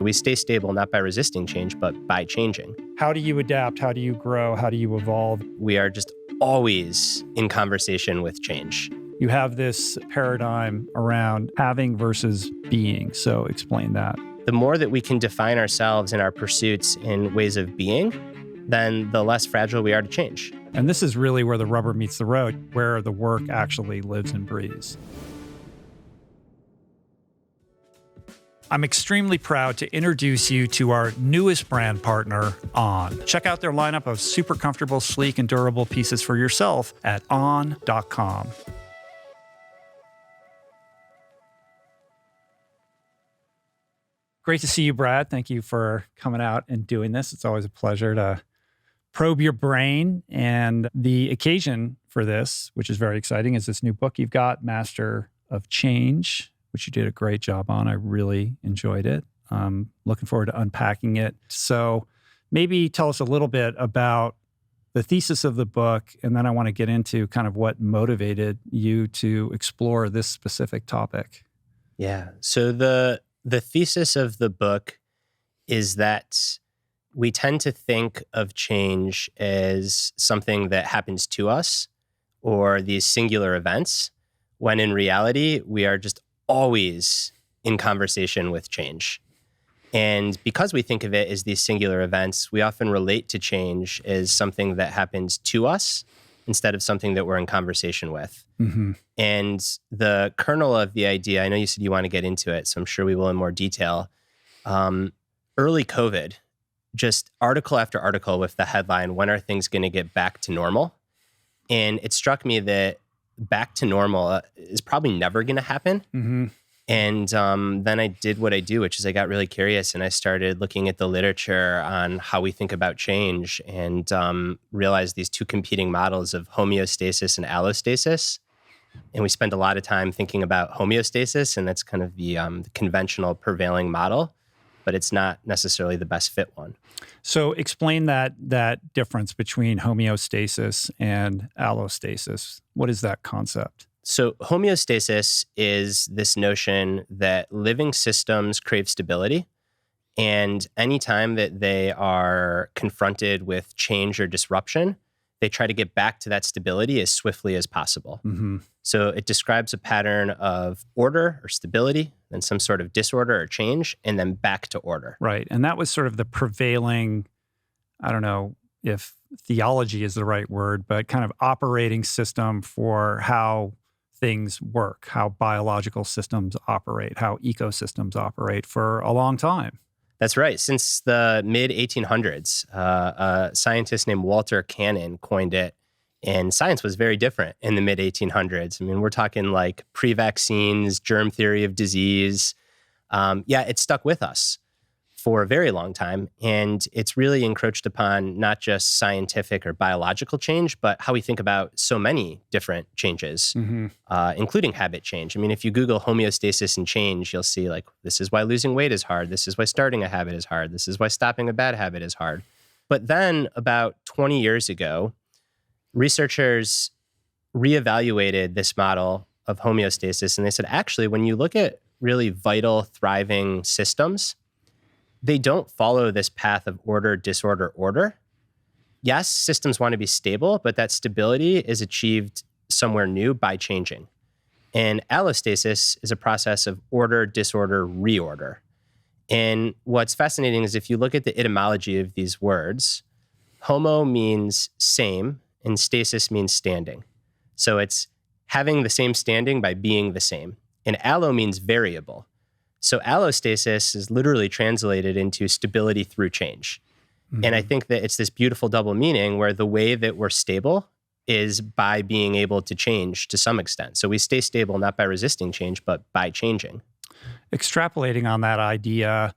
We stay stable not by resisting change, but by changing. How do you adapt? How do you grow? How do you evolve? We are just always in conversation with change. You have this paradigm around having versus being. So explain that. The more that we can define ourselves and our pursuits in ways of being, then the less fragile we are to change. And this is really where the rubber meets the road, where the work actually lives and breathes. I'm extremely proud to introduce you to our newest brand partner, On. Check out their lineup of super comfortable, sleek, and durable pieces for yourself at on.com. Great to see you, Brad. Thank you for coming out and doing this. It's always a pleasure to probe your brain. And the occasion for this, which is very exciting, is this new book you've got, Master of Change, which you did a great job on. I really enjoyed it. Looking forward to unpacking it. So maybe tell us a little bit about the thesis of the book, and then I want to get into kind of what motivated you to explore this specific topic. Yeah. So the thesis of the book is that we tend to think of change as something that happens to us or these singular events, when in reality, we are just always in conversation with change. And because we think of it as these singular events, we often relate to change as something that happens to us instead of something that we're in conversation with. Mm-hmm. And the kernel of the idea, I know you said you want to get into it, so I'm sure we will in more detail. Early COVID, just article after article with the headline, "When are things going to get back to normal?" And it struck me that back to normal is probably never going to happen. Mm-hmm. And then I did what I do, which is I got really curious and I started looking at the literature on how we think about change and realized these two competing models of homeostasis and allostasis. And we spend a lot of time thinking about homeostasis, and that's kind of the conventional prevailing model, but it's not necessarily the best fit one. So explain that difference between homeostasis and allostasis. What is that concept? So homeostasis is this notion that living systems crave stability, and anytime that they are confronted with change or disruption, they try to get back to that stability as swiftly as possible. Mm-hmm. So it describes a pattern of order or stability, then some sort of disorder or change, and then back to order. Right. And that was sort of the prevailing, I don't know if theology is the right word, but kind of operating system for how things work, how biological systems operate, how ecosystems operate for a long time. That's right. Since the mid-1800s, a scientist named Walter Cannon coined it, and science was very different in the mid-1800s. I mean, we're talking like pre-vaccines, germ theory of disease. It stuck with us for a very long time, and it's really encroached upon not just scientific or biological change, but how we think about so many different changes, Mm-hmm. Including habit change. I mean, if you Google homeostasis and change, you'll see like, this is why losing weight is hard. This is why starting a habit is hard. This is why stopping a bad habit is hard. But then about 20 years ago, researchers reevaluated this model of homeostasis, and they said, actually, when you look at really vital, thriving systems, they don't follow this path of order, disorder, order. Yes, systems want to be stable, but that stability is achieved somewhere new by changing. And allostasis is a process of order, disorder, reorder. And what's fascinating is if you look at the etymology of these words, homo means same and stasis means standing. So it's having the same standing by being the same. And allo means variable. So allostasis is literally translated into stability through change. Mm-hmm. And I think that it's this beautiful double meaning where the way that we're stable is by being able to change to some extent. So we stay stable not by resisting change, but by changing. Extrapolating on that idea,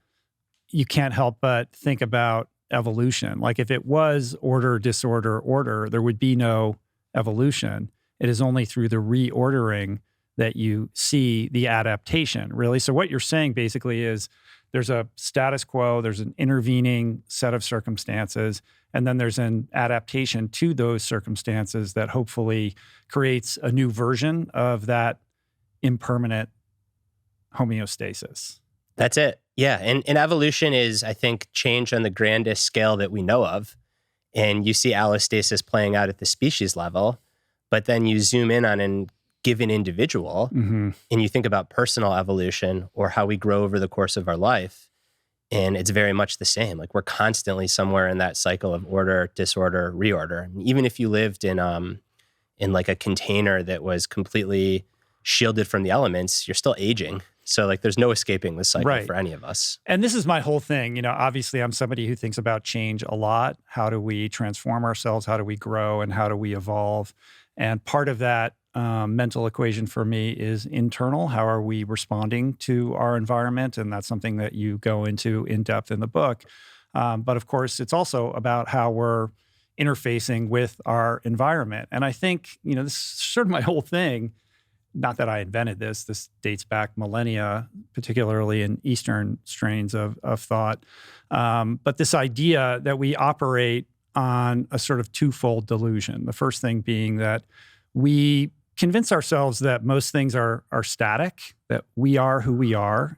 you can't help but think about evolution. Like if it was order, disorder, order, there would be no evolution. It is only through the reordering that you see the adaptation, really. So what you're saying basically is there's a status quo, there's an intervening set of circumstances, and then there's an adaptation to those circumstances that hopefully creates a new version of that impermanent homeostasis. That's it. Yeah, and evolution is, I think, change on the grandest scale that we know of. And you see allostasis playing out at the species level, but then you zoom in on a given individual and you think about personal evolution or how we grow over the course of our life. And it's very much the same. Like, we're constantly somewhere in that cycle of order, disorder, reorder. And even if you lived in like a container that was completely shielded from the elements, you're still aging. So like, there's no escaping this cycle for any of us. And this is my whole thing. Obviously I'm somebody who thinks about change a lot. How do we transform ourselves? How do we grow? And how do we evolve? And part of that mental equation for me is internal. How are we responding to our environment? And that's something that you go into in depth in the book. But of course, it's also about how we're interfacing with our environment. And I think, this is sort of my whole thing. Not that I invented this. This dates back millennia, particularly in Eastern strains of thought. But this idea that we operate on a sort of twofold delusion. The first thing being that we convince ourselves that most things are static, that we are who we are,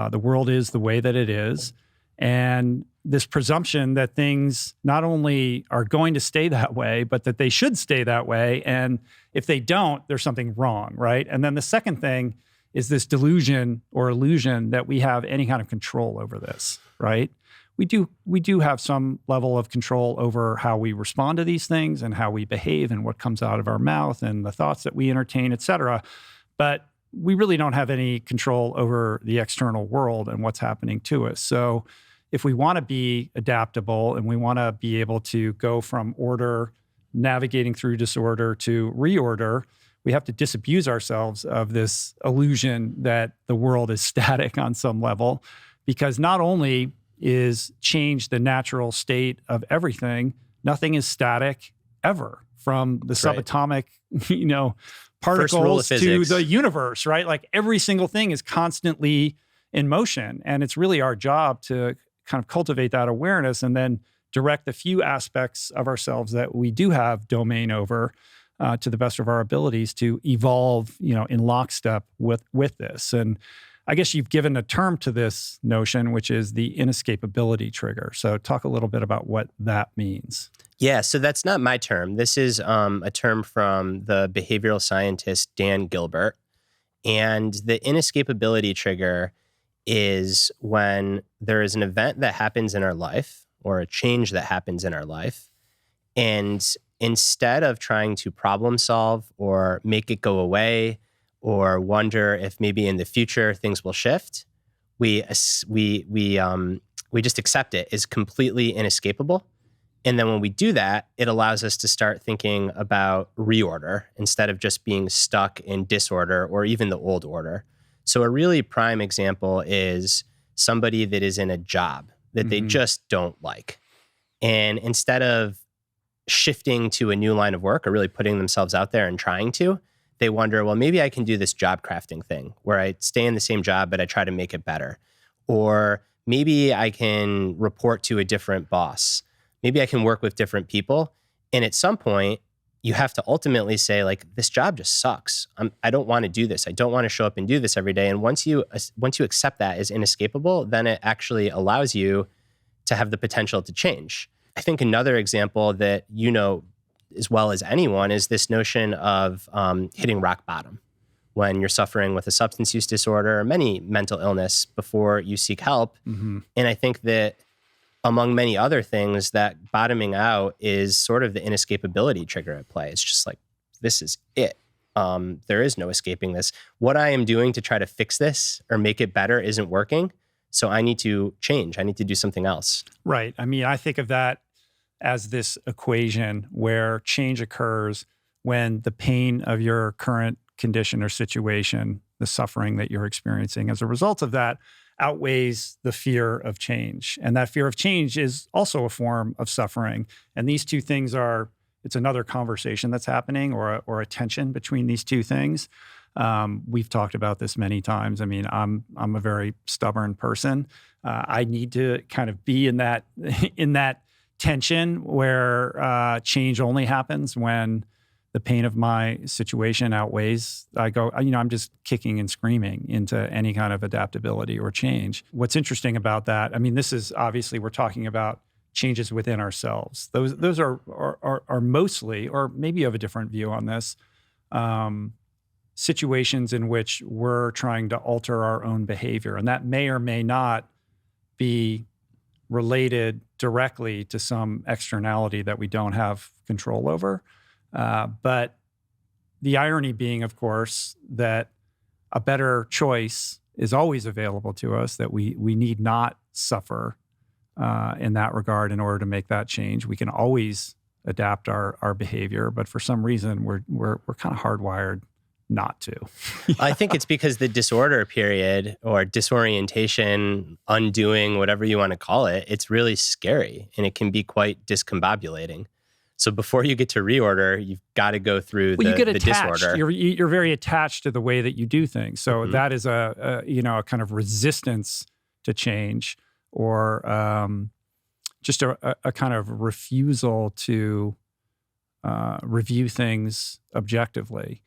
the world is the way that it is, and this presumption that things not only are going to stay that way, but that they should stay that way. And if they don't, there's something wrong, right? And then the second thing is this delusion or illusion that we have any kind of control over this, right? We do have some level of control over how we respond to these things and how we behave and what comes out of our mouth and the thoughts that we entertain, et cetera. But we really don't have any control over the external world and what's happening to us. So if we want to be adaptable and we want to be able to go from order, navigating through disorder, to reorder, we have to disabuse ourselves of this illusion that the world is static on some level, because not only is change the natural state of everything, nothing is static ever, from the subatomic, particles to the universe, right? Like, every single thing is constantly in motion. And it's really our job to kind of cultivate that awareness and then direct the few aspects of ourselves that we do have domain over to the best of our abilities to evolve, in lockstep with this. And I guess you've given a term to this notion, which is the inescapability trigger. So talk a little bit about what that means. Yeah, so that's not my term. This is a term from the behavioral scientist Dan Gilbert. And the inescapability trigger is when there is an event that happens in our life or a change that happens in our life. And instead of trying to problem solve or make it go away or wonder if maybe in the future things will shift, we just accept it as completely inescapable. And then when we do that, it allows us to start thinking about reorder instead of just being stuck in disorder or even the old order. So a really prime example is somebody that is in a job that they just don't like. And instead of shifting to a new line of work or really putting themselves out there and trying to, they wonder, well, maybe I can do this job crafting thing where I stay in the same job, but I try to make it better. Or maybe I can report to a different boss. Maybe I can work with different people. And at some point, you have to ultimately say, like, this job just sucks. I don't want to do this. I don't want to show up and do this every day. And once you accept that as inescapable, then it actually allows you to have the potential to change. I think another example that you know as well as anyone is this notion of hitting rock bottom when you're suffering with a substance use disorder or many mental illness before you seek help. And I think that among many other things, that bottoming out is sort of the inescapability trigger at play. It's just like, this is it. There is no escaping this. What I am doing to try to fix this or make it better isn't working. So I need to change. I need to do something else. Right. I mean, I think of that as this equation where change occurs when the pain of your current condition or situation, the suffering that you're experiencing as a result of that, outweighs the fear of change. And that fear of change is also a form of suffering. And these two things it's another conversation that's happening or a tension between these two things. We've talked about this many times. I mean, I'm a very stubborn person. I need to kind of be in that tension where change only happens when the pain of my situation outweighs, I go, I'm just kicking and screaming into any kind of adaptability or change. What's interesting about that, I mean, this is obviously, we're talking about changes within ourselves. Those are mostly, or maybe you have a different view on this, situations in which we're trying to alter our own behavior. And that may or may not be related directly to some externality that we don't have control over. But the irony being, of course, that a better choice is always available to us, that we need not suffer in that regard in order to make that change. We can always adapt our behavior, but for some reason, we're kind of hardwired not to. I think it's because the disorder period or disorientation, undoing, whatever you want to call it, it's really scary and it can be quite discombobulating. So before you get to reorder, you've got to go through the disorder. You're very attached to the way that you do things. So that is a kind of resistance to change, or just a kind of refusal to review things objectively.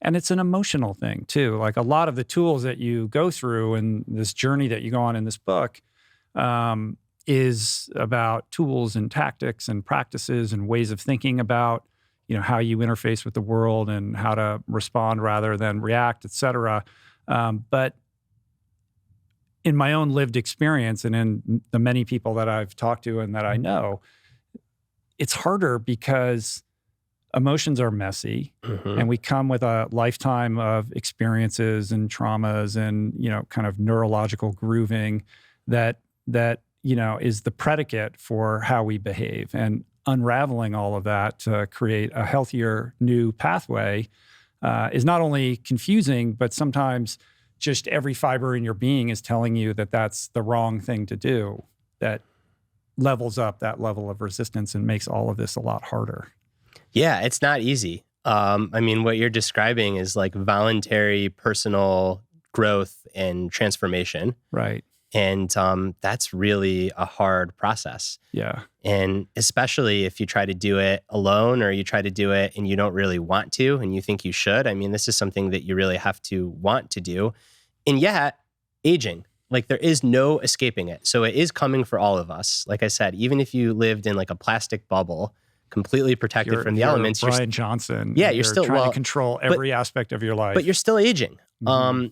And it's an emotional thing too. Like a lot of the tools that you go through and this journey that you go on in this book is about tools and tactics and practices and ways of thinking about, how you interface with the world and how to respond rather than react, et cetera. But in my own lived experience and in the many people that I've talked to and that I know, it's harder because emotions are messy, and we come with a lifetime of experiences and traumas and, kind of neurological grooving that is the predicate for how we behave. And unraveling all of that to create a healthier new pathway is not only confusing, but sometimes just every fiber in your being is telling you that that's the wrong thing to do. That levels up that level of resistance and makes all of this a lot harder. Yeah, it's not easy. I mean, what you're describing is like voluntary personal growth and transformation. Right. And that's really a hard process. Yeah. And especially if you try to do it alone or you try to do it and you don't really want to and you think you should. I mean, this is something that you really have to want to do. And yet, aging, like there is no escaping it. So it is coming for all of us. Like I said, even if you lived in like a plastic bubble, completely protected from the elements. Brian Johnson. Yeah, you're still trying to control every aspect of your life. But you're still aging.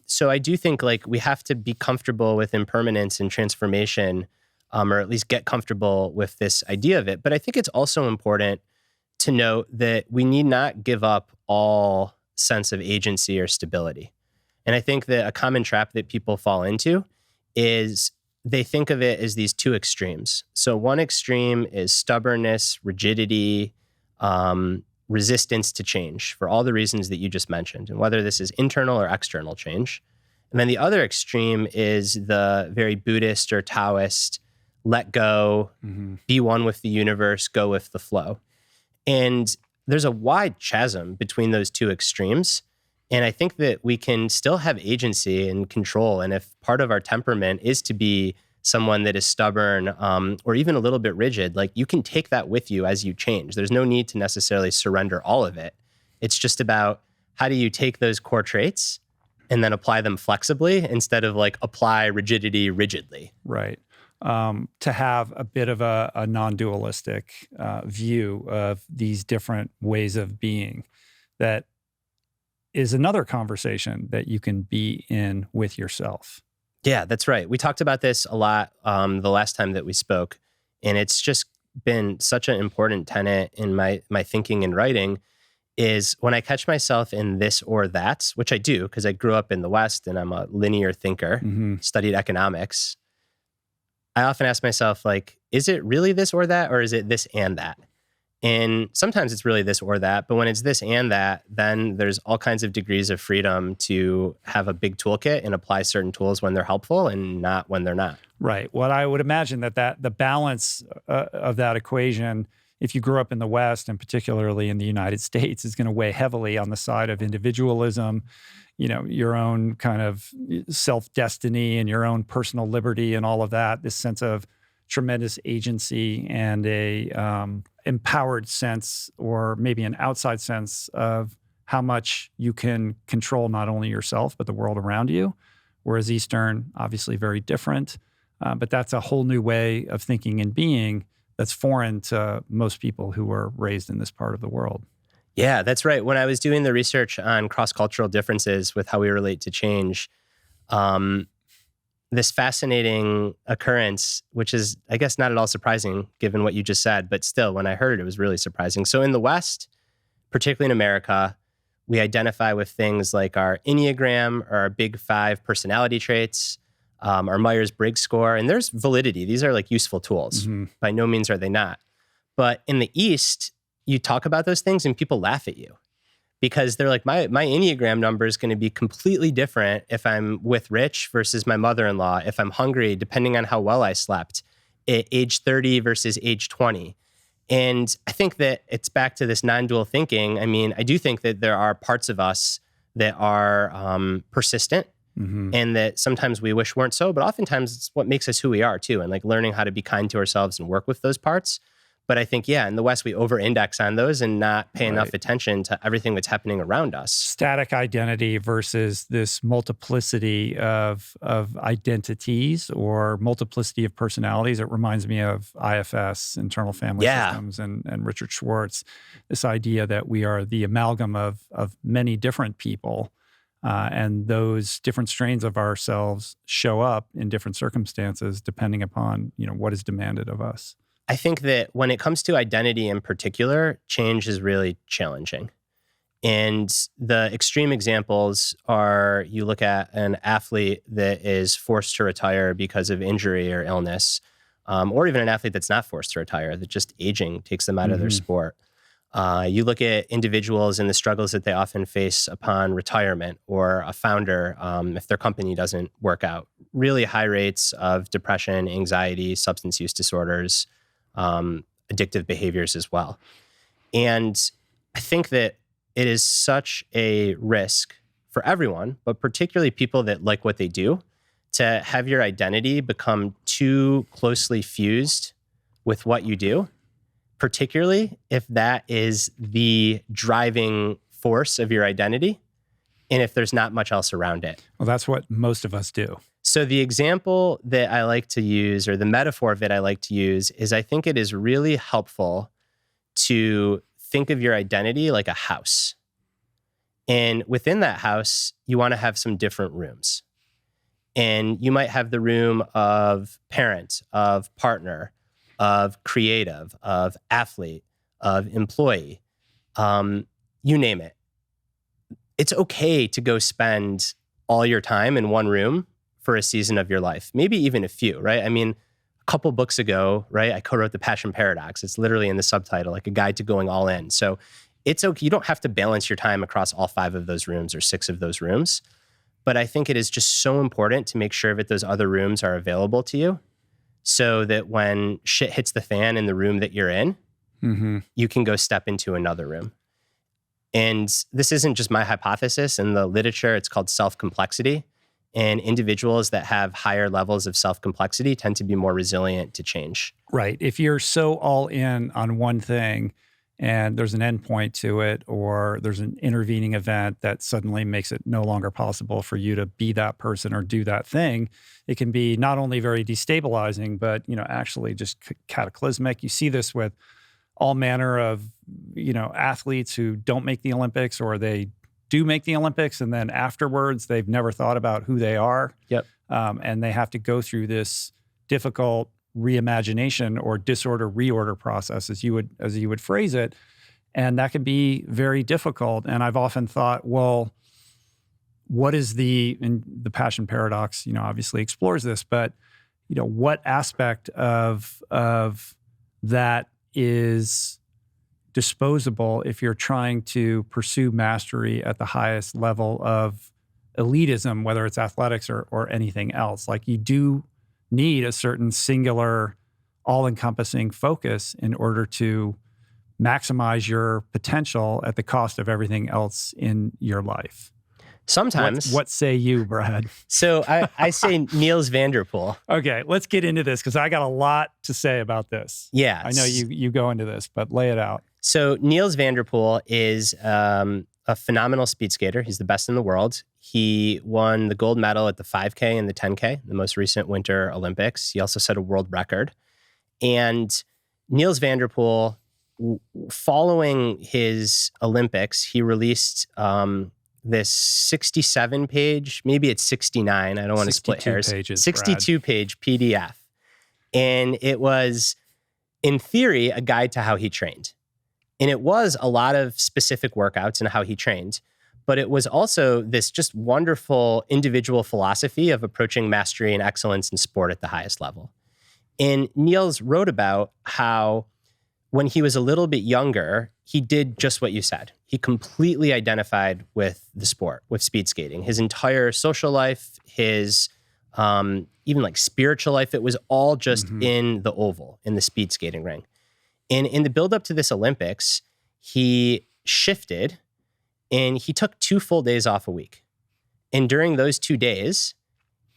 So I do think like we have to be comfortable with impermanence and transformation, or at least get comfortable with this idea of it. But I think it's also important to note that we need not give up all sense of agency or stability. And I think that a common trap that people fall into is they think of it as these two extremes. So one extreme is stubbornness, rigidity, resistance to change for all the reasons that you just mentioned, and whether this is internal or external change. And then the other extreme is the very Buddhist or Taoist, let go, be one with the universe, go with the flow. And there's a wide chasm between those two extremes. And I think that we can still have agency and control. And if part of our temperament is to be someone that is stubborn or even a little bit rigid, like you can take that with you as you change. There's no need to necessarily surrender all of it. It's just about how do you take those core traits and then apply them flexibly instead of like apply rigidity rigidly. Right. To have a bit of a non-dualistic view of these different ways of being that is another conversation that you can be in with yourself. Yeah, that's right. We talked about this a lot the last time that we spoke, and it's just been such an important tenet in my thinking and writing is when I catch myself in this or that, which I do because I grew up in the West and I'm a linear thinker, studied economics. I often ask myself, like, is it really this or that, or is it this and that? And sometimes it's really this or that, but when it's this and that, then there's all kinds of degrees of freedom to have a big toolkit and apply certain tools when they're helpful and not when they're not. Right. Well, I would imagine that the balance of that equation, if you grew up in the West and particularly in the United States, is going to weigh heavily on the side of individualism, your own kind of self-destiny and your own personal liberty and all of that, this sense of tremendous agency and a empowered sense, or maybe an outside sense of how much you can control not only yourself, but the world around you. Whereas Eastern, obviously very different. But that's a whole new way of thinking and being that's foreign to most people who were raised in this part of the world. Yeah, that's right. When I was doing the research on cross-cultural differences with how we relate to change, this fascinating occurrence, which is, I guess, not at all surprising given what you just said, but still, when I heard it, it was really surprising. So in the West, particularly in America, we identify with things like our Enneagram or our Big Five personality traits, our Myers-Briggs score, and there's validity. These are like useful tools. Mm-hmm. By no means are they not. But in the East, you talk about those things and people laugh at you because they're like, my Enneagram number is going to be completely different if I'm with Rich versus my mother-in-law, if I'm hungry, depending on how well I slept, at age 30 versus age 20. And I think that it's back to this non-dual thinking. I mean, I do think that there are parts of us that are persistent and that sometimes we wish weren't so, but oftentimes it's what makes us who we are too. And like learning how to be kind to ourselves and work with those parts. But I think, yeah, in the West, we over-index on those and not pay enough attention to everything that's happening around us. Static identity versus this multiplicity of identities or multiplicity of personalities. It reminds me of IFS, Internal Family Systems, and Richard Schwartz. This idea that we are the amalgam of many different people, and those different strains of ourselves show up in different circumstances depending upon what is demanded of us. I think that when it comes to identity in particular, change is really challenging. And the extreme examples are you look at an athlete that is forced to retire because of injury or illness, or even an athlete that's not forced to retire, that just aging takes them out of their sport. You look at individuals and the struggles that they often face upon retirement, or a founder, if their company doesn't work out. Really high rates of depression, anxiety, substance use disorders, addictive behaviors as well. And I think that it is such a risk for everyone, but particularly people that like what they do, to have your identity become too closely fused with what you do, particularly if that is the driving force of your identity and if there's not much else around it. Well, that's what most of us do. So the example that I like to use, or the metaphor that I like to use, is I think it is really helpful to think of your identity like a house. And within that house, you want to have some different rooms. And you might have the room of parent, of partner, of creative, of athlete, of employee, you name it. It's okay to go spend all your time in one room for a season of your life, maybe even a few, right? I mean, a couple books ago, right, I co-wrote The Passion Paradox. It's literally in the subtitle, like a guide to going all in. So it's okay. You don't have to balance your time across all 5 of those rooms or 6 of those rooms. But I think it is just so important to make sure that those other rooms are available to you so that when shit hits the fan in the room that you're in, you can go step into another room. And this isn't just my hypothesis. In the literature, it's called self-complexity. And individuals that have higher levels of self-complexity tend to be more resilient to change. Right. If you're so all in on one thing and there's an endpoint to it, or there's an intervening event that suddenly makes it no longer possible for you to be that person or do that thing, it can be not only very destabilizing, but actually just cataclysmic. You see this with all manner of athletes who don't make the Olympics, or they do make the Olympics, and then afterwards they've never thought about who they are. Yep. And they have to go through this difficult reimagination or disorder reorder process, as you would phrase it. And that can be very difficult. And I've often thought, well, what is and the Passion Paradox, obviously explores this, but what aspect of that is disposable if you're trying to pursue mastery at the highest level of elitism, whether it's athletics or anything else. Like, you do need a certain singular, all-encompassing focus in order to maximize your potential at the cost of everything else in your life. Sometimes. What say you, Brad? So I say Nils van der Poel. Okay, let's get into this because I got a lot to say about this. Yeah. I know you go into this, but lay it out. So Nils van der Poel is a phenomenal speed skater. He's the best in the world. He won the gold medal at the 5K and the 10K, the most recent Winter Olympics. He also set a world record. And Nils van der Poel, following his Olympics, he released this 67-page, maybe it's 69. I don't want to split hairs. 62-page PDF. And it was, in theory, a guide to how he trained. And it was a lot of specific workouts and how he trained. But it was also this just wonderful individual philosophy of approaching mastery and excellence in sport at the highest level. And Nils wrote about how when he was a little bit younger, he did just what you said. He completely identified with the sport, with speed skating. His entire social life, his even like spiritual life, it was all just in the oval, in the speed skating ring. And in the build up to this Olympics, he shifted and he took 2 full days off a week. And during those 2 days,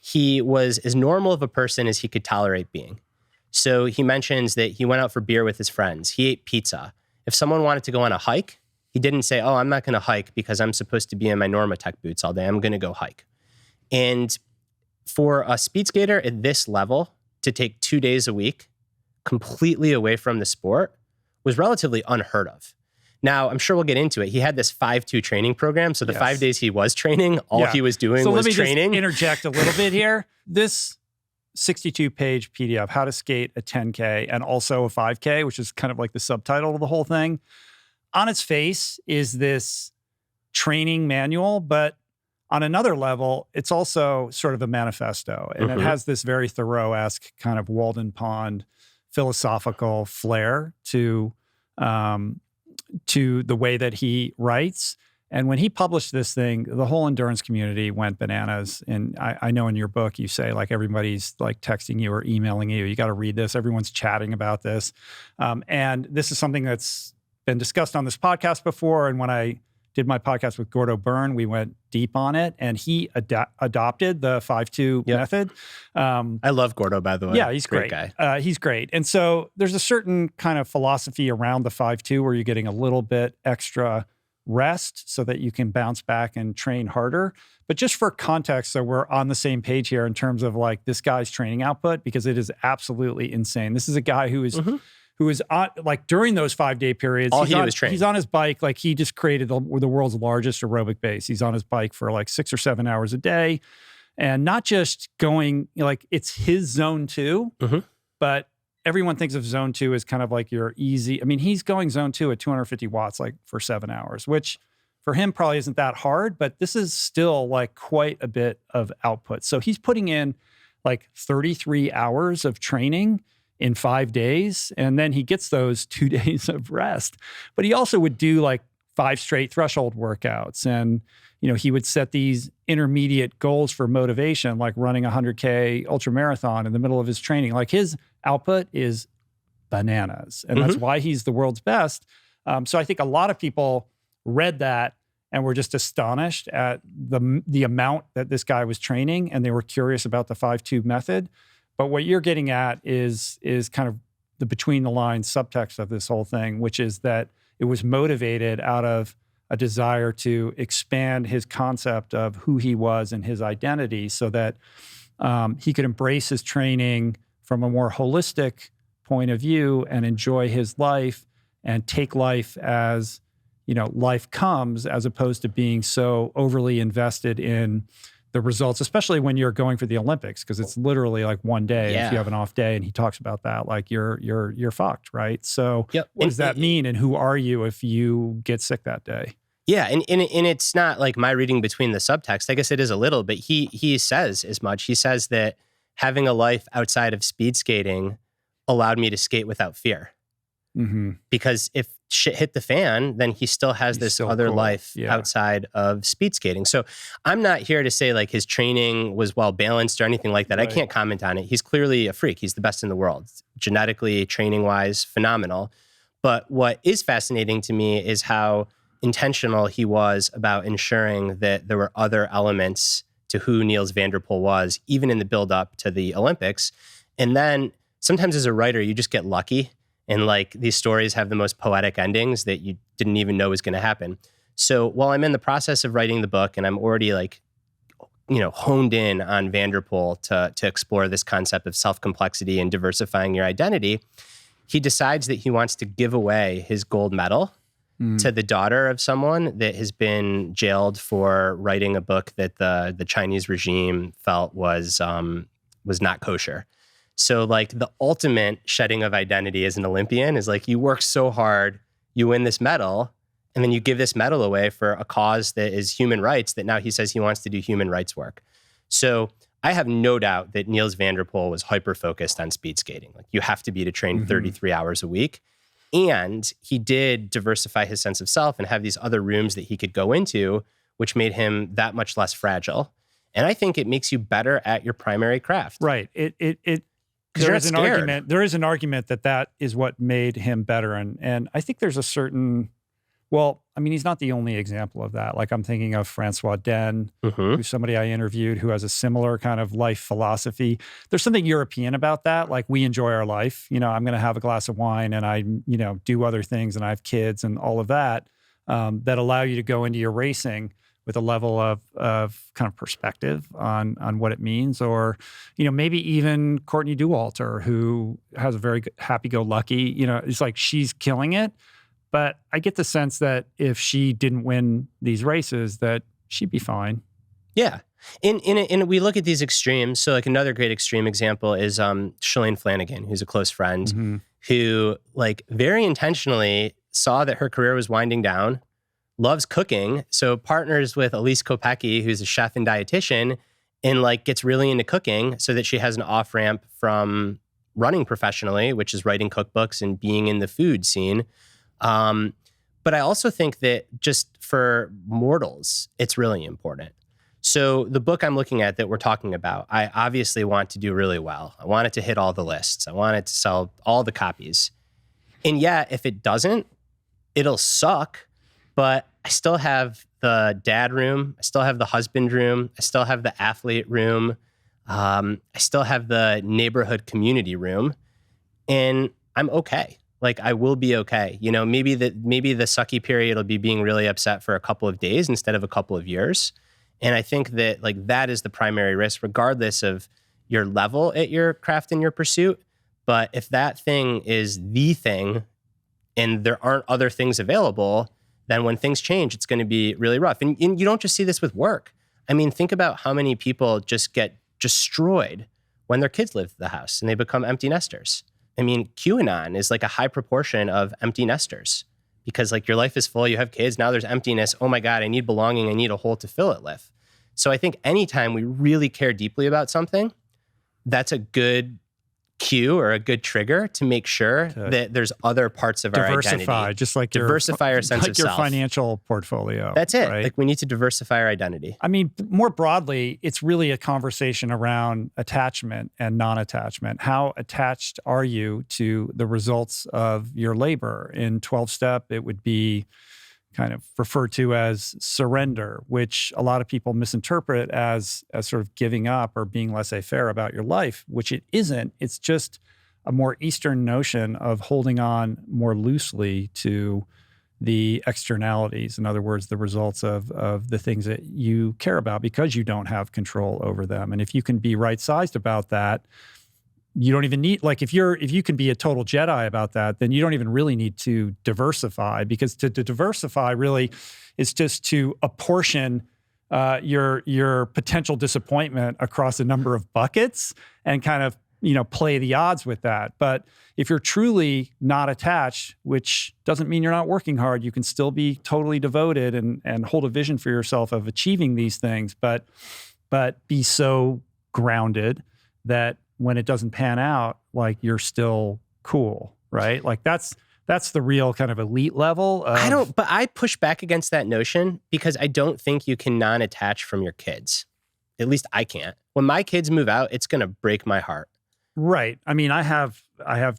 he was as normal of a person as he could tolerate being. So he mentions that he went out for beer with his friends. He ate pizza. If someone wanted to go on a hike, he didn't say, oh, I'm not going to hike because I'm supposed to be in my Normatec boots all day. I'm going to go hike. And for a speed skater at this level to take 2 days a week completely away from the sport was relatively unheard of. Now, I'm sure we'll get into it. He had this 5-2 training program. So the 5 days he was training, all he was doing was training. So let me just interject a little bit here. This 62-page PDF, How to Skate a 10K and also a 5K, which is kind of like the subtitle of the whole thing, on its face is this training manual, but on another level, it's also sort of a manifesto. And it has this very Thoreau-esque kind of Walden Pond philosophical flair to the way that he writes. And when he published this thing, the whole endurance community went bananas. And I know in your book, you say like everybody's like texting you or emailing you. You got to read this. Everyone's chatting about this. And this is something that's been discussed on this podcast before. And when I did my podcast with Gordo Byrne, we went deep on it. And he adopted the 5-2 method. I love Gordo, by the way. Yeah, he's great. Guy. He's great. And so there's a certain kind of philosophy around the 5-2 where you're getting a little bit extra rest so that you can bounce back and train harder. But just for context, so we're on the same page here in terms of like this guy's training output, because it is absolutely insane. This is a guy who is on, like during those 5-day periods, he's on his bike. Like he just created the world's largest aerobic base. He's on his bike for like 6 or 7 hours a day, and not just going like it's his zone 2, but everyone thinks of zone 2 as kind of like your easy. I mean, he's going zone 2 at 250 watts, like for 7 hours, which for him probably isn't that hard, but this is still like quite a bit of output. So he's putting in like 33 hours of training in 5 days. And then he gets those 2 days of rest, but he also would do like 5 straight threshold workouts. And, you know, he would set these intermediate goals for motivation, like running a 100K ultra marathon in the middle of his training. Like his output is bananas. And that's why he's the world's best. So I think a lot of people read that and were just astonished at the amount that this guy was training. And they were curious about the 5-2 method. But what you're getting at is kind of the between the lines subtext of this whole thing, which is that it was motivated out of a desire to expand his concept of who he was and his identity so that he could embrace his training from a more holistic point of view and enjoy his life and take life as, you know, life comes, as opposed to being so overly invested in the results, especially when you're going for the Olympics, because it's literally like one day. If you have an off day, and he talks about that, like you're fucked, right? So what does that mean? And who are you if you get sick that day? Yeah, and it's not like my reading between the subtext. I guess it is a little, but he says as much. He says that having a life outside of speed skating allowed me to skate without fear. Because if shit hit the fan, then he still has this other life outside of speed skating. So I'm not here to say like his training was well balanced or anything like that. Right. I can't comment on it. He's clearly a freak. He's the best in the world. Genetically, training wise, phenomenal. But what is fascinating to me is how intentional he was about ensuring that there were other elements to who Nils van der Poel was, even in the build-up to the Olympics. And then sometimes as a writer, you just get lucky. And like these stories have the most poetic endings that you didn't even know was going to happen. So while I'm in the process of writing the book and I'm already like, honed in on van der Poel to explore this concept of self-complexity and diversifying your identity, he decides that he wants to give away his gold medal to the daughter of someone that has been jailed for writing a book that the Chinese regime felt was not kosher. So like the ultimate shedding of identity as an Olympian is like you work so hard, you win this medal, and then you give this medal away for a cause that is human rights that now he says he wants to do human rights work. So I have no doubt that Nils van der Poel was hyper-focused on speed skating. Like you have to be to train 33 hours a week. And he did diversify his sense of self and have these other rooms that he could go into, which made him that much less fragile. And I think it makes you better at your primary craft. Right. There is an argument that is what made him better. And I think there's a certain, he's not the only example of that. Like I'm thinking of Francois Den, who's somebody I interviewed who has a similar kind of life philosophy. There's something European about that. Like we enjoy our life. I'm going to have a glass of wine and I, do other things and I have kids and all of that, that allow you to go into your racing with a level of kind of perspective on what it means. Or, maybe even Courtney Dauwalter, who has a very happy-go-lucky, it's like she's killing it. But I get the sense that if she didn't win these races, that she'd be fine. Yeah. And we look at these extremes. So like another great extreme example is Shalane Flanagan, who's a close friend, who like very intentionally saw that her career was winding down, loves cooking, so partners with Elise Kopecky, who's a chef and dietitian, and like gets really into cooking so that she has an off-ramp from running professionally, which is writing cookbooks and being in the food scene. But I also think that just for mortals, it's really important. So the book I'm looking at that we're talking about, I obviously want to do really well. I want it to hit all the lists. I want it to sell all the copies. And yeah, if it doesn't, it'll suck, but I still have the dad room. I still have the husband room. I still have the athlete room. I still have the neighborhood community room, and I'm okay. Like I will be okay. Maybe the sucky period will be being really upset for a couple of days instead of a couple of years. And I think that like that is the primary risk, regardless of your level at your craft and your pursuit. But if that thing is the thing and there aren't other things available, then when things change, it's going to be really rough. And you don't just see this with work. I mean, think about how many people just get destroyed when their kids leave the house and they become empty nesters. I mean, QAnon is like a high proportion of empty nesters because like your life is full, you have kids, now there's emptiness. Oh my God, I need belonging. I need a hole to fill it with. So I think anytime we really care deeply about something, that's a good cue or a good trigger to make sure that there's other parts of our identity. Just like diversify our sense of your self. Financial portfolio. That's it. Right? Like we need to diversify our identity. I mean, more broadly, it's really a conversation around attachment and non-attachment. How attached are you to the results of your labor? In 12-step, it would be kind of referred to as surrender, which a lot of people misinterpret as sort of giving up or being laissez-faire about your life, which it isn't. It's just a more Eastern notion of holding on more loosely to the externalities. In other words, the results of the things that you care about because you don't have control over them. And if you can be right-sized about that, you don't even need, like if you can be a total Jedi about that, then you don't even really need to diversify, because to diversify really is just to apportion your potential disappointment across a number of buckets and kind of, play the odds with that. But if you're truly not attached, which doesn't mean you're not working hard, you can still be totally devoted and hold a vision for yourself of achieving these things, but be so grounded that when it doesn't pan out, like you're still cool, right? Like that's the real kind of elite level. But I push back against that notion because I don't think you can non-attach from your kids. At least I can't. When my kids move out, it's going to break my heart. Right. I mean, I have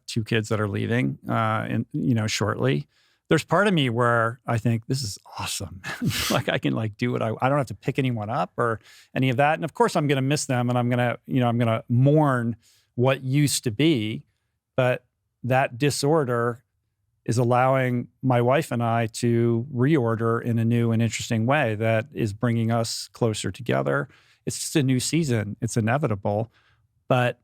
2 kids that are leaving, shortly. There's part of me where I think this is awesome. Like I can like do what I don't have to pick anyone up or any of that. And of course I'm going to miss them and I'm going to mourn what used to be, but that disorder is allowing my wife and I to reorder in a new and interesting way that is bringing us closer together. It's just a new season. It's inevitable. But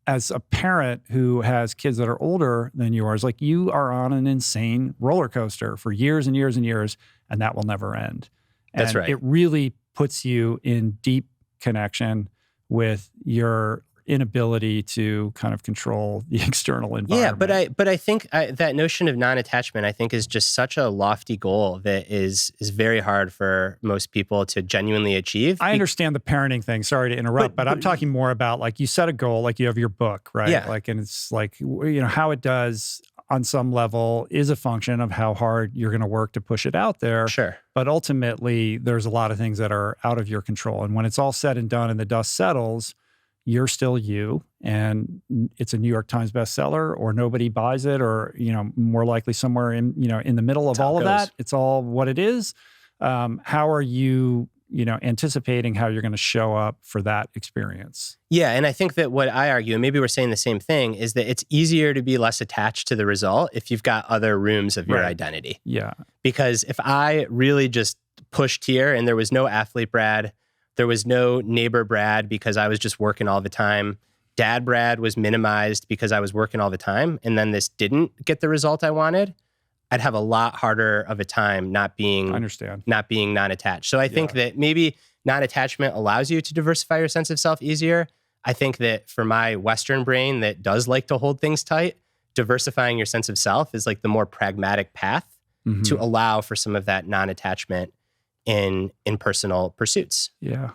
as a parent who has kids that are older than yours, like you are on an insane roller coaster for years and years and years, and that will never end. And That's right. It really puts you in deep connection with your inability to kind of control the external environment. Yeah, but I think that notion of non-attachment, I think, is just such a lofty goal that is very hard for most people to genuinely achieve. I understand the parenting thing. Sorry to interrupt, but I'm talking more about like you set a goal, like you have your book, right? Yeah. Like, and it's like, how it does on some level is a function of how hard you're going to work to push it out there. Sure. But ultimately, there's a lot of things that are out of your control. And when it's all said and done and the dust settles, you're still you, and it's a New York Times bestseller, or nobody buys it, or more likely somewhere in the middle of all of that. It's all what it is. How are you anticipating how you're going to show up for that experience? Yeah, and I think that what I argue, and maybe we're saying the same thing, is that it's easier to be less attached to the result if you've got other rooms of your identity. Yeah, because if I really just pushed here and there was no athlete Brad, there was no neighbor Brad because I was just working all the time. Dad Brad was minimized because I was working all the time. And then this didn't get the result I wanted. I'd have a lot harder of a time not being non-attached. So I think that maybe non-attachment allows you to diversify your sense of self easier. I think that for my Western brain that does like to hold things tight, diversifying your sense of self is like the more pragmatic path to allow for some of that non-attachment in personal pursuits. Yeah.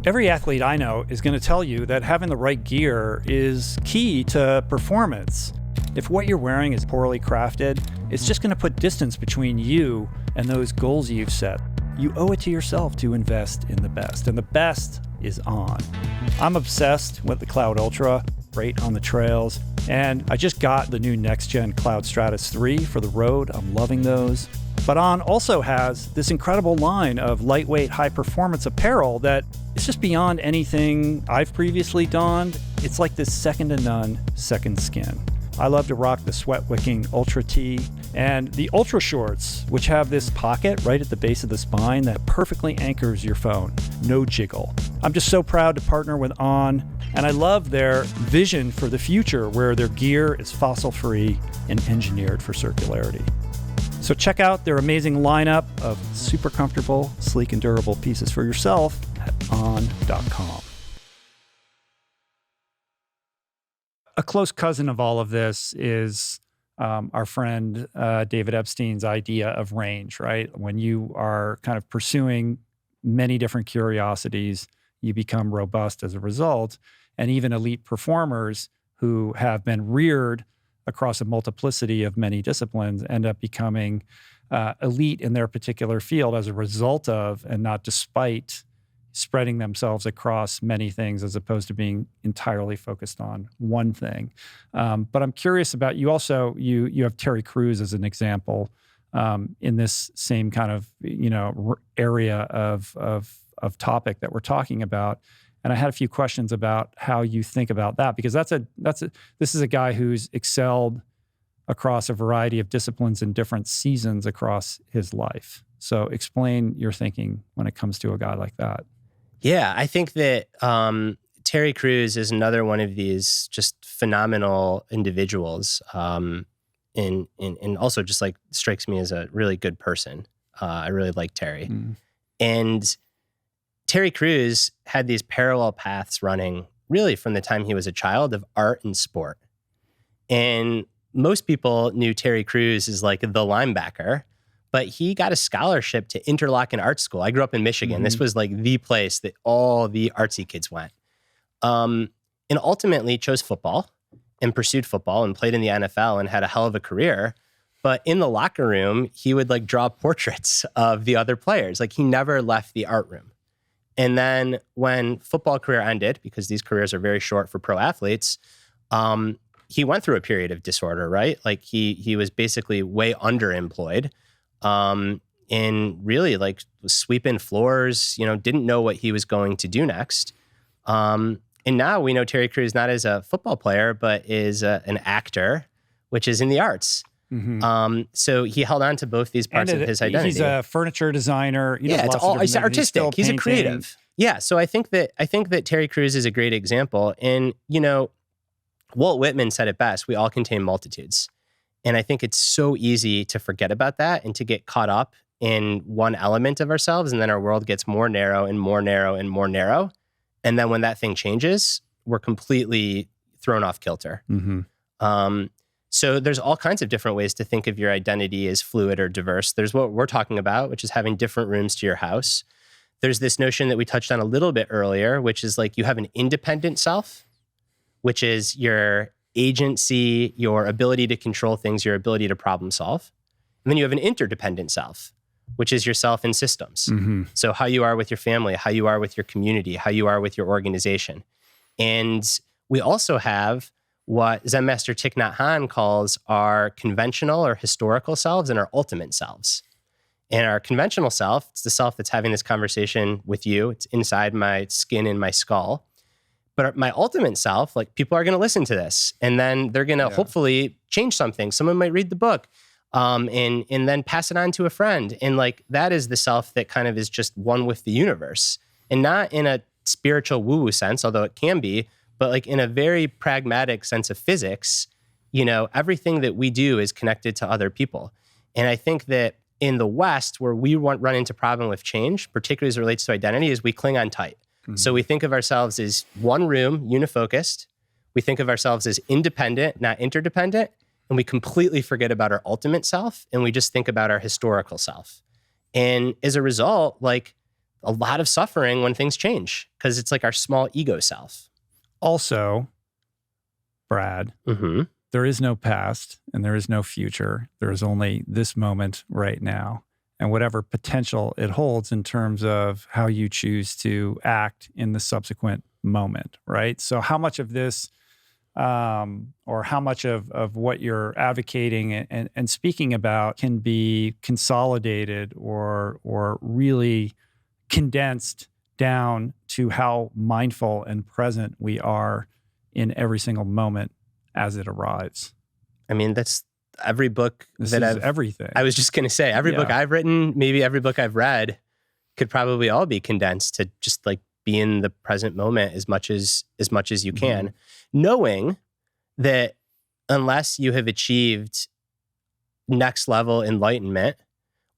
Every athlete I know is going to tell you that having the right gear is key to performance. If what you're wearing is poorly crafted, it's just going to put distance between you and those goals you've set. You owe it to yourself to invest in the best, and the best is On. I'm obsessed with the Cloud Ultra, great on the trails, and I just got the new next-gen Cloud Stratus 3 for the road. I'm loving those. But On also has this incredible line of lightweight, high-performance apparel that is just beyond anything I've previously donned. It's like this second-to-none second skin. I love to rock the sweat-wicking Ultra Tee and the Ultra Shorts, which have this pocket right at the base of the spine that perfectly anchors your phone. No jiggle. I'm just so proud to partner with On, and I love their vision for the future where their gear is fossil-free and engineered for circularity. So check out their amazing lineup of super comfortable, sleek, and durable pieces for yourself at on.com. A close cousin of all of this is our friend David Epstein's idea of range, right? When you are kind of pursuing many different curiosities, you become robust as a result. And even elite performers who have been reared across a multiplicity of many disciplines end up becoming elite in their particular field as a result of, and not despite, spreading themselves across many things as opposed to being entirely focused on one thing. But I'm curious about, you also, you have Terry Crews as an example in this same kind of, area of topic that we're talking about. And I had a few questions about how you think about that, because this is a guy who's excelled across a variety of disciplines in different seasons across his life. So explain your thinking when it comes to a guy like that. Yeah, I think that Terry Crews is another one of these just phenomenal individuals, and also just like strikes me as a really good person. I really like Terry. And Terry Crews had these parallel paths running really from the time he was a child of art and sport. And most people knew Terry Crews as like the linebacker, but he got a scholarship to Interlochen Art School. I grew up in Michigan. This was like the place that all the artsy kids went. And ultimately chose football and pursued football and played in the NFL and had a hell of a career. But in the locker room, he would like draw portraits of the other players. Like he never left the art room. And then when football career ended, because these careers are very short for pro athletes, he went through a period of disorder, right? Like he was basically way underemployed, and really like was sweeping floors, didn't know what he was going to do next. And now we know Terry Crews not as a football player, but is an actor, which is in the arts. So he held on to both these parts of his identity. He's a furniture designer. He's artistic. He's a creative. Yeah. So I think that Terry Crews is a great example. And, Walt Whitman said it best: we all contain multitudes. And I think it's so easy to forget about that and to get caught up in one element of ourselves. And then our world gets more narrow and more narrow and more narrow. And then when that thing changes, we're completely thrown off kilter. So there's all kinds of different ways to think of your identity as fluid or diverse. There's what we're talking about, which is having different rooms to your house. There's this notion that we touched on a little bit earlier, which is like you have an independent self, which is your agency, your ability to control things, your ability to problem solve. And then you have an interdependent self, which is yourself in systems. So how you are with your family, how you are with your community, how you are with your organization. And we also have what Zen Master Thich Nhat Hanh calls our conventional or historical selves and our ultimate selves. And our conventional self, it's the self that's having this conversation with you. It's inside my skin and my skull. But my ultimate self, like people are going to listen to this and then they're going to hopefully change something. Someone might read the book and then pass it on to a friend. And like that is the self that kind of is just one with the universe, and not in a spiritual woo-woo sense, although it can be, but like in a very pragmatic sense of physics. Everything that we do is connected to other people. And I think that in the West, where we run into problem with change, particularly as it relates to identity, is we cling on tight. So we think of ourselves as one room, unifocused. We think of ourselves as independent, not interdependent. And we completely forget about our ultimate self. And we just think about our historical self. And as a result, like a lot of suffering when things change, because it's like our small ego self. Also, Brad, there is no past and there is no future. There is only this moment right now, and whatever potential it holds in terms of how you choose to act in the subsequent moment, right? So how much of this or how much of what you're advocating and speaking about can be consolidated or really condensed down to how mindful and present we are in every single moment as it arrives. I mean, that's every book everything. I was just going to say, every book I've written, maybe every book I've read, could probably all be condensed to just like be in the present moment as much as you can, knowing that unless you have achieved next level enlightenment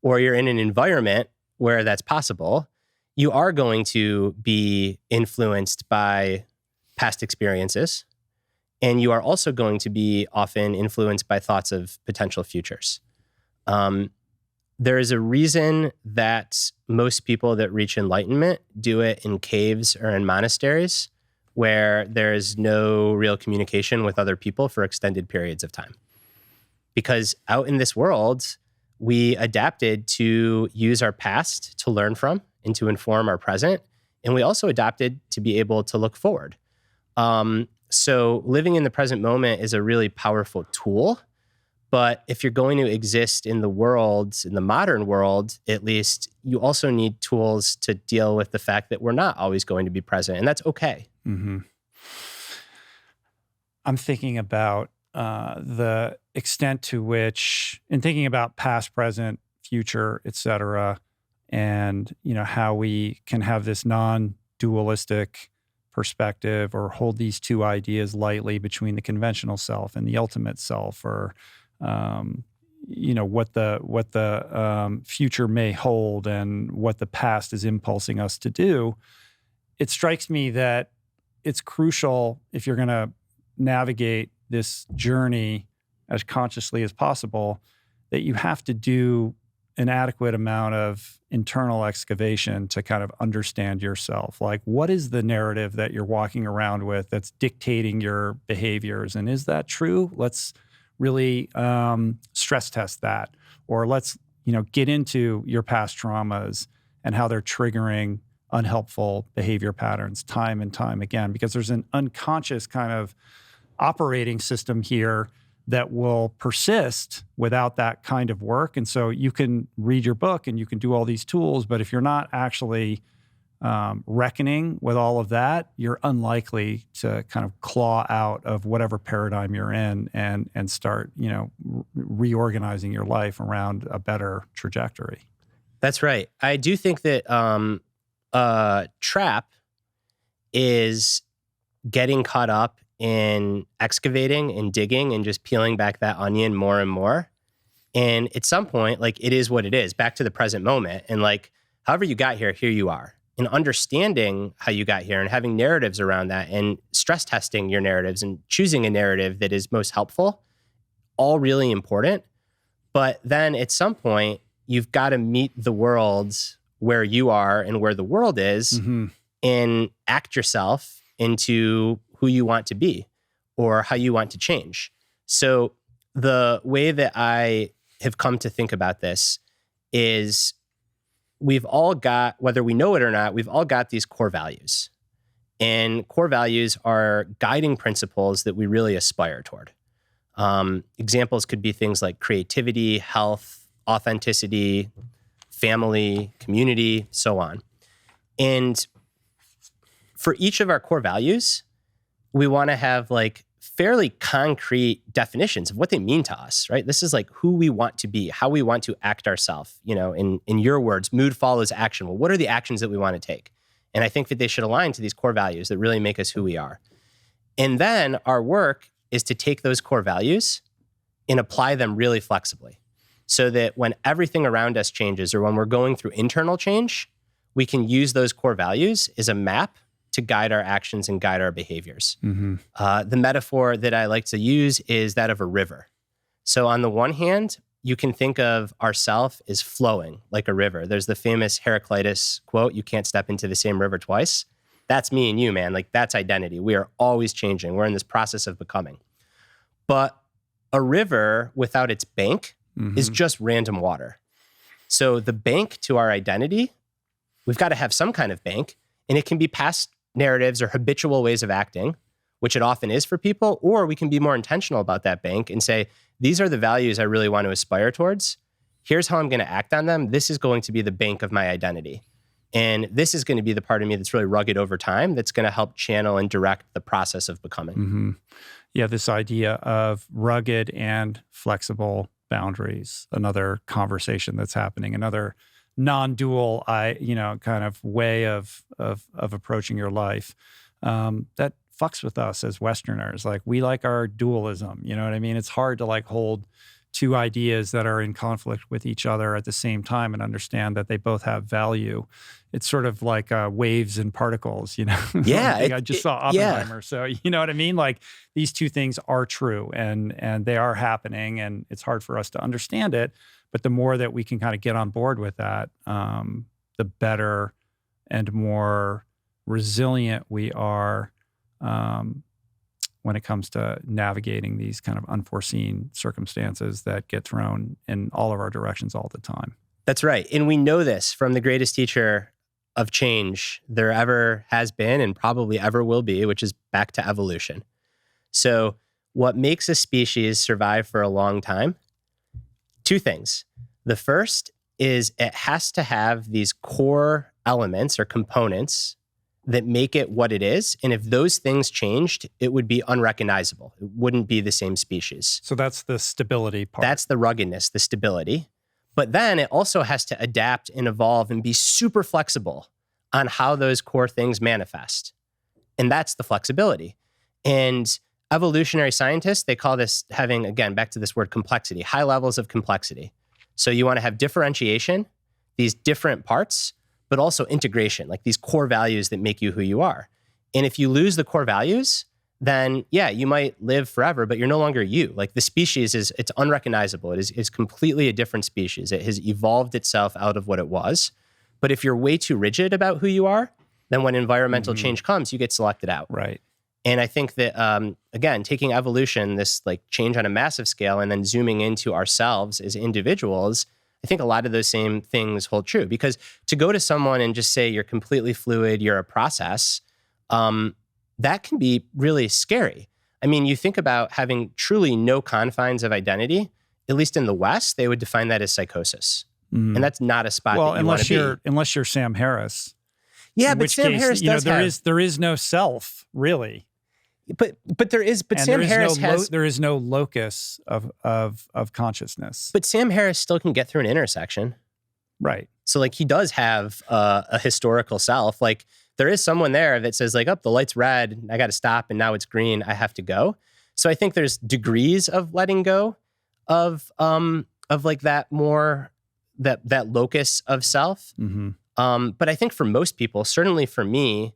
or you're in an environment where that's possible, you are going to be influenced by past experiences. And you are also going to be often influenced by thoughts of potential futures. There is a reason that most people that reach enlightenment do it in caves or in monasteries where there is no real communication with other people for extended periods of time. Because out in this world, we adapted to use our past to learn from and to inform our present. And we also adapted to be able to look forward. So living in the present moment is a really powerful tool. But if you're going to exist in the world, in the modern world, at least, you also need tools to deal with the fact that we're not always going to be present. And that's okay. I'm thinking about the extent to which, in thinking about past, present, future, et cetera, and how we can have this non-dualistic perspective or hold these two ideas lightly between the conventional self and the ultimate self, or what the future may hold and what the past is impulsing us to do. It strikes me that it's crucial, if you're going to navigate this journey as consciously as possible, that you have to do an adequate amount of internal excavation to kind of understand yourself. Like, what is the narrative that you're walking around with that's dictating your behaviors? And is that true? Let's really stress test that. Or let's, get into your past traumas and how they're triggering unhelpful behavior patterns time and time again, because there's an unconscious kind of operating system here that will persist without that kind of work. And so you can read your book and you can do all these tools, but if you're not actually reckoning with all of that, you're unlikely to kind of claw out of whatever paradigm you're in and start, reorganizing your life around a better trajectory. That's right. I do think that trap is getting caught up in excavating and digging and just peeling back that onion more and more. And at some point, like, it is what it is, back to the present moment. And like, however you got here, here you are. And understanding how you got here and having narratives around that and stress testing your narratives and choosing a narrative that is most helpful, all really important. But then at some point, you've got to meet the world where you are and where the world is, and act yourself into who you want to be or how you want to change. So the way that I have come to think about this is we've all got, whether we know it or not, we've all got these core values. And core values are guiding principles that we really aspire toward. Examples could be things like creativity, health, authenticity, family, community, so on. And for each of our core values, we want to have like fairly concrete definitions of what they mean to us, right? This is like who we want to be, how we want to act ourselves. In your words, mood follows action. Well, what are the actions that we want to take? And I think that they should align to these core values that really make us who we are. And then our work is to take those core values and apply them really flexibly so that when everything around us changes or when we're going through internal change, we can use those core values as a map to guide our actions and guide our behaviors. The metaphor that I like to use is that of a river. So on the one hand, you can think of ourself as flowing like a river. There's the famous Heraclitus quote, "You can't step into the same river twice." That's me and you, man. Like, that's identity. We are always changing. We're in this process of becoming. But a river without its bank is just random water. So the bank to our identity, we've got to have some kind of bank, and it can be past narratives or habitual ways of acting, which it often is for people, or we can be more intentional about that bank and say, these are the values I really want to aspire towards. Here's how I'm going to act on them. This is going to be the bank of my identity. And this is going to be the part of me that's really rugged over time that's going to help channel and direct the process of becoming. Yeah, this idea of rugged and flexible boundaries, another conversation that's happening, another non-dual, kind of way of approaching your life that fucks with us as Westerners. Like, we like our dualism. You know what I mean? It's hard to like hold two ideas that are in conflict with each other at the same time and understand that they both have value. It's sort of like waves and particles, Yeah. I just saw Oppenheimer. Yeah. So, you know what I mean? Like, these two things are true and they are happening, and it's hard for us to understand it. But the more that we can kind of get on board with that, the better and more resilient we are when it comes to navigating these kind of unforeseen circumstances that get thrown in all of our directions all the time. That's right. And we know this from the greatest teacher of change there ever has been and probably ever will be, which is back to evolution. So what makes a species survive for a long time? Two things. The first is it has to have these core elements or components that make it what it is. And if those things changed, it would be unrecognizable. It wouldn't be the same species. So that's the stability part. That's the ruggedness, the stability. But then it also has to adapt and evolve and be super flexible on how those core things manifest. And that's the flexibility. And evolutionary scientists, they call this having, again, back to this word complexity, high levels of complexity. So you want to have differentiation, these different parts, but also integration, like these core values that make you who you are. And if you lose the core values, then yeah, you might live forever, but you're no longer you. Like, the species it's unrecognizable. It's completely a different species. It has evolved itself out of what it was. But if you're way too rigid about who you are, then when environmental change comes, you get selected out. Right. And I think that, again, taking evolution, this like change on a massive scale, and then zooming into ourselves as individuals, I think a lot of those same things hold true. Because to go to someone and just say you're completely fluid, you're a process, that can be really scary. I mean, you think about having truly no confines of identity, at least in the West, they would define that as psychosis. And that's not a spot that you want to be. Unless you're Sam Harris. Yeah, in but which Sam case, Harris does have... there is no self, really. But Sam Harris has... There is no locus of consciousness. But Sam Harris still can get through an intersection. Right. So like he does have a historical self. Like there is someone there that says like, oh, the light's red, I got to stop, and now it's green, I have to go. So I think there's degrees of letting go of like that more... that locus of self. But I think for most people, certainly for me,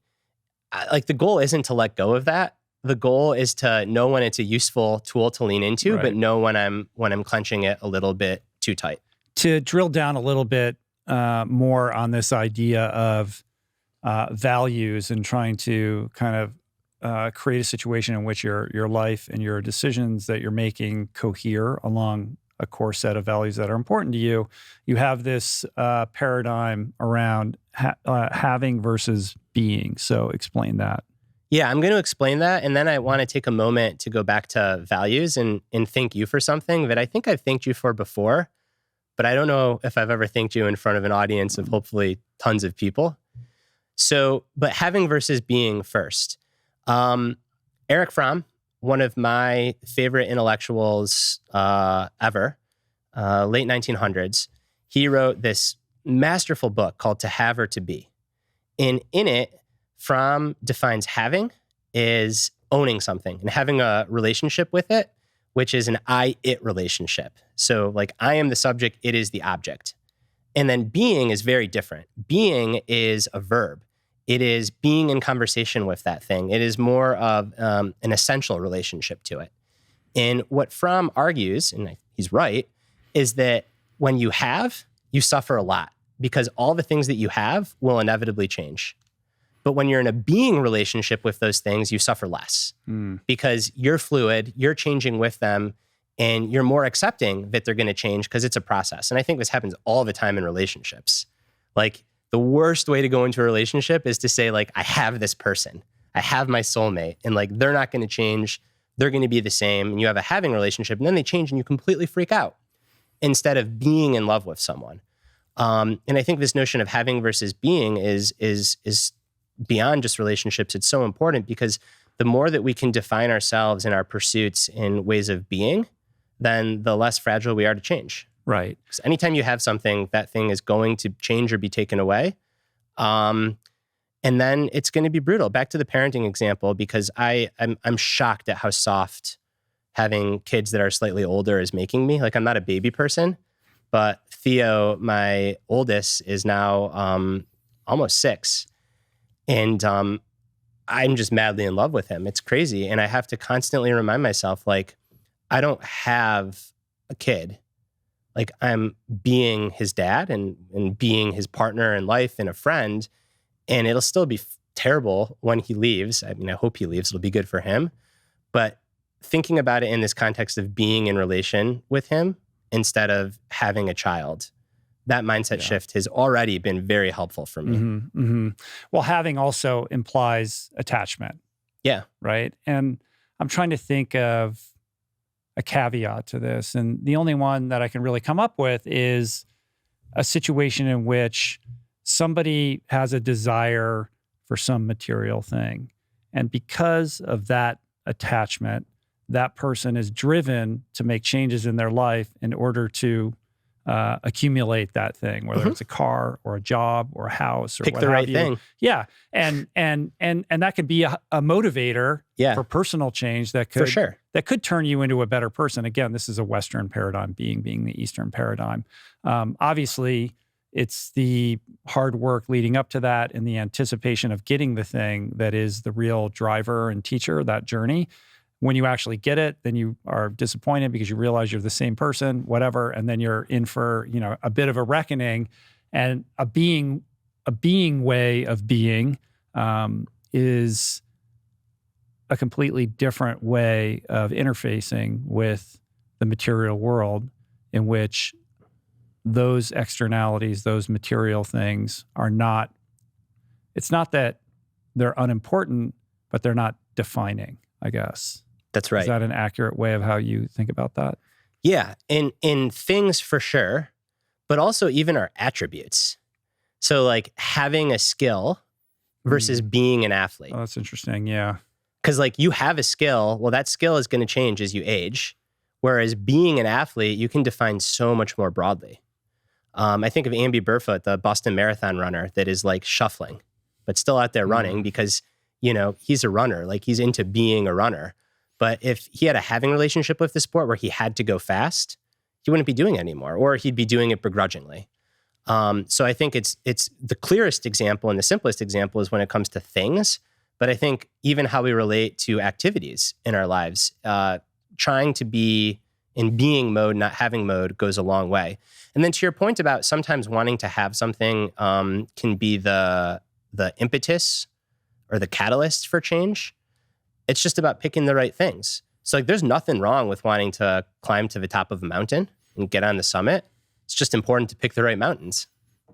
like the goal isn't to let go of that. The goal is to know when it's a useful tool to lean into, but know when I'm clenching it a little bit too tight. To drill down a little bit more on this idea of values and trying to kind of create a situation in which your life and your decisions that you're making cohere along a core set of values that are important to you. You have this paradigm around having versus being. So explain that. Yeah, I'm going to explain that. And then I want to take a moment to go back to values and thank you for something that I think I've thanked you for before, but I don't know if I've ever thanked you in front of an audience of hopefully tons of people. So, but having versus being first. Erich Fromm, one of my favorite intellectuals ever, late 1900s, he wrote this masterful book called To Have or To Be. And in it, Fromm defines having is owning something and having a relationship with it, which is an I-it relationship. So like I am the subject, it is the object. And then being is very different. Being is a verb. It is being in conversation with that thing. It is more of an essential relationship to it. And what Fromm argues, and he's right, is that when you have, you suffer a lot because all the things that you have will inevitably change. But when you're in a being relationship with those things, you suffer less because you're fluid, you're changing with them, and you're more accepting that they're going to change because it's a process. And I think this happens all the time in relationships. Like, the worst way to go into a relationship is to say, like, I have this person. I have my soulmate. And, like, they're not going to change. They're going to be the same. And you have a having relationship, and then they change, and you completely freak out instead of being in love with someone. And I think this notion of having versus being is beyond just relationships. It's so important because the more that we can define ourselves and our pursuits in ways of being, then the less fragile we are to change. Right. Because anytime you have something, that thing is going to change or be taken away. And then it's going to be brutal. Back to the parenting example, because I'm shocked at how soft having kids that are slightly older is making me. Like, I'm not a baby person, but Theo, my oldest, is now almost 6. And I'm just madly in love with him. It's crazy. And I have to constantly remind myself, like, I don't have a kid. Like, I'm being his dad and being his partner in life and a friend. And it'll still be terrible when he leaves. I mean, I hope he leaves. It'll be good for him. But thinking about it in this context of being in relation with him instead of having a child, that mindset shift has already been very helpful for me. Well, having also implies attachment. Yeah. Right? And I'm trying to think of a caveat to this. And the only one that I can really come up with is a situation in which somebody has a desire for some material thing. And because of that attachment, that person is driven to make changes in their life in order to accumulate that thing, whether it's a car or a job or a house or pick what the have right you. thing. Yeah. And that could be a motivator for personal change that could, for sure, that could turn you into a better person. Again, this is a Western paradigm, being the Eastern paradigm. Obviously, it's the hard work leading up to that and the anticipation of getting the thing that is the real driver and teacher, that journey. When you actually get it, then you are disappointed because you realize you're the same person, whatever, and then you're in for, a bit of a reckoning. And a being way of being is a completely different way of interfacing with the material world, in which those externalities, those material things are not, it's not that they're unimportant, but they're not defining, I guess. That's right. Is that an accurate way of how you think about that? Yeah. In things for sure, but also even our attributes. So like having a skill versus being an athlete. Oh, that's interesting. Yeah. Because like you have a skill, well, that skill is going to change as you age. Whereas being an athlete, you can define so much more broadly. I think of Amby Burfoot, the Boston Marathon runner that is like shuffling, but still out there running because, you know, he's a runner, like he's into being a runner. But if he had a having relationship with the sport where he had to go fast, he wouldn't be doing it anymore, or he'd be doing it begrudgingly. So I think it's the clearest example and the simplest example is when it comes to things. But I think even how we relate to activities in our lives, trying to be in being mode, not having mode, goes a long way. And then to your point about sometimes wanting to have something can be the impetus or the catalyst for change. It's just about picking the right things. So like, there's nothing wrong with wanting to climb to the top of a mountain and get on the summit. It's just important to pick the right mountains.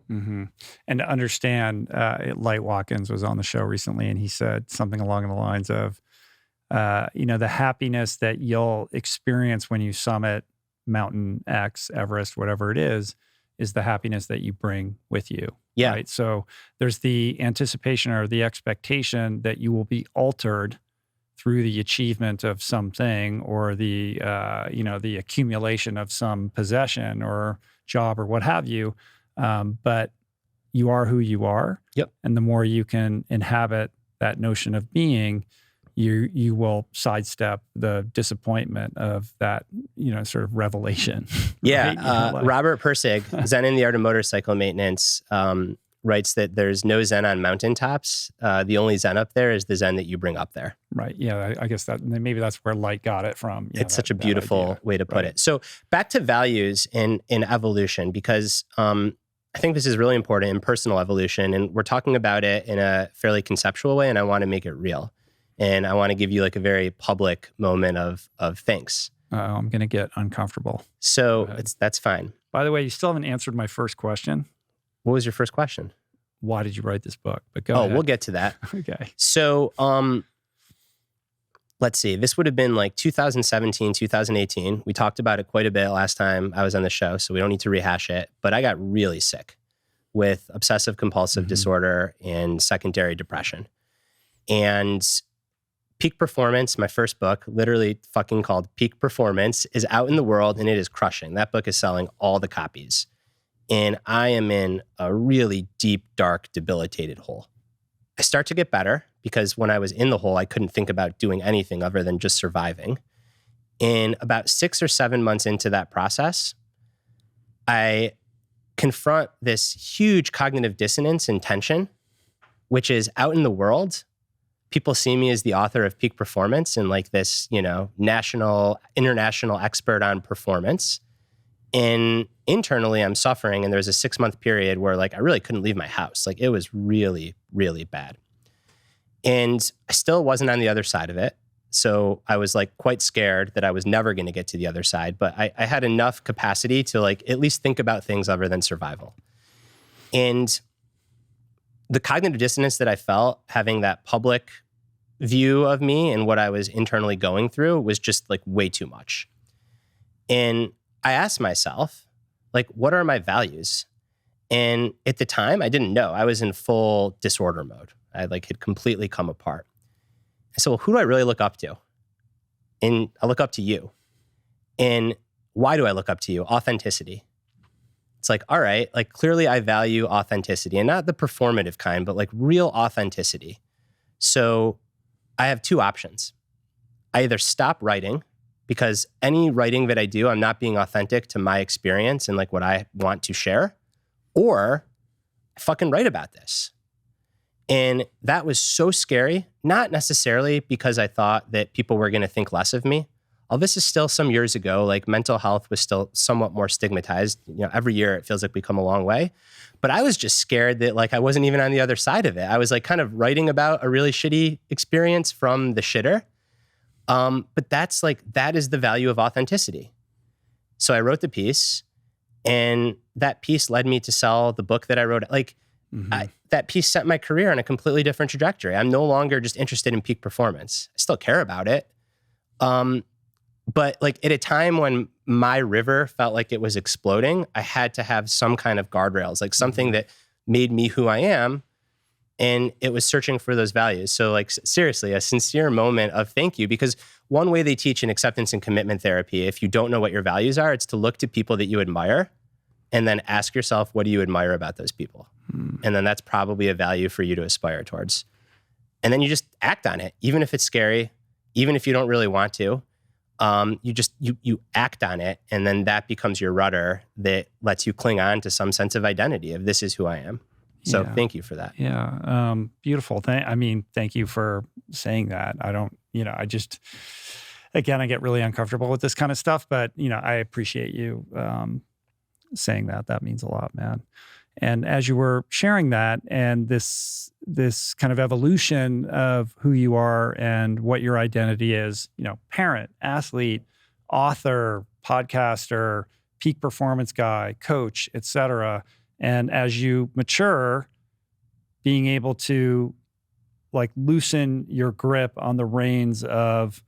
Mm-hmm. And to understand, Light Watkins was on the show recently, and he said something along the lines of, the happiness that you'll experience when you summit Mountain X, Everest, whatever it is the happiness that you bring with you. Yeah. Right. So there's the anticipation or the expectation that you will be altered through the achievement of something or the accumulation of some possession or job or what have you. But you are who you are. Yep. And the more you can inhabit that notion of being, you will sidestep the disappointment of that, sort of revelation. Yeah. Right? Robert Pirsig, Zen in the Art of Motorcycle Maintenance, writes that there's no Zen on mountaintops. The only Zen up there is the Zen that you bring up there. Right. Yeah. I guess maybe that's where Light got it from. It's such a beautiful way to put it. So back to values in evolution, because I think this is really important in personal evolution, and we're talking about it in a fairly conceptual way, and I want to make it real. And I want to give you like a very public moment of thanks. I'm going to get uncomfortable. So that's fine. By the way, you still haven't answered my first question. What was your first question? Why did you write this book? But go ahead. We'll get to that. Okay. So let's see. This would have been like 2017, 2018. We talked about it quite a bit last time I was on the show, so we don't need to rehash it. But I got really sick with obsessive compulsive disorder and secondary depression. And Peak Performance, my first book, literally fucking called Peak Performance, is out in the world and it is crushing. That book is selling all the copies. And I am in a really deep, dark, debilitated hole. I start to get better because when I was in the hole, I couldn't think about doing anything other than just surviving. And about 6 or 7 months into that process, I confront this huge cognitive dissonance and tension, which is out in the world. People see me as the author of Peak Performance and like this, national, international expert on performance. And internally, I'm suffering. And there was a 6-month period where like I really couldn't leave my house. Like it was really, really bad. And I still wasn't on the other side of it. So I was like quite scared that I was never going to get to the other side. But I had enough capacity to like at least think about things other than survival. And the cognitive dissonance that I felt having that public view of me and what I was internally going through was just like way too much. And I asked myself, like, what are my values? And at the time, I didn't know. I was in full disorder mode. I like had completely come apart. I said, well, who do I really look up to? And I look up to you. And why do I look up to you? Authenticity. It's like, all right, like clearly I value authenticity, and not the performative kind, but like real authenticity. So I have 2 options. I either stop writing, because any writing that I do, I'm not being authentic to my experience and like what I want to share, or I fucking write about this. And that was so scary, not necessarily because I thought that people were going to think less of me. All this is still some years ago, like mental health was still somewhat more stigmatized. Every year it feels like we come a long way. But I was just scared that like I wasn't even on the other side of it. I was like kind of writing about a really shitty experience from the shitter. But that is the value of authenticity. So I wrote the piece, and that piece led me to sell the book that I wrote. Like that piece set my career on a completely different trajectory. I'm no longer just interested in peak performance. I still care about it. But like at a time when my river felt like it was exploding, I had to have some kind of guardrails, like something that made me who I am. And it was searching for those values. So like seriously, a sincere moment of thank you, because one way they teach in acceptance and commitment therapy, if you don't know what your values are, it's to look to people that you admire and then ask yourself, what do you admire about those people? And then that's probably a value for you to aspire towards. And then you just act on it, even if it's scary, even if you don't really want to. You act on it, and then that becomes your rudder that lets you cling on to some sense of identity of this is who I am. So thank you for that. Yeah. Beautiful. Thank you for saying that. Again, I get really uncomfortable with this kind of stuff, but I appreciate you saying that. That means a lot, man. And as you were sharing that and this kind of evolution of who you are and what your identity is, parent, athlete, author, podcaster, peak performance guy, coach, etc. And as you mature, being able to like loosen your grip on the reins of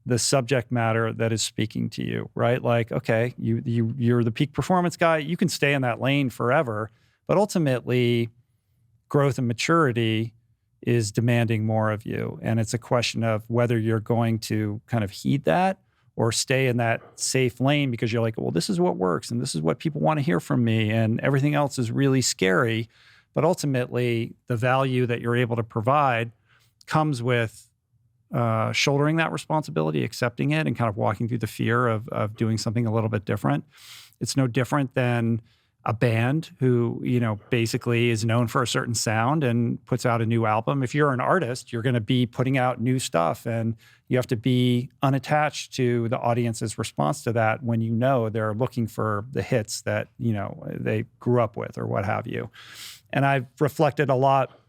the subject matter that is speaking to you, right? Like, okay, you're the peak performance guy. You can stay in that lane forever. But ultimately, growth and maturity is demanding more of you. And it's a question of whether you're going to kind of heed that or stay in that safe lane because you're like, well, this is what works and this is what people want to hear from me and everything else is really scary. But ultimately, the value that you're able to provide comes with shouldering that responsibility, accepting it, and kind of walking through the fear of doing something a little bit different. It's no different than a band who, basically is known for a certain sound and puts out a new album. If you're an artist, you're going to be putting out new stuff and you have to be unattached to the audience's response to that when they're looking for the hits that, they grew up with or what have you. And I've reflected a lot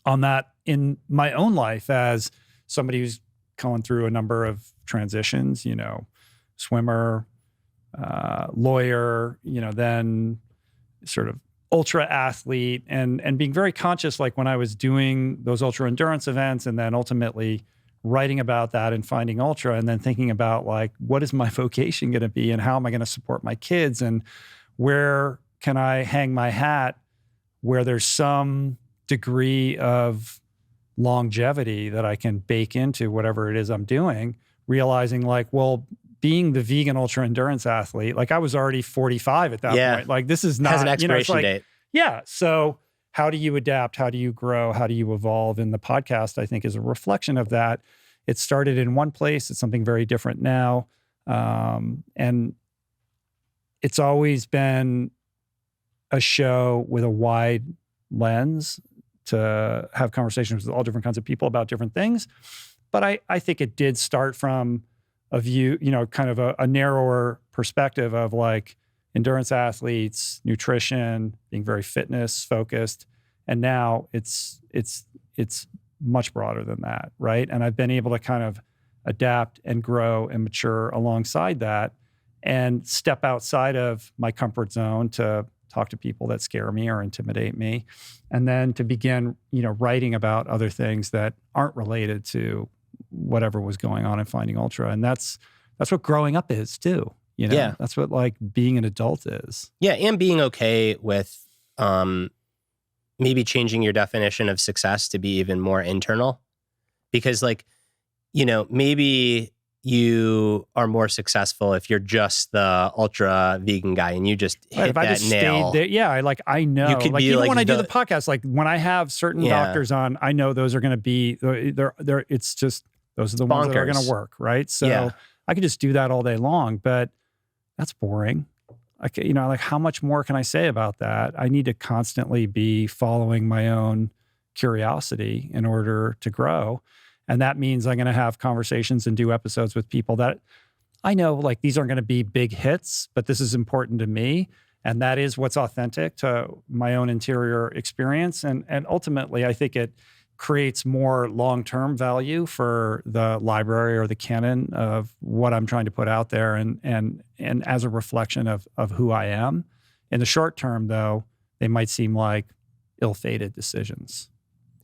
on that in my own life as somebody who's going through a number of transitions, swimmer, lawyer, then sort of ultra athlete and being very conscious, like when I was doing those ultra endurance events and then ultimately writing about that and finding ultra and then thinking about like, what is my vocation going to be and how am I going to support my kids and where can I hang my hat where there's some degree of longevity that I can bake into whatever it is I'm doing, realizing like, well, being the vegan ultra endurance athlete, like I was already 45 at that point. Like this is not has an expiration date. Yeah. So how do you adapt? How do you grow? How do you evolve? And the podcast, I think, is a reflection of that. It started in one place. It's something very different now. And it's always been a show with a wide lens to have conversations with all different kinds of people about different things. But I think it did start from a view, kind of a narrower perspective of like endurance athletes, nutrition, being very fitness focused. And now it's much broader than that, right? And I've been able to kind of adapt and grow and mature alongside that and step outside of my comfort zone to talk to people that scare me or intimidate me. And then to begin, writing about other things that aren't related to whatever was going on in Finding Ultra. And that's what growing up is too. Yeah. That's what like being an adult is. Yeah. And being okay with maybe changing your definition of success to be even more internal. Because like, maybe you are more successful if you're just the ultra vegan guy and you just hit that nail. There, yeah, I know. You could like be even like when I do the podcast, like when I have certain doctors on, I know those are going to be they're. It's just those are the ones that are going to work, right? So I could just do that all day long, but that's boring. Like how much more can I say about that? I need to constantly be following my own curiosity in order to grow. And that means I'm going to have conversations and do episodes with people that I know, like, these aren't going to be big hits, but this is important to me. And that is what's authentic to my own interior experience. And ultimately, I think it creates more long-term value for the library or the canon of what I'm trying to put out there and as a reflection of who I am. In the short term, though, they might seem like ill-fated decisions.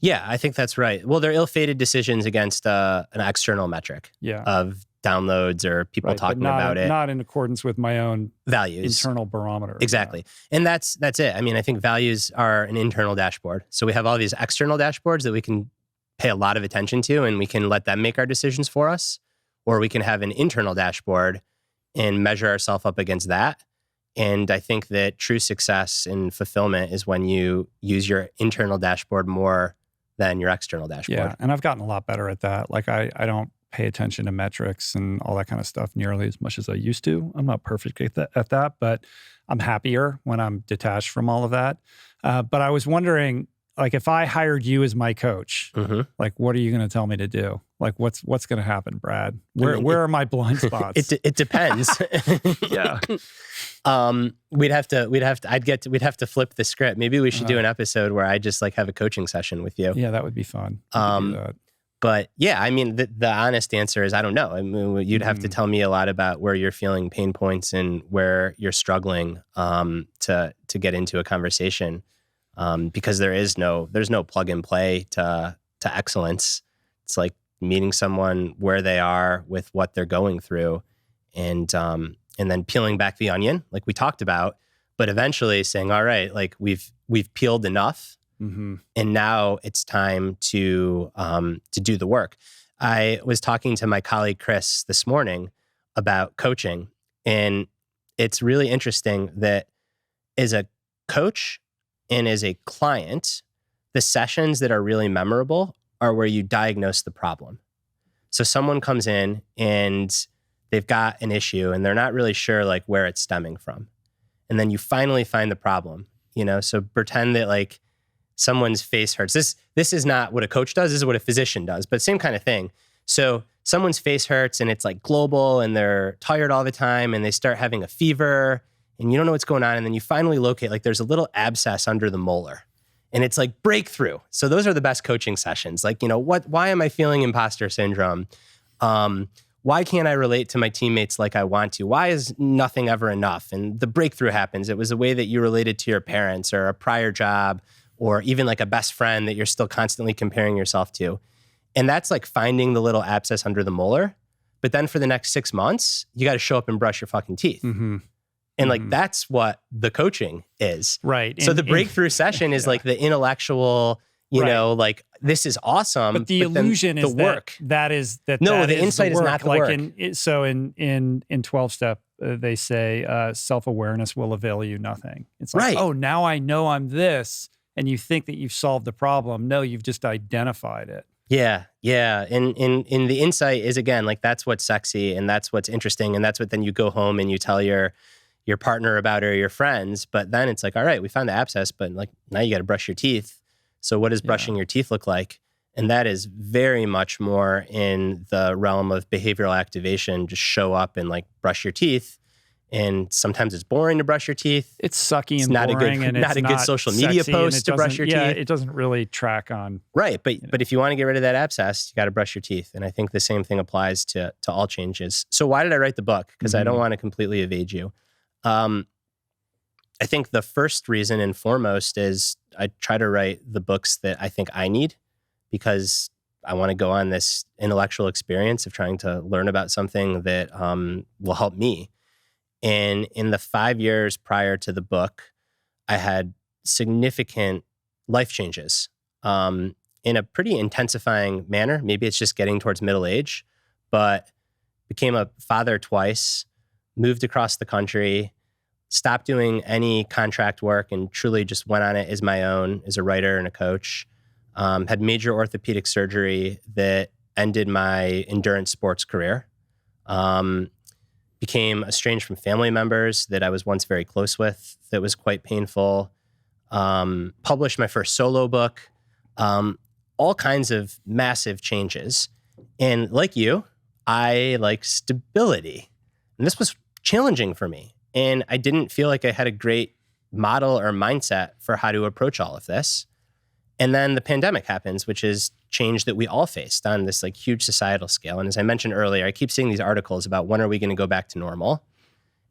Yeah, I think that's right. Well, they're ill-fated decisions against an external metric of downloads or people talking about it. Not in accordance with my own values, internal barometer. Exactly. And that's it. I mean, I think values are an internal dashboard. So we have all these external dashboards that we can pay a lot of attention to, and we can let them make our decisions for us, or we can have an internal dashboard and measure ourselves up against that. And I think that true success and fulfillment is when you use your internal dashboard more than your external dashboard. Yeah, and I've gotten a lot better at that. Like I don't pay attention to metrics and all that kind of stuff nearly as much as I used to. I'm not perfect at that, but I'm happier when I'm detached from all of that. But I was wondering, like, if I hired you as my coach, like, what are you going to tell me to do? Like, what's going to happen, Brad? Where are my blind spots? It depends. Yeah. We'd have to flip the script. Maybe we should do an episode where I just like have a coaching session with you. Yeah, that would be fun. We could do that. But yeah, I mean, the honest answer is I don't know. I mean, you'd have to tell me a lot about where you're feeling pain points and where you're struggling to get into a conversation, because there's no plug and play to excellence. It's like meeting someone where they are with what they're going through, and then peeling back the onion, like we talked about, but eventually saying, all right, like we've peeled enough. And now it's time to do the work. I was talking to my colleague Chris this morning about coaching, and it's really interesting that as a coach and as a client, the sessions that are really memorable are where you diagnose the problem. So someone comes in and they've got an issue and they're not really sure like where it's stemming from, and then you finally find the problem. So pretend that like someone's face hurts. This is not what a coach does. This is what a physician does, but same kind of thing. So someone's face hurts and it's like global and they're tired all the time and they start having a fever and you don't know what's going on. And then you finally locate, like there's a little abscess under the molar and it's like breakthrough. So those are the best coaching sessions. Like, why am I feeling imposter syndrome? Why can't I relate to my teammates like I want to? Why is nothing ever enough? And the breakthrough happens. It was a way that you related to your parents or a prior job, or even like a best friend that you're still constantly comparing yourself to. And that's like finding the little abscess under the molar. But then for the next 6 months, you got to show up and brush your fucking teeth. And like, that's what the coaching is. Right. So the breakthrough session is like the intellectual, like this is awesome. But the illusion is the work. The insight is not the like work. So in 12-step, they say self-awareness will avail you nothing. It's like, oh, now I know I'm this. And you think that you've solved the problem. No, you've just identified it. Yeah. And the insight is, again, like that's what's sexy and that's what's interesting. And that's what then you go home and you tell your partner about or your friends. But then it's like, all right, we found the abscess, but like now you got to brush your teeth. So what does brushing your teeth look like? And that is very much more in the realm of behavioral activation. Just show up and like brush your teeth. And sometimes it's boring to brush your teeth. It's sucky and not boring, and not a good social media post to brush your teeth. Yeah, it doesn't really track on. Right, but if you want to get rid of that abscess, you got to brush your teeth. And I think the same thing applies to all changes. So why did I write the book? Because I don't want to completely evade you. I think the first reason and foremost is I try to write the books that I think I need, because I want to go on this intellectual experience of trying to learn about something that will help me. And in the 5 years prior to the book, I had significant life changes in a pretty intensifying manner. Maybe it's just getting towards middle age, but became a father twice, moved across the country, stopped doing any contract work and truly just went on it as my own, as a writer and a coach. Had major orthopedic surgery that ended my endurance sports career. Became estranged from family members that I was once very close with. That was quite painful. Published my first solo book. All kinds of massive changes. And like you, I like stability. And this was challenging for me. And I didn't feel like I had a great model or mindset for how to approach all of this. And then the pandemic happens, which is change that we all faced on this like huge societal scale. And as I mentioned earlier, I keep seeing these articles about when are we going to go back to normal?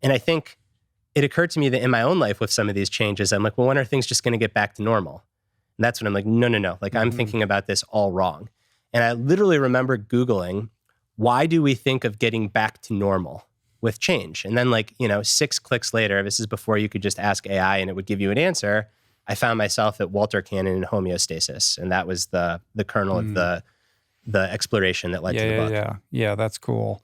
And I think it occurred to me that in my own life with some of these changes, I'm like, well, when are things just going to get back to normal? And that's when I'm like, no. Like I'm thinking about this all wrong. And I literally remember Googling, why do we think of getting back to normal with change? And then 6 clicks later, this is before you could just ask AI and it would give you an answer. I found myself at Walter Cannon in Homeostasis. And that was the kernel of the exploration that led to the book. Yeah, that's cool.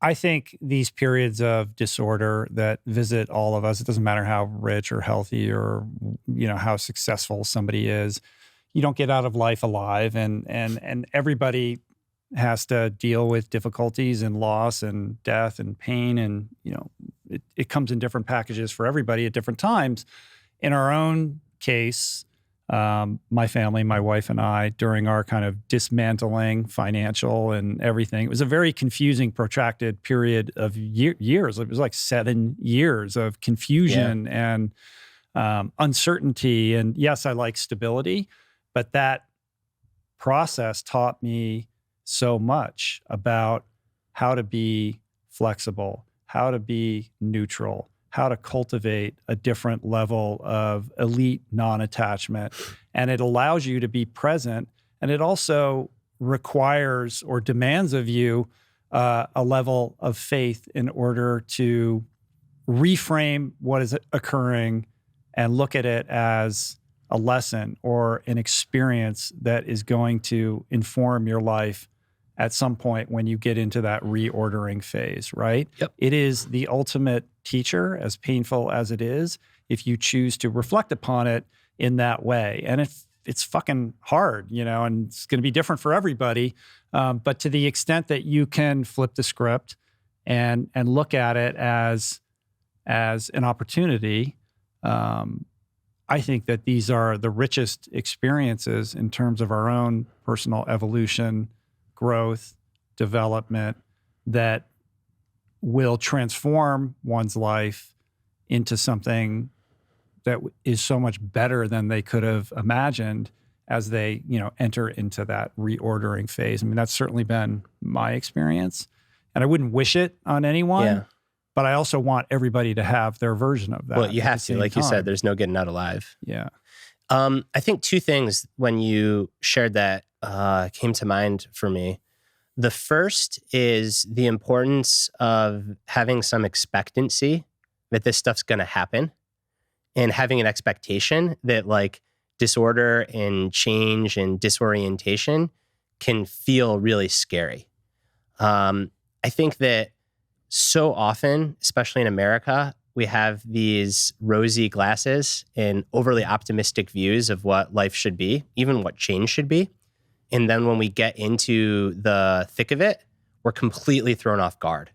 I think these periods of disorder that visit all of us, it doesn't matter how rich or healthy or, how successful somebody is, you don't get out of life alive, and everybody has to deal with difficulties and loss and death and pain, and it comes in different packages for everybody at different times. In our own case, my family, my wife and I, during our kind of dismantling financial and everything, it was a very confusing, protracted period of years. It was like 7 years of confusion and uncertainty. And yes, I like stability, but that process taught me so much about how to be flexible, how to be neutral, how to cultivate a different level of elite non-attachment. And it allows you to be present. And it also requires or demands of you a level of faith in order to reframe what is occurring and look at it as a lesson or an experience that is going to inform your life at some point when you get into that reordering phase, right? Yep. It is the ultimate teacher, as painful as it is, if you choose to reflect upon it in that way. And it's fucking hard, and it's going to be different for everybody. But to the extent that you can flip the script and look at it as an opportunity, I think that these are the richest experiences in terms of our own personal evolution, growth, development, that will transform one's life into something that is so much better than they could have imagined as they, enter into that reordering phase. I mean, that's certainly been my experience, and I wouldn't wish it on anyone. Yeah. But I also want everybody to have their version of that. Well, you have to, like you said, there's no getting out alive. Yeah. I think 2 things when you shared that came to mind for me. The first is the importance of having some expectancy that this stuff's going to happen, and having an expectation that disorder and change and disorientation can feel really scary. I think that so often, especially in America, we have these rosy glasses and overly optimistic views of what life should be, even what change should be. And then when we get into the thick of it, we're completely thrown off guard.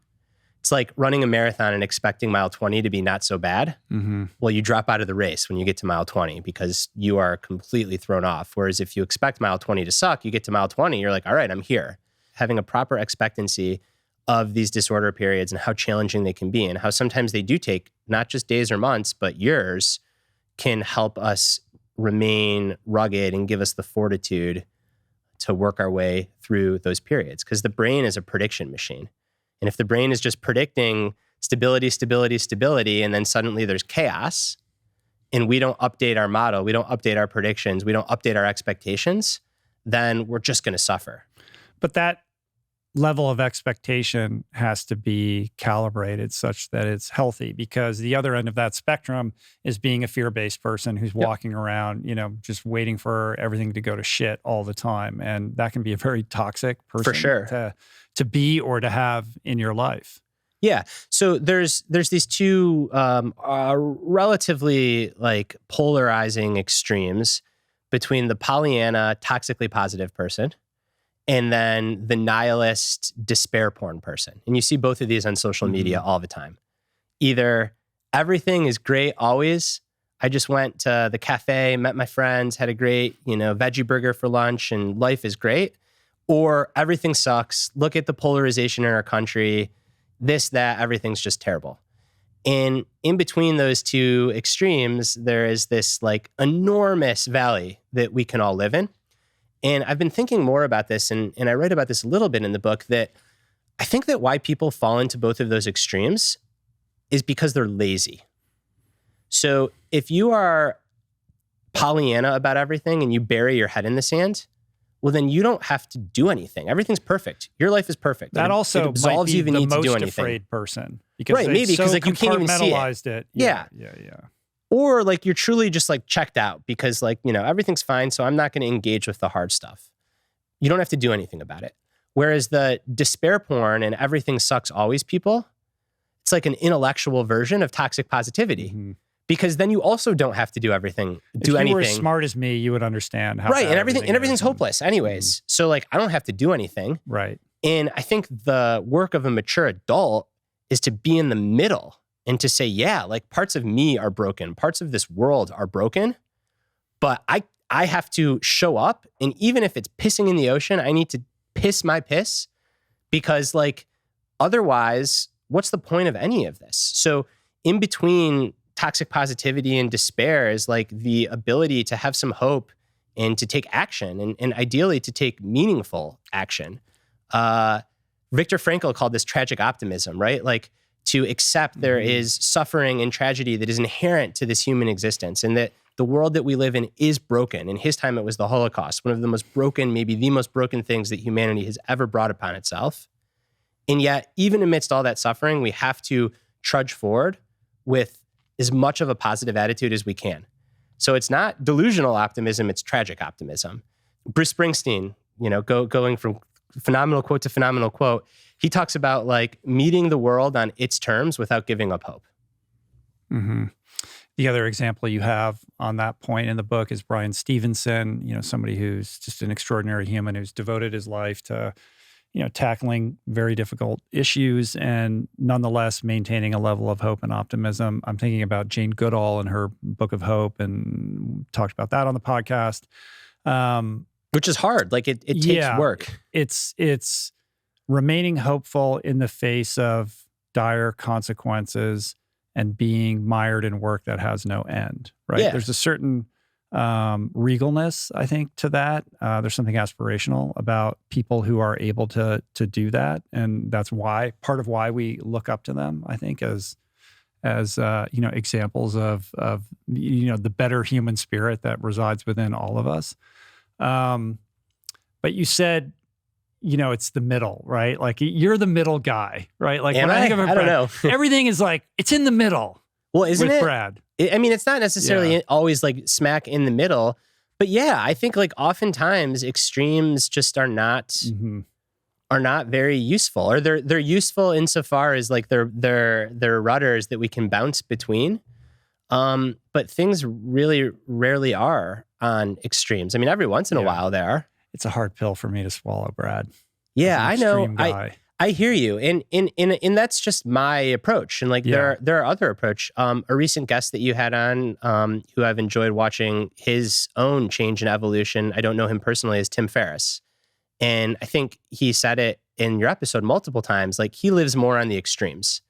It's like running a marathon and expecting mile 20 to be not so bad. Mm-hmm. Well, you drop out of the race when you get to mile 20 because you are completely thrown off. Whereas if you expect mile 20 to suck, you get to mile 20, you're like, all right, I'm here. Having a proper expectancy of these disorder periods and how challenging they can be and how sometimes they do take not just days or months, but years, can help us remain rugged and give us the fortitude to work our way through those periods. Because the brain is a prediction machine. And if the brain is just predicting stability, stability, stability, and then suddenly there's chaos, and we don't update our model, we don't update our predictions, we don't update our expectations, then we're just going to suffer. But that level of expectation has to be calibrated such that it's healthy, because the other end of that spectrum is being a fear-based person who's walking around, just waiting for everything to go to shit all the time. And that can be a very toxic person for sure to be or to have in your life. Yeah. So there's these 2 relatively polarizing extremes between the Pollyanna, toxically positive person and then the nihilist despair porn person. And you see both of these on social media all the time. Either everything is great always. I just went to the cafe, met my friends, had a great, veggie burger for lunch, and life is great. Or everything sucks. Look at the polarization in our country. This, that, everything's just terrible. And in between those 2 extremes, there is this enormous valley that we can all live in. And I've been thinking more about this, and I write about this a little bit in the book, that I think that why people fall into both of those extremes is because they're lazy. So if you are Pollyanna about everything and you bury your head in the sand, well, then you don't have to do anything. Everything's perfect. Your life is perfect. That also it absolves might be you even the need to do most anything. afraid person. Because right, maybe, because like you can't even see it. Yeah. Or like you're truly just like checked out because like, everything's fine, so I'm not going to engage with the hard stuff. You don't have to do anything about it. Whereas the despair porn and everything sucks always people, it's like an intellectual version of toxic positivity. Mm-hmm. Because then you also don't have to do anything. If you were as smart as me, you would understand how right, and everything's hopeless anyways. Mm-hmm. So like I don't have to do anything. Right. And I think the work of a mature adult is to be in the middle and to say, yeah, like parts of me are broken, parts of this world are broken, but I have to show up, and even if it's pissing in the ocean, I need to piss my piss, because like otherwise, what's the point of any of this? So in between toxic positivity and despair is like the ability to have some hope and to take action, and ideally to take meaningful action. Viktor Frankl called this tragic optimism, right? Like to accept there is suffering and tragedy that is inherent to this human existence, and that the world that we live in is broken. In his time, it was the Holocaust, one of the most broken, maybe the most broken things that humanity has ever brought upon itself. And yet, even amidst all that suffering, we have to trudge forward with as much of a positive attitude as we can. So it's not delusional optimism, it's tragic optimism. Bruce Springsteen, going from phenomenal quote to phenomenal quote, he talks about like meeting the world on its terms without giving up hope. Mm-hmm. The other example you have on that point in the book is Brian Stevenson, somebody who's just an extraordinary human who's devoted his life to, tackling very difficult issues and nonetheless maintaining a level of hope and optimism. I'm thinking about Jane Goodall and her Book of Hope, and talked about that on the podcast. Which is hard. Like it takes work. It's remaining hopeful in the face of dire consequences and being mired in work that has no end, right? Yeah. There's a certain regalness, I think, to that. There's something aspirational about people who are able to do that, and that's part of why we look up to them, I think, as examples of the better human spirit that resides within all of us. But you said, it's the middle, right? Like you're the middle guy, right? Like when I think of Brad, don't know. everything is like, it's in the middle. Well, isn't with it? Brad. It's not necessarily always like smack in the middle, but yeah, I think like oftentimes extremes just are not very useful, or they're useful insofar as like they're rudders that we can bounce between. But things really rarely are on extremes. I mean, every once in a while they are. It's a hard pill for me to swallow, Brad. Yeah, I know. I hear you. And that's just my approach. And like there are other approach. A recent guest that you had on, who I've enjoyed watching his own change and evolution, I don't know him personally, is Tim Ferriss. And I think he said it in your episode multiple times, like he lives more on the extremes.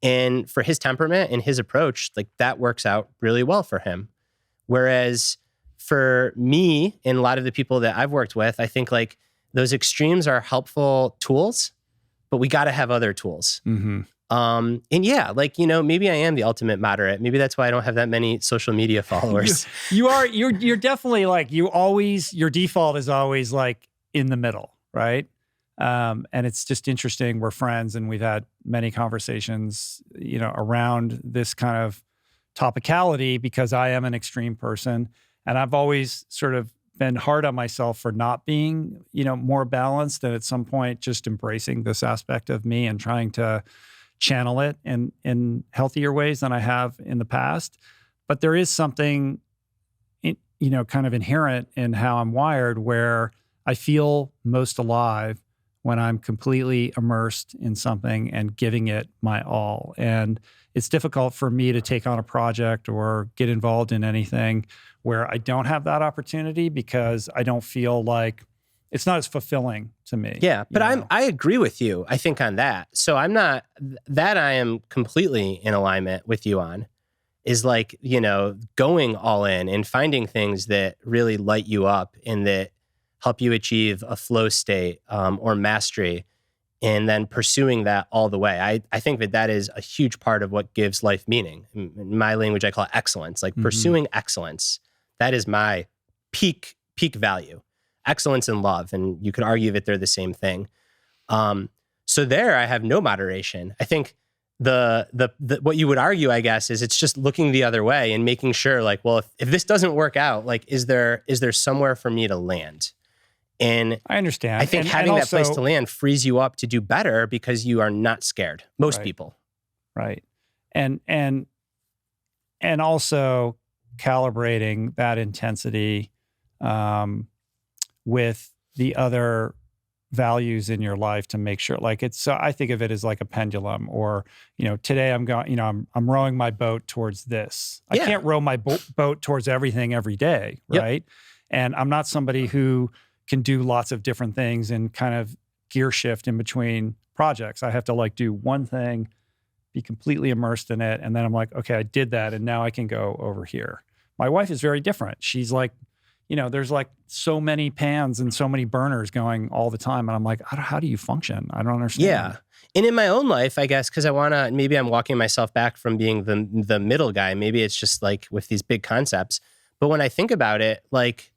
And for his temperament and his approach, like that works out really well for him. Whereas for me and a lot of the people that I've worked with, I think like those extremes are helpful tools, but we got to have other tools. Mm-hmm. And yeah, like, maybe I am the ultimate moderate. Maybe that's why I don't have that many social media followers. You're definitely like, your default is always like in the middle, right? And it's just interesting. We're friends and we've had many conversations, around this kind of topicality, because I am an extreme person. And I've always sort of been hard on myself for not being, more balanced, and at some point just embracing this aspect of me and trying to channel it in healthier ways than I have in the past. But there is something, kind of inherent in how I'm wired, where I feel most alive when I'm completely immersed in something and giving it my all. And it's difficult for me to take on a project or get involved in anything where I don't have that opportunity, because I don't feel like it's not as fulfilling to me. Yeah, but I agree with you, I think, on that. So I am completely in alignment with you on, is like, going all in and finding things that really light you up and that help you achieve a flow state or mastery, and then pursuing that all the way. I think that is a huge part of what gives life meaning. In my language, I call it excellence, like pursuing excellence. That is my peak value. excellence and love, and you could argue that they're the same thing. So there, I have no moderation. I think the what you would argue, I guess, is it's just looking the other way and making sure, like, well, if this doesn't work out, like, is there somewhere for me to land? And I understand. I think having that place to land frees you up to do better because you are not scared. Most people, right? And also calibrating that intensity with the other values in your life to make sure, like, it's, so I think of it as like a pendulum, or, today I'm going, I'm rowing my boat towards this. I can't row my boat towards everything every day. Right. Yep. And I'm not somebody who can do lots of different things and kind of gear shift in between projects. I have to like do one thing, be completely immersed in it. And then I'm like, okay, I did that. And now I can go over here. My wife is very different. She's like, there's like so many pans and so many burners going all the time. And I'm like, how do you function? I don't understand. Yeah. And in my own life, I guess, because maybe I'm walking myself back from being the middle guy. Maybe it's just like with these big concepts. But when I think about it, like,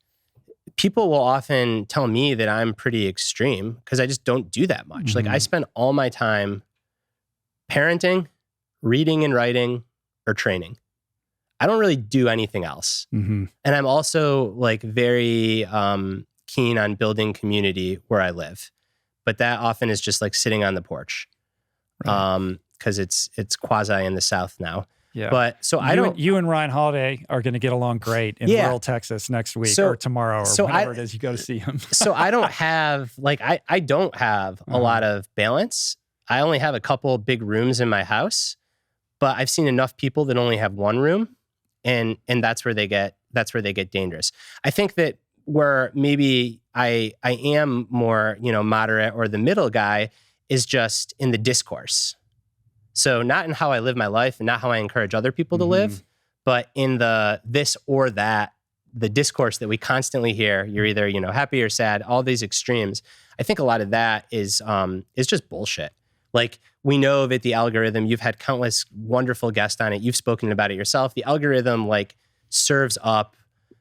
people will often tell me that I'm pretty extreme because I just don't do that much. Mm-hmm. Like, I spend all my time parenting, reading and writing, or training. I don't really do anything else. Mm-hmm. And I'm also like very keen on building community where I live. But that often is just like sitting on the porch. Right. Because it's quasi in the South now. Yeah. But so you and Ryan Holiday are going to get along great in rural Texas next week or tomorrow or whenever it is you go to see him. So I don't have I don't have a lot of balance. I only have a couple big rooms in my house, but I've seen enough people that only have one room, and that's where they get dangerous. I think that where maybe I am more, moderate or the middle guy is just in the discourse. So not in how I live my life and not how I encourage other people to live, but in the this or that, the discourse that we constantly hear. You're either, happy or sad, all these extremes. I think a lot of that is just bullshit. Like, we know that the algorithm, you've had countless wonderful guests on it. You've spoken about it yourself. The algorithm like serves up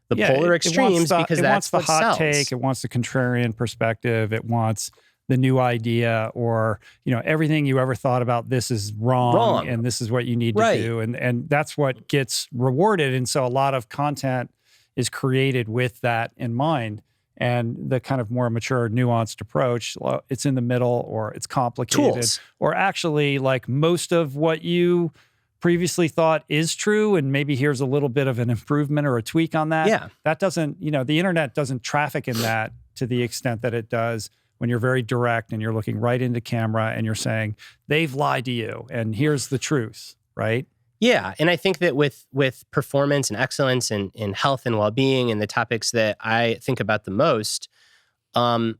the polar extremes because that's what sells. It wants the hot take. It wants the contrarian perspective. It wants the new idea, or, everything you ever thought about this is wrong. And this is what you need to do. And that's what gets rewarded. And so a lot of content is created with that in mind. And the kind of more mature, nuanced approach, it's in the middle, or it's complicated. Tools. Or actually, like, most of what you previously thought is true, and maybe here's a little bit of an improvement or a tweak on that. Yeah. That doesn't, the internet doesn't traffic in that to the extent that it does when you're very direct and you're looking right into camera and you're saying, they've lied to you and here's the truth, right? Yeah. And I think that with performance and excellence and health and well-being and the topics that I think about the most, I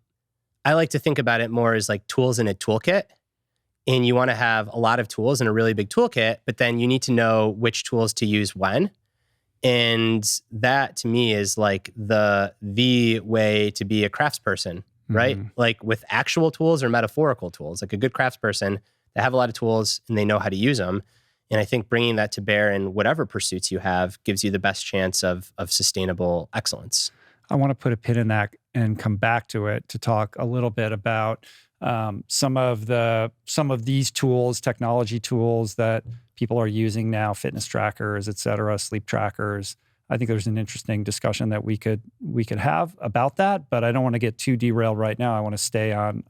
like to think about it more as like tools in a toolkit. And you want to have a lot of tools in a really big toolkit, but then you need to know which tools to use when. And that to me is like the way to be a craftsperson, right? Mm-hmm. Like, with actual tools or metaphorical tools, like a good craftsperson, they have a lot of tools and they know how to use them. And I think bringing that to bear in whatever pursuits you have gives you the best chance of sustainable excellence. I want to put a pin in that and come back to it to talk a little bit about some of these tools, technology tools that people are using now, fitness trackers, et cetera, sleep trackers. I think there's an interesting discussion that we could have about that, but I don't want to get too derailed right now. I want to stay on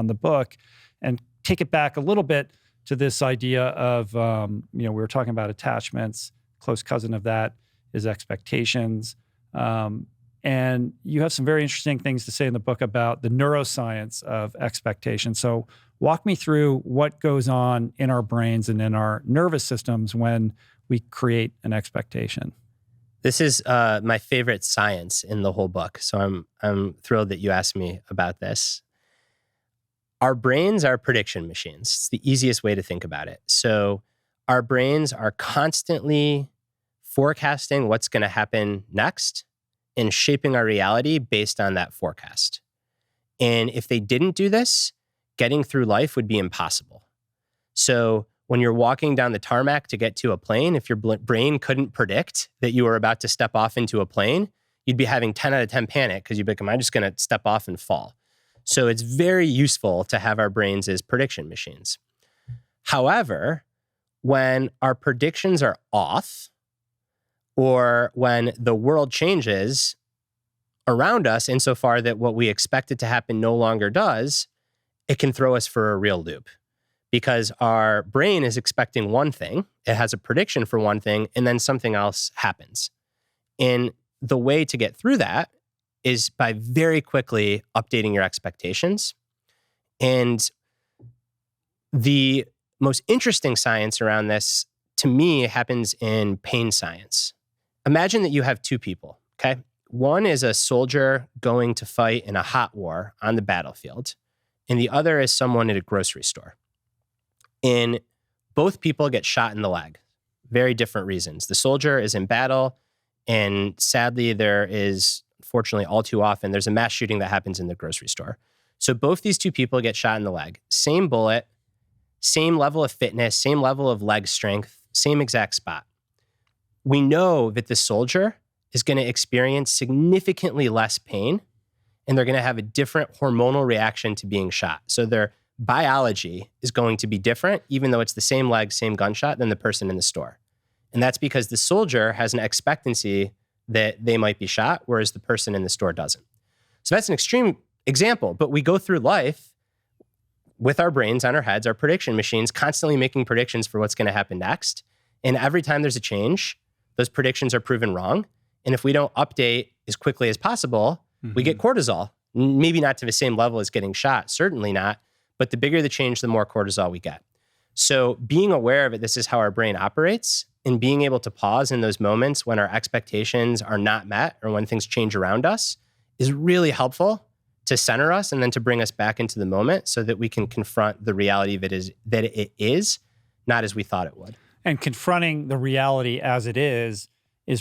the book and take it back a little bit to this idea of, we were talking about attachments. Close cousin of that is expectations. And you have some very interesting things to say in the book about the neuroscience of expectation. So walk me through what goes on in our brains and in our nervous systems when we create an expectation. This is my favorite science in the whole book. So I'm thrilled that you asked me about this. Our brains are prediction machines. It's the easiest way to think about it. So our brains are constantly forecasting what's going to happen next and shaping our reality based on that forecast. And if they didn't do this, getting through life would be impossible. So when you're walking down the tarmac to get to a plane, if your brain couldn't predict that you were about to step off into a plane, you'd be having 10 out of 10 panic because you'd be like, am I just going to step off and fall? So it's very useful to have our brains as prediction machines. However, when our predictions are off, or when the world changes around us insofar that what we expected to happen no longer does, it can throw us for a real loop. Because our brain is expecting one thing, it has a prediction for one thing, and then something else happens. And the way to get through that is by very quickly updating your expectations. And the most interesting science around this, to me, happens in pain science. Imagine that you have two people, okay? One is a soldier going to fight in a hot war on the battlefield, and the other is someone at a grocery store. And both people get shot in the leg. Very different reasons. The soldier is in battle, and sadly, there is, unfortunately, all too often, there's a mass shooting that happens in the grocery store. So both these two people get shot in the leg. Same bullet, same level of fitness, same level of leg strength, same exact spot. We know that the soldier is going to experience significantly less pain, and they're going to have a different hormonal reaction to being shot. So their biology is going to be different, even though it's the same leg, same gunshot, than the person in the store. And that's because the soldier has an expectancy that they might be shot, whereas the person in the store doesn't. So that's an extreme example, but we go through life with our brains on our heads, our prediction machines, constantly making predictions for what's going to happen next. And every time there's a change, those predictions are proven wrong. And if we don't update as quickly as possible, we get cortisol. Maybe not to the same level as getting shot, certainly not. But the bigger the change, the more cortisol we get. So being aware of it, this is how our brain operates, and being able to pause in those moments when our expectations are not met or when things change around us is really helpful to center us and then to bring us back into the moment so that we can confront the reality that it is not as we thought it would. And confronting the reality as it is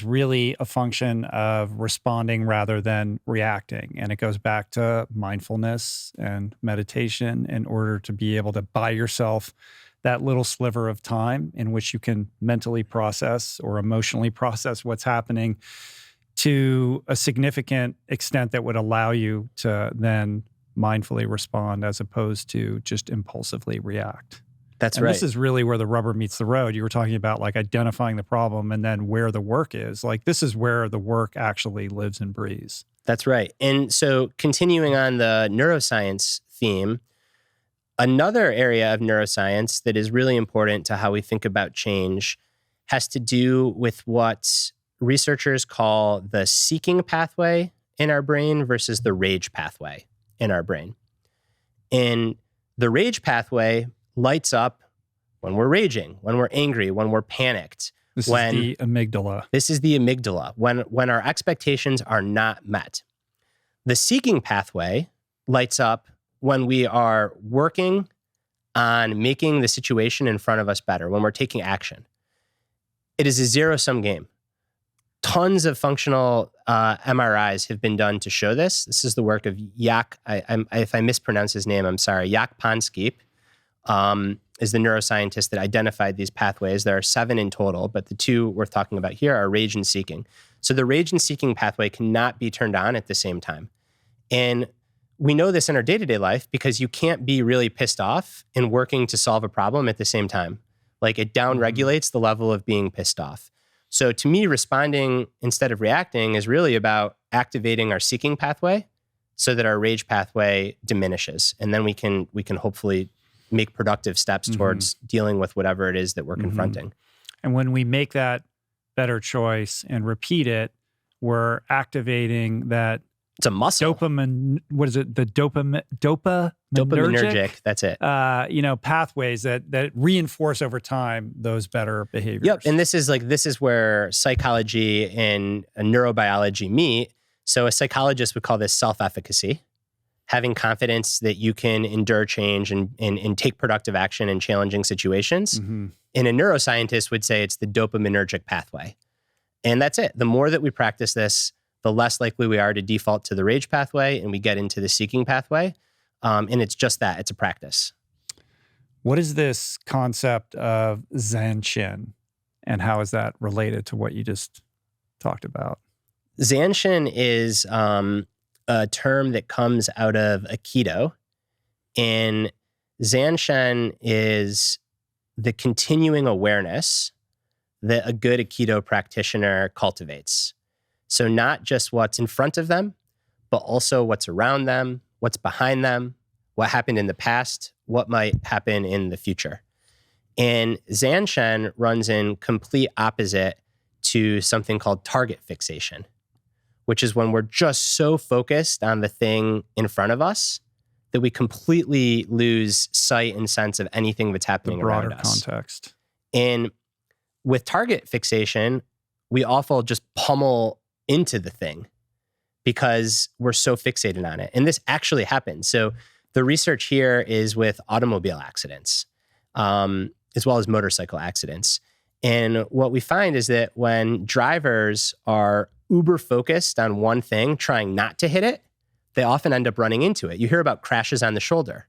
really a function of responding rather than reacting. And it goes back to mindfulness and meditation in order to be able to buy yourself that little sliver of time in which you can mentally process or emotionally process what's happening to a significant extent that would allow you to then mindfully respond as opposed to just impulsively react. That's and right. This is really where the rubber meets the road. You were talking about like identifying the problem and then where the work is. Like this is where the work actually lives and breathes. That's right. And so continuing on the neuroscience theme, another area of neuroscience that is really important to how we think about change has to do with what researchers call the seeking pathway in our brain versus the rage pathway in our brain. And the rage pathway lights up when we're raging, when we're angry, when we're panicked. This is the amygdala. This is the amygdala, when our expectations are not met. The seeking pathway lights up when we are working on making the situation in front of us better, when we're taking action. It is a zero-sum game. Tons of functional MRIs have been done to show this. This is the work of if I mispronounce his name, I'm sorry, Jaak Panksepp. Is the neuroscientist that identified these pathways. There are 7 in total, but the 2 we're talking about here are rage and seeking. So the rage and seeking pathway cannot be turned on at the same time. And we know this in our day-to-day life because you can't be really pissed off and working to solve a problem at the same time. Like it down-regulates the level of being pissed off. So to me, responding instead of reacting is really about activating our seeking pathway so that our rage pathway diminishes. And then we can hopefully make productive steps towards dealing with whatever it is that we're confronting. And when we make that better choice and repeat it, we're activating that. It's a muscle. Dopamine. What is it? The dopaminergic. That's it. Pathways that reinforce over time those better behaviors. Yep. And this is where psychology and neurobiology meet. So a psychologist would call this self-efficacy. Having confidence that you can endure change and take productive action in challenging situations. And a neuroscientist would say it's the dopaminergic pathway. And that's it. The more that we practice this, the less likely we are to default to the rage pathway and we get into the seeking pathway. And it's just that. It's a practice. What is this concept of Zanshin and how is that related to what you just talked about? Zanshin is a term that comes out of Aikido. And Zanshin is the continuing awareness that a good Aikido practitioner cultivates. So not just what's in front of them, but also what's around them, what's behind them, what happened in the past, what might happen in the future. And Zanshin runs in complete opposite to something called target fixation, which is when we're just so focused on the thing in front of us that we completely lose sight and sense of anything that's happening around us. The broader context. And with target fixation, we often just pummel into the thing because we're so fixated on it. And this actually happens. So the research here is with automobile accidents, as well as motorcycle accidents. And what we find is that when drivers are uber focused on one thing, trying not to hit it, they often end up running into it. You hear about crashes on the shoulder.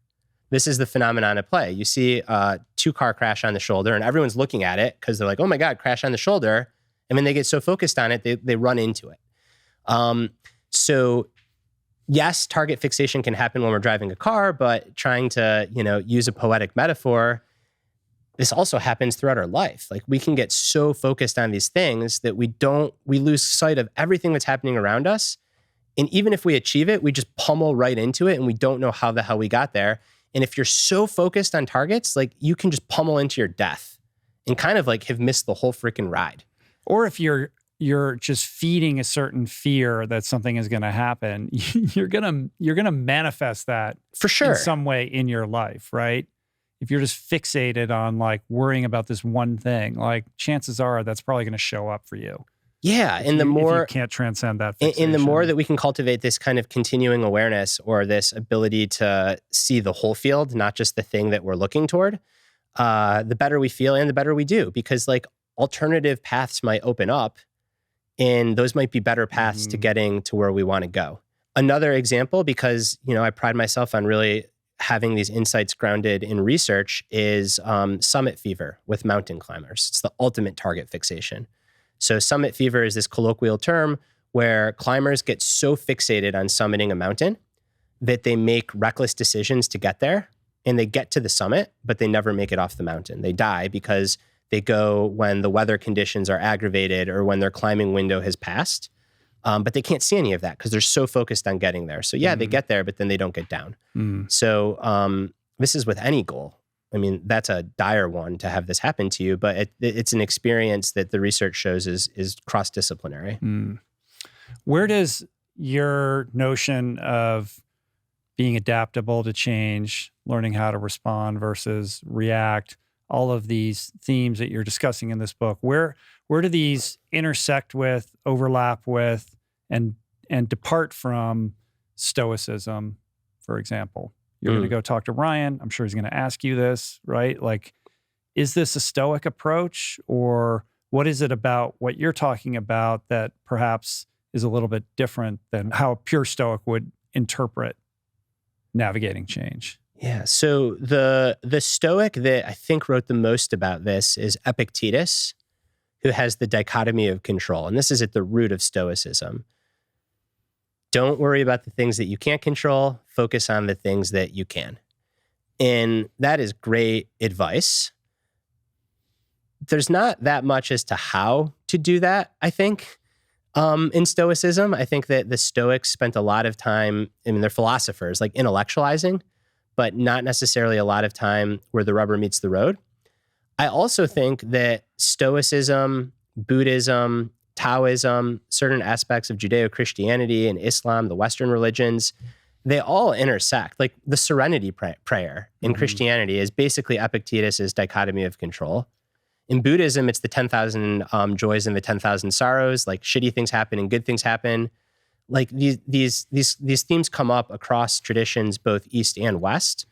This is the phenomenon at play. You see a two-car crash on the shoulder and everyone's looking at it because they're like, oh my God, crash on the shoulder. And when they get so focused on it, they run into it. So yes, target fixation can happen when we're driving a car, but trying to, use a poetic metaphor, this also happens throughout our life. Like we can get so focused on these things that we lose sight of everything that's happening around us. And even if we achieve it, we just pummel right into it and we don't know how the hell we got there. And if you're so focused on targets, like you can just pummel into your death and kind of like have missed the whole freaking ride. Or if you're just feeding a certain fear that something is going to happen, you're going to manifest that for sure in some way in your life, right? If you're just fixated on like worrying about this one thing, like chances are that's probably going to show up for you. Yeah, and the more if you can't transcend that fixation. And the more that we can cultivate this kind of continuing awareness or this ability to see the whole field, not just the thing that we're looking toward, the better we feel and the better we do. Because like alternative paths might open up and those might be better paths to getting to where we want to go. Another example, because I pride myself on really having these insights grounded in research, is summit fever with mountain climbers. It's the ultimate target fixation. So summit fever is this colloquial term where climbers get so fixated on summiting a mountain that they make reckless decisions to get there, and they get to the summit, but they never make it off the mountain. They die because they go when the weather conditions are aggravated or when their climbing window has passed. But they can't see any of that because they're so focused on getting there. So yeah, they get there, but then they don't get down. So this is with any goal. I mean, that's a dire one to have this happen to you, but it's an experience that the research shows is cross-disciplinary. Where does your notion of being adaptable to change, learning how to respond versus react, all of these themes that you're discussing in this book, where do these intersect with, overlap with, and depart from Stoicism, for example? You're going to go talk to Ryan. I'm sure he's going to ask you this, right? Like, is this a Stoic approach, or what is it about what you're talking about that perhaps is a little bit different than how a pure Stoic would interpret navigating change? Yeah. So the Stoic that I think wrote the most about this is Epictetus, who has the dichotomy of control. And this is at the root of Stoicism. Don't worry about the things that you can't control. Focus on the things that you can. And that is great advice. There's not that much as to how to do that, I think, in Stoicism. I think that the Stoics spent a lot of time, they're philosophers, like intellectualizing, but not necessarily a lot of time where the rubber meets the road. I also think that Stoicism, Buddhism, Taoism, certain aspects of Judeo-Christianity and Islam, the Western religions, they all intersect. Like the serenity prayer in Christianity is basically Epictetus's dichotomy of control. In Buddhism, it's the 10,000 joys and the 10,000 sorrows. Like shitty things happen and good things happen. Like these themes come up across traditions, both East and West.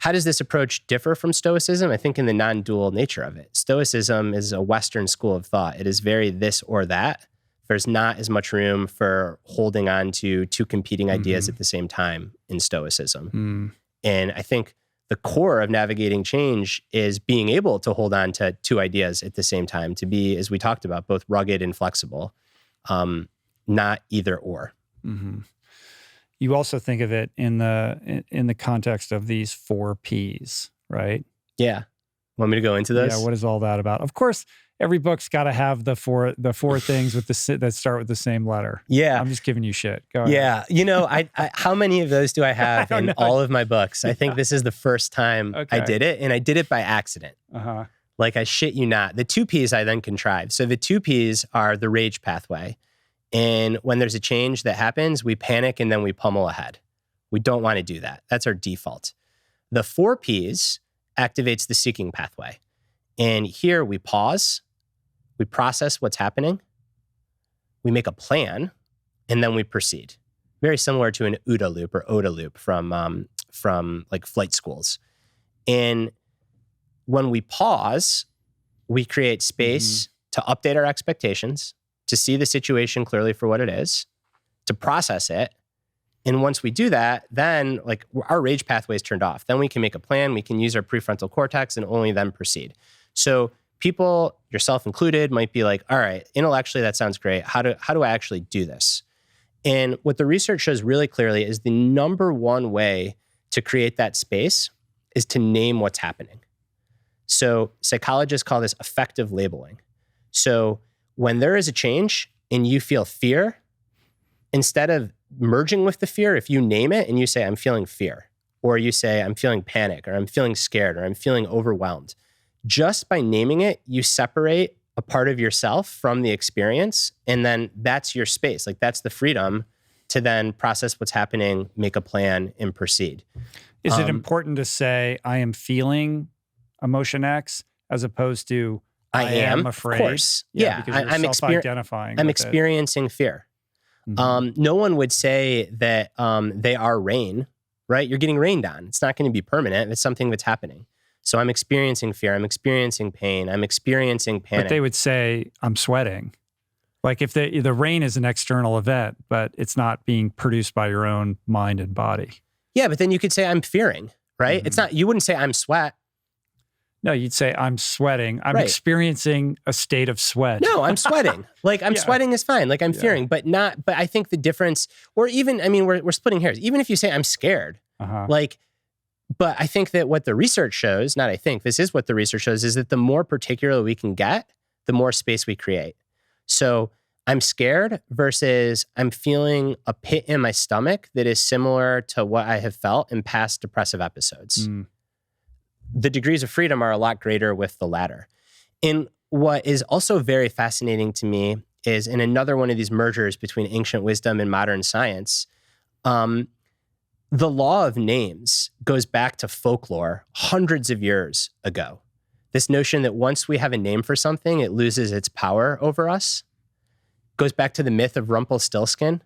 How does this approach differ from Stoicism? I think in the non-dual nature of it. Stoicism is a Western school of thought. It is very this or that. There's not as much room for holding on to two competing ideas at the same time in Stoicism. And I think the core of navigating change is being able to hold on to two ideas at the same time, to be, as we talked about, both rugged and flexible. not either or. Mm-hmm. You also think of it in the context of these 4 Ps, right? Yeah. Want me to go into this? Yeah. What is all that about? Of course, every book's got to have the four things with that start with the same letter. Yeah. I'm just giving you shit. Go ahead. Yeah. You know, I how many of those do I have in all of my books? I think this is the first time I did it, and I did it by accident. Uh-huh. Like, I shit you not. The 2 Ps I then contrived. So the 2 Ps are the rage pathway. And when there's a change that happens, we panic and then we pummel ahead. We don't want to do that. That's our default. The 4 Ps activates the seeking pathway. And here we pause, we process what's happening, we make a plan, and then we proceed. Very similar to an OODA loop or OODA loop from like flight schools. And when we pause, we create space to update our expectations, to see the situation clearly for what it is, to process it. And once we do that, then like our rage pathway is turned off. Then we can make a plan, we can use our prefrontal cortex, and only then proceed. So people, yourself included, might be like, all right, intellectually that sounds great. How do I actually do this? And what the research shows really clearly is the number one way to create that space is to name what's happening. So psychologists call this affective labeling. So when there is a change and you feel fear, instead of merging with the fear, if you name it and you say, I'm feeling fear, or you say, I'm feeling panic, or I'm feeling scared, or I'm feeling overwhelmed, just by naming it, you separate a part of yourself from the experience. And then that's your space. Like, that's the freedom to then process what's happening, make a plan, and proceed. Is it important to say, I am feeling emotion X, as opposed to I am afraid? Of course. Yeah, because you're self-identifying. I'm experiencing fear. Mm-hmm. No one would say that they are rain, right? You're getting rained on. It's not going to be permanent. It's something that's happening. So I'm experiencing fear. I'm experiencing pain. I'm experiencing panic. But they would say, I'm sweating. Like, if the rain is an external event, but it's not being produced by your own mind and body. Yeah, but then you could say, I'm fearing, right? Mm-hmm. It's not, you wouldn't say I'm sweat. No, you'd say, I'm sweating. I'm experiencing a state of sweat. No, I'm sweating. Like, I'm sweating is fine. Like, I'm fearing, but I think the difference, or even, I mean, we're splitting hairs. Even if you say I'm scared, but I think that what the research shows, this is what the research shows, is that the more particular we can get, the more space we create. So I'm scared versus I'm feeling a pit in my stomach that is similar to what I have felt in past depressive episodes. The degrees of freedom are a lot greater with the latter. And what is also very fascinating to me is, in another one of these mergers between ancient wisdom and modern science, the law of names goes back to folklore hundreds of years ago. This notion that once we have a name for something, it loses its power over us goes back to the myth of Rumpelstiltskin,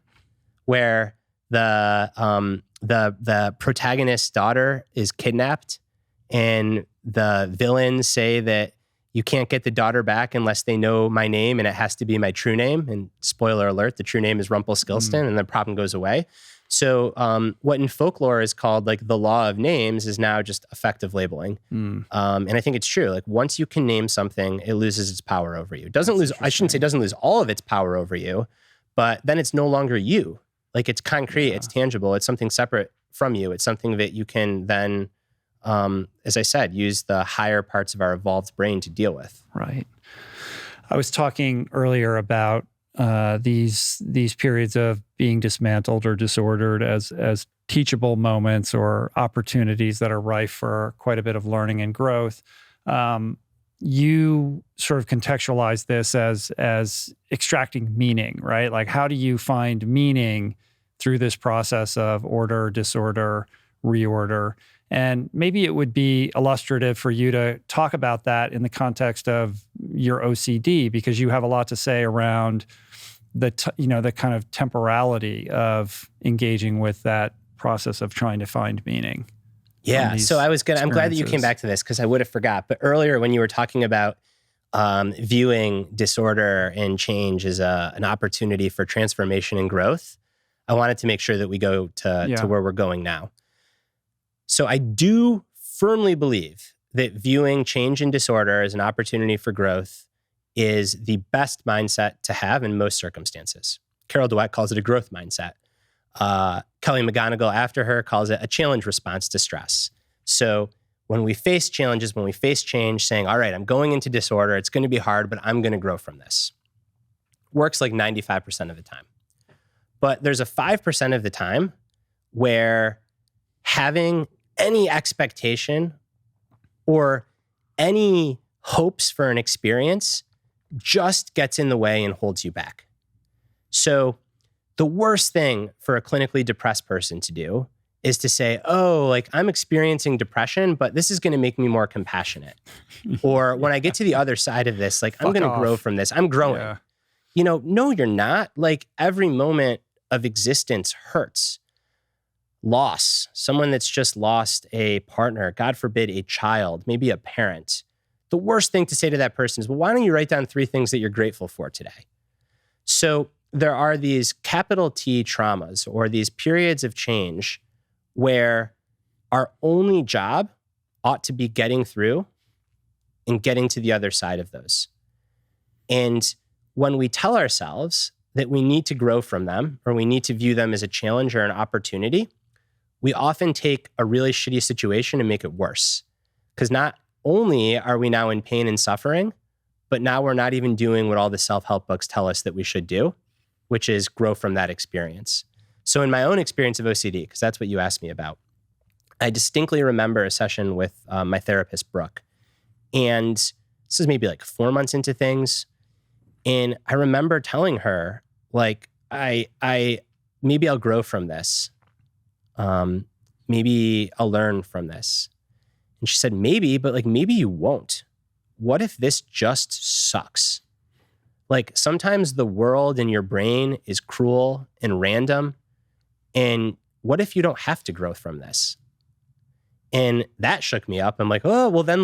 where the protagonist's daughter is kidnapped, and the villains say that you can't get the daughter back unless they know my name, and it has to be my true name. And spoiler alert, the true name is Rumpelstiltskin, and the problem goes away. So what in folklore is called like the law of names is now just affective labeling. And I think it's true. Like, once you can name something, it loses its power over you. I shouldn't say it doesn't lose all of its power over you, but then it's no longer you. Like, it's concrete, it's tangible, it's something separate from you. It's something that you can then, as I said, use the higher parts of our evolved brain to deal with. Right. I was talking earlier about these periods of being dismantled or disordered as teachable moments or opportunities that are rife for quite a bit of learning and growth. You sort of contextualize this as extracting meaning, right? Like, how do you find meaning through this process of order, disorder, reorder? And maybe it would be illustrative for you to talk about that in the context of your OCD, because you have a lot to say around the kind of temporality of engaging with that process of trying to find meaning. Yeah. So I'm glad that you came back to this, because I would have forgot. But earlier, when you were talking about viewing disorder and change as an opportunity for transformation and growth, I wanted to make sure that we go to where we're going now. So I do firmly believe that viewing change and disorder as an opportunity for growth is the best mindset to have in most circumstances. Carol Dweck calls it a growth mindset. Kelly McGonigal after her calls it a challenge response to stress. So when we face challenges, when we face change, saying, all right, I'm going into disorder, it's going to be hard, but I'm going to grow from this. Works like 95% of the time. But there's a 5% of the time where having any expectation or any hopes for an experience just gets in the way and holds you back. So the worst thing for a clinically depressed person to do is to say, oh, like I'm experiencing depression, but this is going to make me more compassionate. Or when I get to the other side of this, like I'm going to grow from this. I'm growing. Yeah. No, you're not. Like every moment of existence hurts. Loss, someone that's just lost a partner, God forbid, a child, maybe a parent. The worst thing to say to that person is, well, why don't you write down 3 things that you're grateful for today? So there are these capital T traumas or these periods of change where our only job ought to be getting through and getting to the other side of those. And when we tell ourselves that we need to grow from them or we need to view them as a challenge or an opportunity, we often take a really shitty situation and make it worse. Because not only are we now in pain and suffering, but now we're not even doing what all the self-help books tell us that we should do, which is grow from that experience. So in my own experience of OCD, because that's what you asked me about, I distinctly remember a session with my therapist, Brooke. And this is maybe like 4 months into things. And I remember telling her, like, maybe I'll grow from this. Maybe I'll learn from this. And she said, maybe, but like, maybe you won't. What if this just sucks? Like sometimes the world in your brain is cruel and random. And what if you don't have to grow from this? And that shook me up. I'm like, oh, well then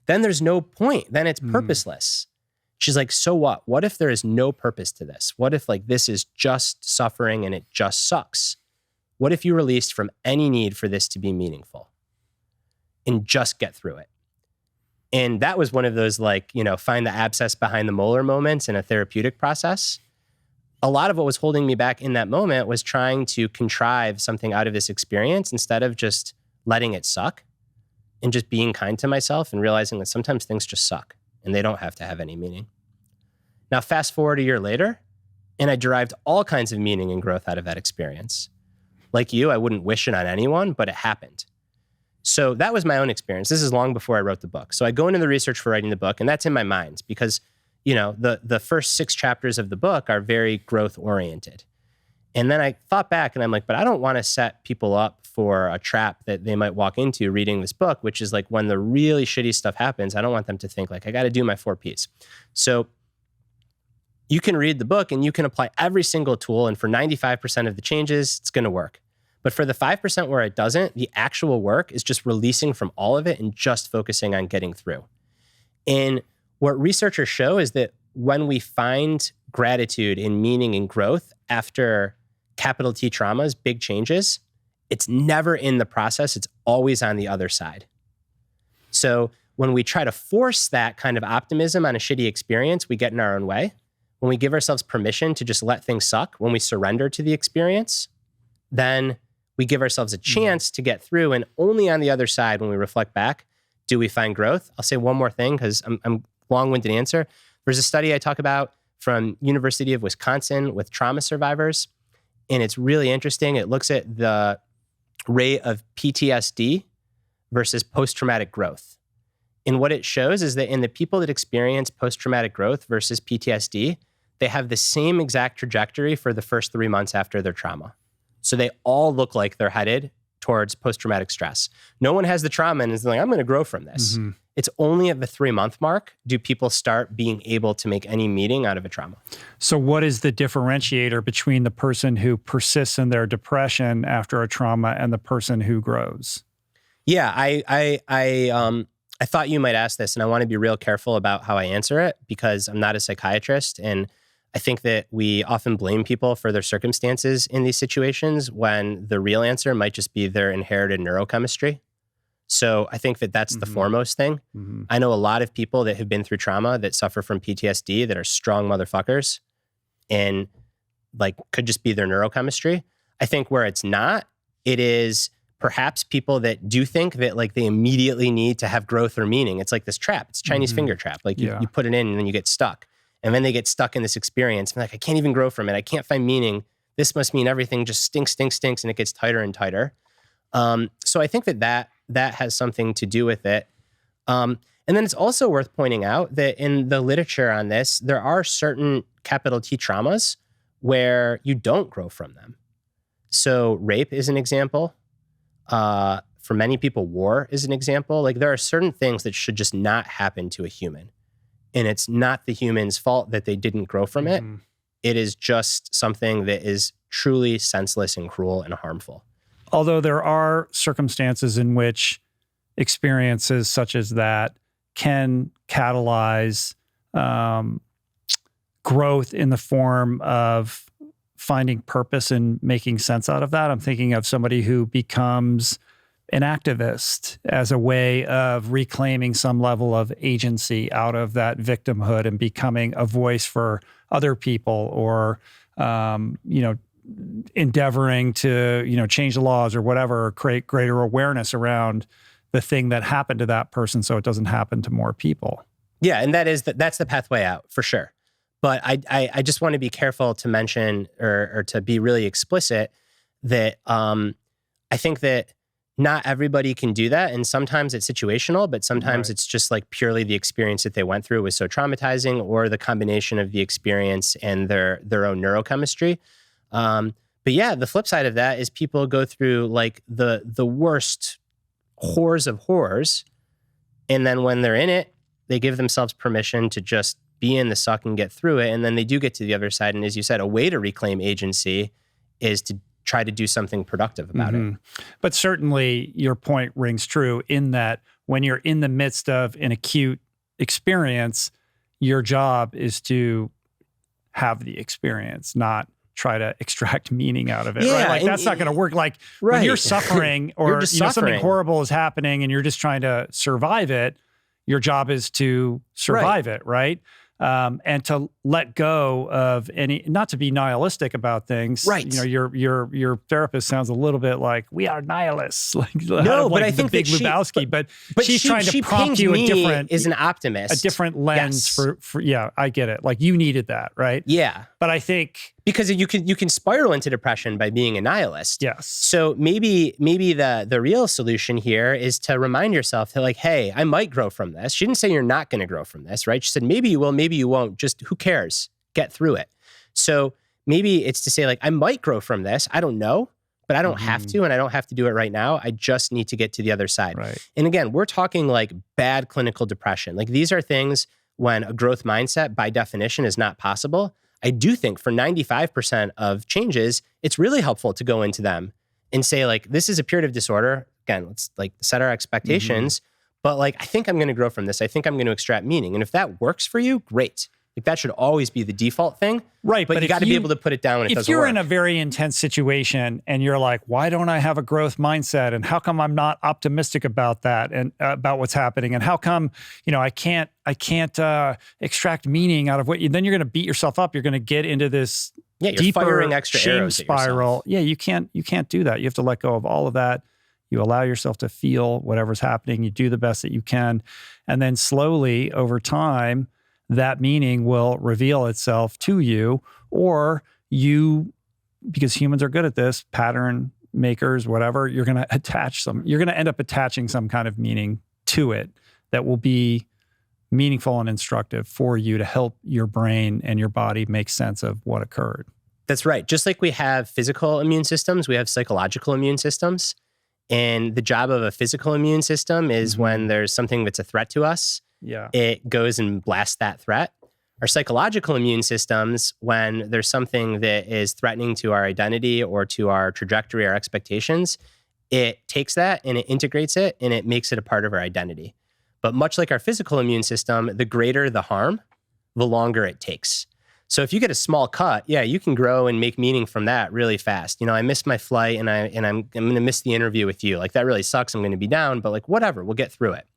there's no point. Then it's purposeless. She's like, so what? What if there is no purpose to this? What if like this is just suffering and it just sucks? What if you released from any need for this to be meaningful and just get through it? And that was one of those like, find the abscess behind the molar moments in a therapeutic process. A lot of what was holding me back in that moment was trying to contrive something out of this experience instead of just letting it suck and just being kind to myself and realizing that sometimes things just suck and they don't have to have any meaning. Now, fast forward a year later, and I derived all kinds of meaning and growth out of that experience. Like you, I wouldn't wish it on anyone, but it happened. So that was my own experience. This is long before I wrote the book. So I go into the research for writing the book, and that's in my mind because, the first 6 chapters of the book are very growth oriented. And then I thought back and I'm like, but I don't want to set people up for a trap that they might walk into reading this book, which is like when the really shitty stuff happens, I don't want them to think like, I got to do my 4 Ps. So you can read the book and you can apply every single tool. And for 95% of the changes, it's going to work. But for the 5% where it doesn't, the actual work is just releasing from all of it and just focusing on getting through. And what researchers show is that when we find gratitude and meaning and growth after capital T traumas, big changes, it's never in the process. It's always on the other side. So when we try to force that kind of optimism on a shitty experience, we get in our own way. When we give ourselves permission to just let things suck, when we surrender to the experience, then we give ourselves a chance to get through. And only on the other side, when we reflect back, do we find growth. I'll say one more thing because I'm long-winded answer. There's a study I talk about from University of Wisconsin with trauma survivors. And it's really interesting. It looks at the rate of PTSD versus post-traumatic growth. And what it shows is that in the people that experience post-traumatic growth versus PTSD, they have the same exact trajectory for the first 3 months after their trauma. So they all look like they're headed towards post-traumatic stress. No one has the trauma and is like, I'm going to grow from this. Mm-hmm. It's only at the 3-month mark do people start being able to make any meaning out of a trauma. So what is the differentiator between the person who persists in their depression after a trauma and the person who grows? Yeah, I thought you might ask this, and I want to be real careful about how I answer it because I'm not a psychiatrist, and I think that we often blame people for their circumstances in these situations when the real answer might just be their inherited neurochemistry. So I think that that's the foremost thing. I know a lot of people that have been through trauma that suffer from PTSD that are strong motherfuckers and like could just be their neurochemistry. I think where it's not, it is perhaps people that do think that like they immediately need to have growth or meaning. It's like this trap. It's a Chinese finger trap. Like you put it in and then you get stuck. And then they get stuck in this experience. And like, I can't even grow from it. I can't find meaning. This must mean everything just stinks. And it gets tighter and tighter. So I think that has something to do with it. And then it's also worth pointing out that in the literature on this, there are certain capital T traumas where you don't grow from them. So rape is an example. For many people, war is an example. Like there are certain things that should just not happen to a human. And it's not the human's fault that they didn't grow from it. It is just something that is truly senseless and cruel and harmful. Although there are circumstances in which experiences such as that can catalyze growth in the form of finding purpose and making sense out of that. I'm thinking of somebody who becomes an activist as a way of reclaiming some level of agency out of that victimhood and becoming a voice for other people, or endeavoring to change the laws or whatever, or create greater awareness around the thing that happened to that person so it doesn't happen to more people. Yeah, and that's the pathway out for sure. But I just want to be careful to mention or to be really explicit that I think that not everybody can do that. And sometimes it's situational, but sometimes it's just like purely the experience that they went through was so traumatizing, or the combination of the experience and their own neurochemistry. But yeah, the flip side of that is people go through like the worst horrors of horrors. And then when they're in it, they give themselves permission to just be in the suck and get through it. And then they do get to the other side. And as you said, a way to reclaim agency is to try to do something productive about it. But certainly your point rings true in that when you're in the midst of an acute experience, your job is to have the experience, not try to extract meaning out of it. Yeah, right? Like that's not going to work. Like when you're suffering or something horrible is happening and you're just trying to survive it, your job is to survive it, right? And to let go of any, not to be nihilistic about things. Right. Your therapist sounds a little bit like, we are nihilists. No, but I think Big Lebowski, but she's trying to prompt you a different, is an optimist, a different lens for yeah, I get it. Like you needed that, right? Yeah. But I think because you can spiral into depression by being a nihilist. Yes. So maybe the real solution here is to remind yourself that like, hey, I might grow from this. She didn't say you're not going to grow from this, right? She said maybe you will, maybe you won't. Just who cares? Get through it. So maybe it's to say like, I might grow from this. I don't know, but I don't have to, and I don't have to do it right now. I just need to get to the other side. Right. And again, we're talking like bad clinical depression. Like these are things when a growth mindset by definition is not possible. I do think for 95% of changes, it's really helpful to go into them and say like, this is a period disorder. Again, let's like set our expectations, but like, I think I'm going to grow from this. I think I'm going to extract meaning. And if that works for you, great. Like that should always be the default thing. Right. But you got to be able to put it down when it doesn't work. If you're in a very intense situation and you're like, why don't I have a growth mindset? And how come I'm not optimistic about that and about what's happening? And how come, I can't extract meaning out of what you, then you're going to beat yourself up. You're going to get into this deeper firing extra shame spiral. Yeah. You can't do that. You have to let go of all of that. You allow yourself to feel whatever's happening. You do the best that you can. And then slowly over time, that meaning will reveal itself to you, or you, because humans are good at this, pattern makers, whatever, you're going to end up attaching some kind of meaning to it that will be meaningful and instructive for you to help your brain and your body make sense of what occurred. That's right. Just like we have physical immune systems, we have psychological immune systems. And the job of a physical immune system is when there's something that's a threat to us, it goes and blasts that threat. Our psychological immune systems, when there's something that is threatening to our identity or to our trajectory, our expectations, it takes that and it integrates it and it makes it a part of our identity. But much like our physical immune system, the greater the harm, the longer it takes. So if you get a small cut, yeah, you can grow and make meaning from that really fast. You know, I missed my flight and I'm going to miss the interview with you. Like that really sucks. I'm going to be down, but like whatever, we'll get through it.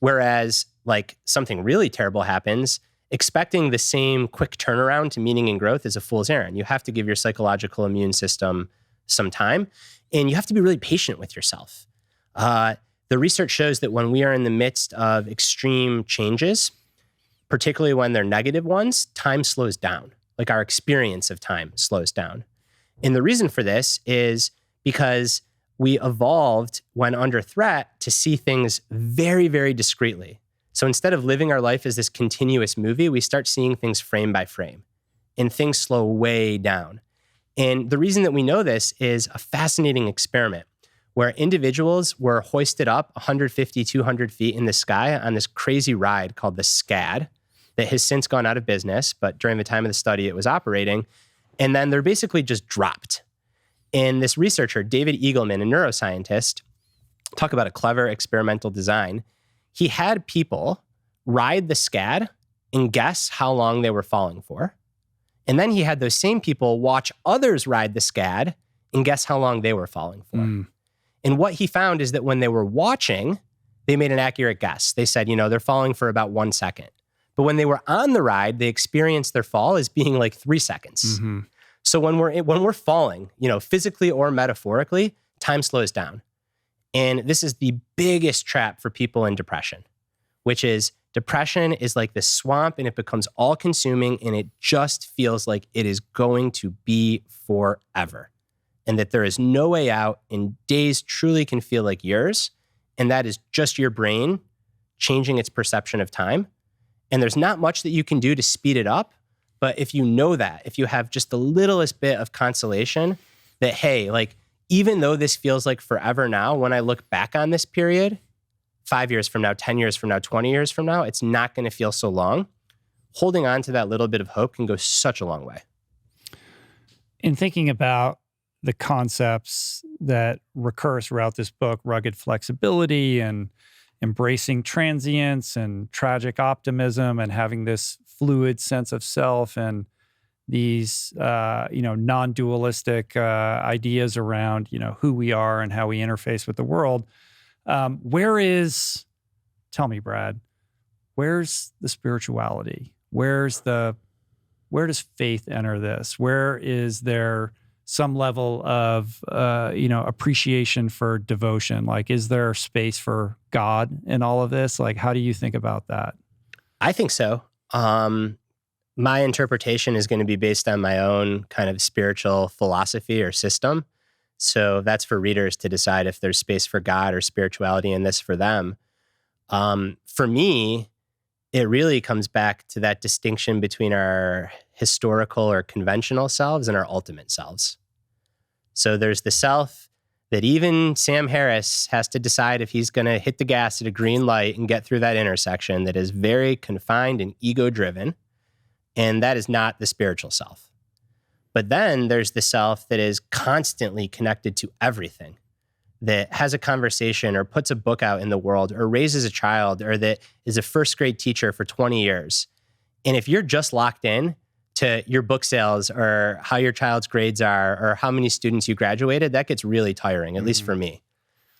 Whereas like something really terrible happens, expecting the same quick turnaround to meaning and growth is a fool's errand. You have to give your psychological immune system some time, and you have to be really patient with yourself. The research shows that when we are in the midst of extreme changes, particularly when they're negative ones, time slows down. Like our experience of time slows down. And the reason for this is because we evolved when under threat to see things very, very discreetly. So instead of living our life as this continuous movie, we start seeing things frame by frame, and things slow way down. And the reason that we know this is a fascinating experiment where individuals were hoisted up 150, 200 feet in the sky on this crazy ride called the SCAD that has since gone out of business, but during the time of the study, it was operating. And then they're basically just dropped. And this researcher, David Eagleman, a neuroscientist, talk about a clever experimental design. He had people ride the SCAD and guess how long they were falling for. And then he had those same people watch others ride the SCAD and guess how long they were falling for. And what he found is that when they were watching, they made an accurate guess. They said, you know, they're falling for about 1 second. But when they were on the ride, they experienced their fall as being like 3 seconds. Mm-hmm. So when we're falling, you know, physically or metaphorically, time slows down. And this is the biggest trap for people in depression, which is depression is like this swamp and it becomes all consuming and it just feels like it is going to be forever. And that there is no way out, and days truly can feel like years. And that is just your brain changing its perception of time. And there's not much that you can do to speed it up. But if you know that, if you have just the littlest bit of consolation that, hey, like, even though this feels like forever now, when I look back on this period, 5 years from now, 10 years from now, 20 years from now, it's not going to feel so long. Holding on to that little bit of hope can go such a long way. In thinking about the concepts that recur throughout this book, rugged flexibility and embracing transience and tragic optimism and having this fluid sense of self and these, non-dualistic ideas around, who we are and how we interface with the world. Tell me, Brad, where's the spirituality? Where does faith enter this? Where is there some level of, appreciation for devotion? Like, is there space for God in all of this? Like, how do you think about that? I think so. My interpretation is going to be based on my own kind of spiritual philosophy or system. So that's for readers to decide if there's space for God or spirituality in this for them. For me, it really comes back to that distinction between our historical or conventional selves and our ultimate selves. So there's the self that even Sam Harris has to decide if he's going to hit the gas at a green light and get through that intersection, that is very confined and ego-driven. And that is not the spiritual self. But then there's the self that is constantly connected to everything, that has a conversation or puts a book out in the world or raises a child or that is a first grade teacher for 20 years. And if you're just locked in to your book sales or how your child's grades are or how many students you graduated, that gets really tiring, at least for me.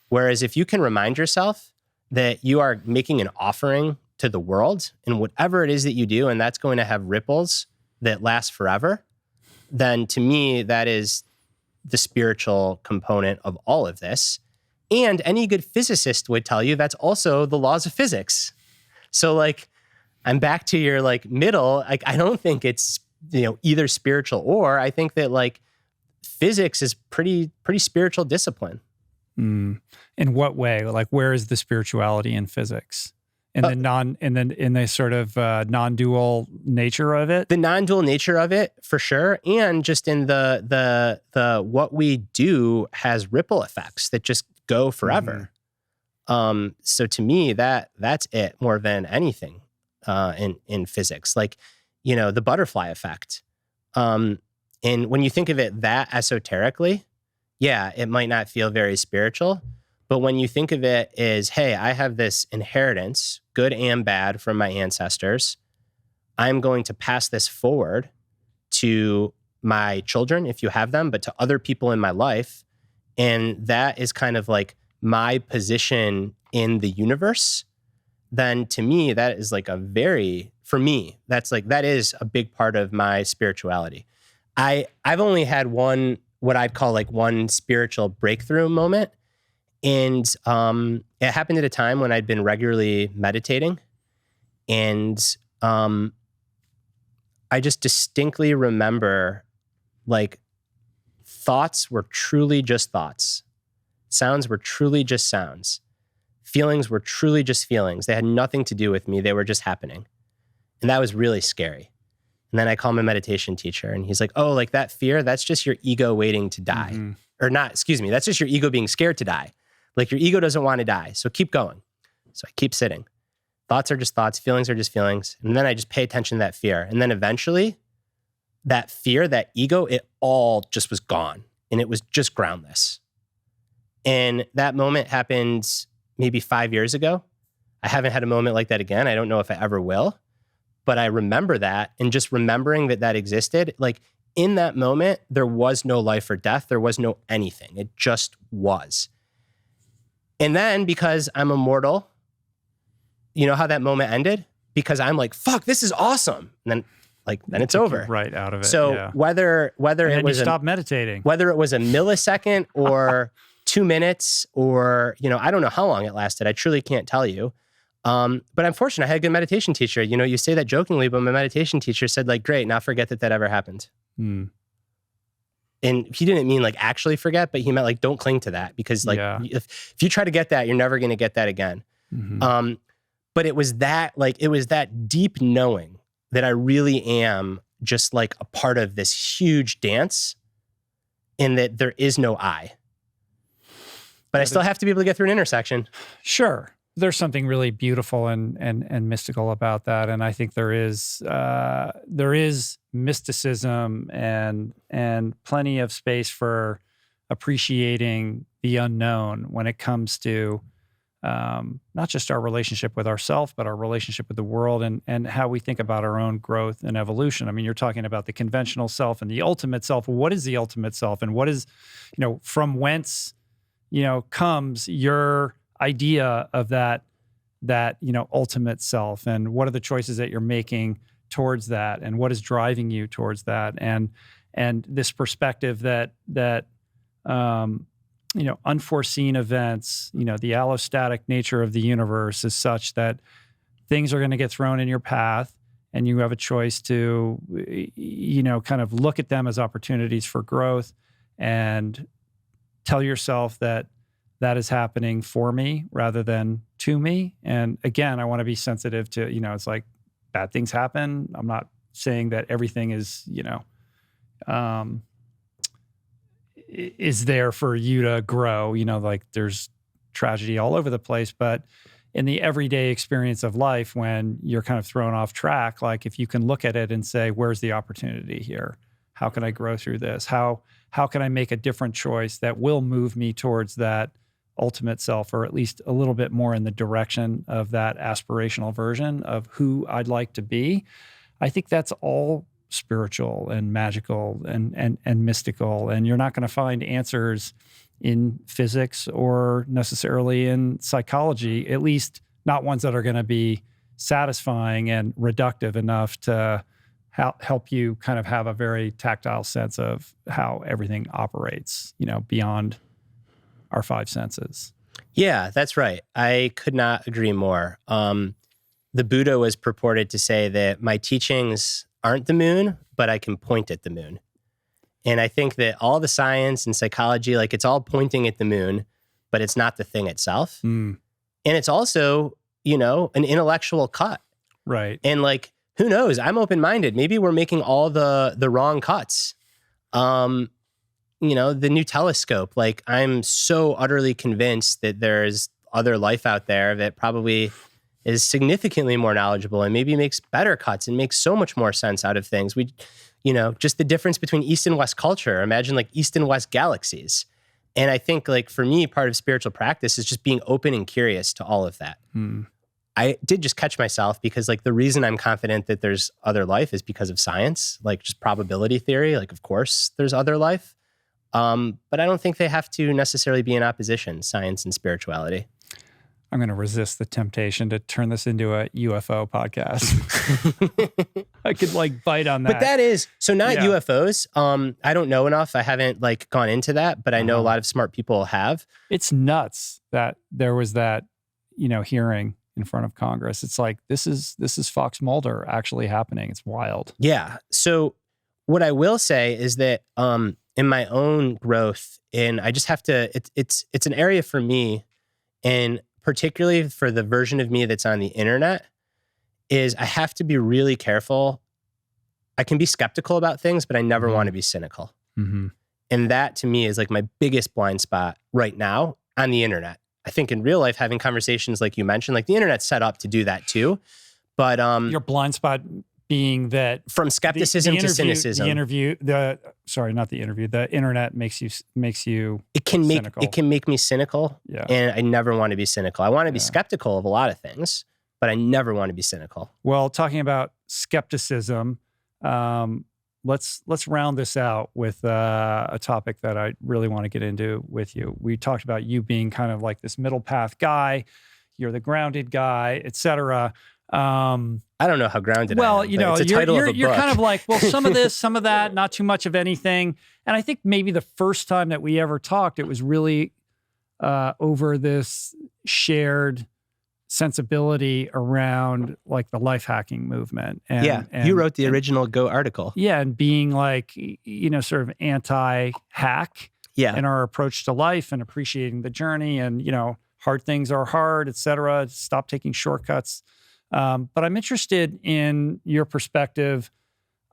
Whereas if you can remind yourself that you are making an offering to the world and whatever it is that you do, and that's going to have ripples that last forever, then to me, that is the spiritual component of all of this. And any good physicist would tell you that's also the laws of physics. So like, I'm back to your like middle. Like, I don't think it's, either spiritual or I think that like physics is pretty spiritual discipline. In what way? Like, where is the spirituality in physics? And in the sort of non-dual nature of it? The non-dual nature of it, for sure. And just in the what we do has ripple effects that just go forever. So to me, that's it more than anything in physics. Like, the butterfly effect. And when you think of it that esoterically, yeah, it might not feel very spiritual. But when you think of it as, hey, I have this inheritance, good and bad, from my ancestors, I'm going to pass this forward to my children, if you have them, but to other people in my life. And that is kind of like my position in the universe, then to me, that is like for me, that is a big part of my spirituality. I've only had what I'd call like one spiritual breakthrough moment. And it happened at a time when I'd been regularly meditating. And I just distinctly remember like thoughts were truly just thoughts. Sounds were truly just sounds. Feelings were truly just feelings. They had nothing to do with me. They were just happening. And that was really scary. And then I called my meditation teacher and he's like, oh, like that fear, that's just your ego waiting to die. Mm-hmm. Or not, excuse me, that's just your ego being scared to die. Like your ego doesn't want to die. So keep going. So I keep sitting. Thoughts are just thoughts. Feelings are just feelings. And then I just pay attention to that fear. And then eventually that fear, that ego, it all just was gone. And it was just groundless. And that moment happened maybe 5 years ago. I haven't had a moment like that again. I don't know if I ever will. But I remember that, and just remembering that existed, like in that moment, there was no life or death. There was no anything. It just was. And then because I'm immortal, you know how that moment ended? Because I'm like, fuck, this is awesome. And then it's over. Right out of it. So yeah. whether it was stop meditating, whether it was a millisecond or 2 minutes or, I don't know how long it lasted. I truly can't tell you. But I'm fortunate. I had a good meditation teacher. You say that jokingly, but my meditation teacher said like, great, now forget that ever happened. And he didn't mean like actually forget, but he meant like, don't cling to that because like if you try to get that, you're never going to get that again. Mm-hmm. But it was that deep knowing that I really am just like a part of this huge dance and that there is no I. But I still have to be able to get through an intersection. Sure. There's something really beautiful and mystical about that, and I think there is mysticism and plenty of space for appreciating the unknown when it comes to not just our relationship with ourselves, but our relationship with the world and how we think about our own growth and evolution. I mean, you're talking about the conventional self and the ultimate self. What is the ultimate self, and what is, from whence, comes your idea of that ultimate self, and what are the choices that you're making towards that, and what is driving you towards that, and this perspective that unforeseen events, the allostatic nature of the universe is such that things are going to get thrown in your path, and you have a choice to kind of look at them as opportunities for growth and tell yourself that is happening for me rather than to me. And again, I want to be sensitive to, it's like bad things happen. I'm not saying that everything is, is there for you to grow, like there's tragedy all over the place. But in the everyday experience of life, when you're kind of thrown off track, like if you can look at it and say, where's the opportunity here? How can I grow through this? How can I make a different choice that will move me towards that ultimate self, or at least a little bit more in the direction of that aspirational version of who I'd like to be? I think that's all spiritual and magical and mystical. And you're not going to find answers in physics or necessarily in psychology, at least not ones that are going to be satisfying and reductive enough to help you kind of have a very tactile sense of how everything operates, beyond our five senses. Yeah, that's right. I could not agree more. The Buddha was purported to say that my teachings aren't the moon, but I can point at the moon. And I think that all the science and psychology, like it's all pointing at the moon, but it's not the thing itself. And it's also, an intellectual cut. Right. And like, who knows? I'm open-minded. Maybe we're making all the wrong cuts. The new telescope, like I'm so utterly convinced that there's other life out there that probably is significantly more knowledgeable and maybe makes better cuts and makes so much more sense out of things. Just the difference between East and West culture, imagine like East and West galaxies. And I think like for me, part of spiritual practice is just being open and curious to all of that. I did just catch myself because like the reason I'm confident that there's other life is because of science, like just probability theory. Like, of course, there's other life. But I don't think they have to necessarily be in opposition, science and spirituality. I'm going to resist the temptation to turn this into a UFO podcast. I could like bite on that. But that is, so not UFOs. I don't know enough. I haven't like gone into that, but I know a lot of smart people have. It's nuts that there was that, hearing in front of Congress. It's like, this is Fox Mulder actually happening. It's wild. Yeah. So what I will say is that in my own growth, and I just have to, it's an area for me, and particularly for the version of me that's on the internet, is I have to be really careful. I can be skeptical about things, but I never want to be cynical. Mm-hmm. And that to me is like my biggest blind spot right now on the internet. I think in real life, having conversations like you mentioned, like the internet's set up to do that too. But your blind spot being that from skepticism to cynicism. The internet makes you cynical. It can make me cynical. Yeah. And I never want to be cynical. I want to be skeptical of a lot of things, but I never want to be cynical. Well, talking about skepticism, let's round this out with a topic that I really want to get into with you. We talked about you being kind of like this middle path guy. You're the grounded guy, et cetera. I don't know how grounded I am. Well, it's a title of a book. You're kind of like, well, some of this, some of that, not too much of anything. And I think maybe the first time that we ever talked, it was really over this shared sensibility around like the life hacking movement. And you wrote the original Go article. Yeah, and being like, sort of anti-hack in our approach to life and appreciating the journey and, hard things are hard, et cetera. Stop taking shortcuts. But I'm interested in your perspective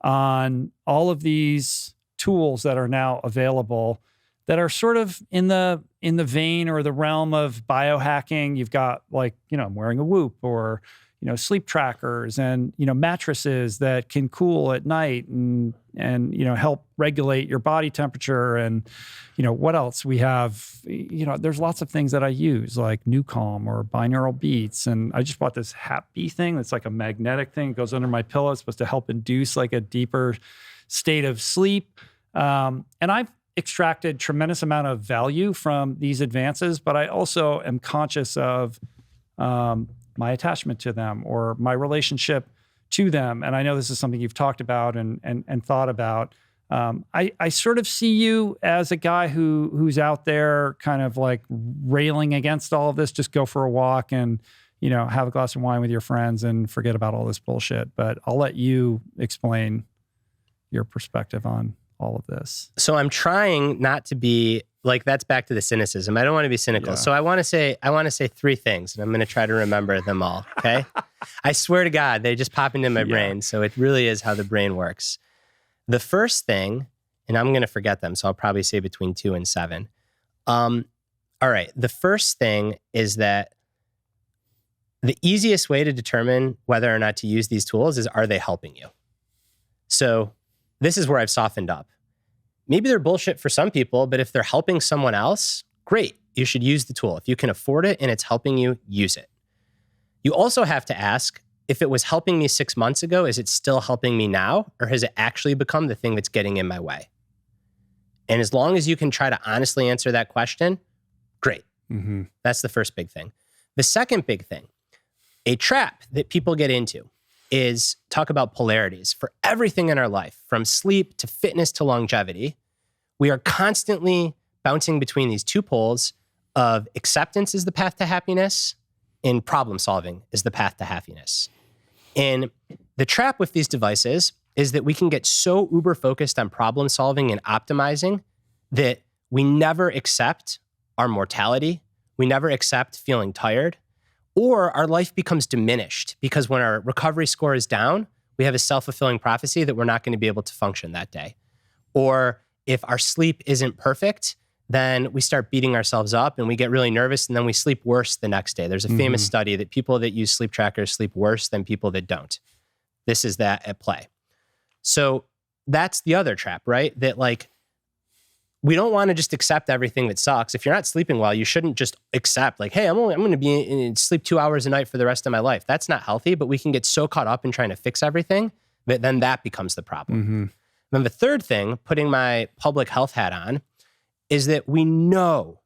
on all of these tools that are now available that are sort of in the vein or the realm of biohacking. You've got like, I'm wearing a Whoop or, sleep trackers and, mattresses that can cool at night and help regulate your body temperature. And, what else we have, there's lots of things that I use like Newcalm or binaural beats. And I just bought this Happy thing that's like a magnetic thing. It goes under my pillow. It's supposed to help induce like a deeper state of sleep. And I've extracted tremendous amount of value from these advances, but I also am conscious of my attachment to them or my relationship to them. And I know this is something you've talked about and thought about. I sort of see you as a guy who's out there kind of like railing against all of this. Just go for a walk and, have a glass of wine with your friends and forget about all this bullshit. But I'll let you explain your perspective on all of this. So I'm trying not to be like, that's back to the cynicism. I don't want to be cynical. Yeah. So I want to say three things, and I'm going to try to remember them all. Okay. I swear to God, they just pop into my brain. So it really is how the brain works. The first thing, and I'm going to forget them, so I'll probably say between 2 and 7. All right. The first thing is that the easiest way to determine whether or not to use these tools is, are they helping you? So this is where I've softened up. Maybe they're bullshit for some people, but if they're helping someone else, great. You should use the tool. If you can afford it and it's helping you, use it. You also have to ask, if it was helping me 6 months ago, is it still helping me now? Or has it actually become the thing that's getting in my way? And as long as you can try to honestly answer that question, great. Mm-hmm. That's the first big thing. The second big thing, a trap that people get into, is talk about polarities. For everything in our life, from sleep to fitness to longevity, we are constantly bouncing between these two poles of acceptance is the path to happiness and problem solving is the path to happiness. And the trap with these devices is that we can get so uber focused on problem solving and optimizing that we never accept our mortality. We never accept feeling tired, or our life becomes diminished because when our recovery score is down, we have a self-fulfilling prophecy that we're not going to be able to function that day. Or if our sleep isn't perfect, then we start beating ourselves up and we get really nervous and then we sleep worse the next day. There's a famous study that people that use sleep trackers sleep worse than people that don't. This is that at play. So that's the other trap, right? That like we don't want to just accept everything that sucks. If you're not sleeping well, you shouldn't just accept like, hey, I'm going to be in sleep 2 hours a night for the rest of my life. That's not healthy, but we can get so caught up in trying to fix everything that then that becomes the problem. Mm-hmm. Then the third thing, putting my public health hat on, is that we know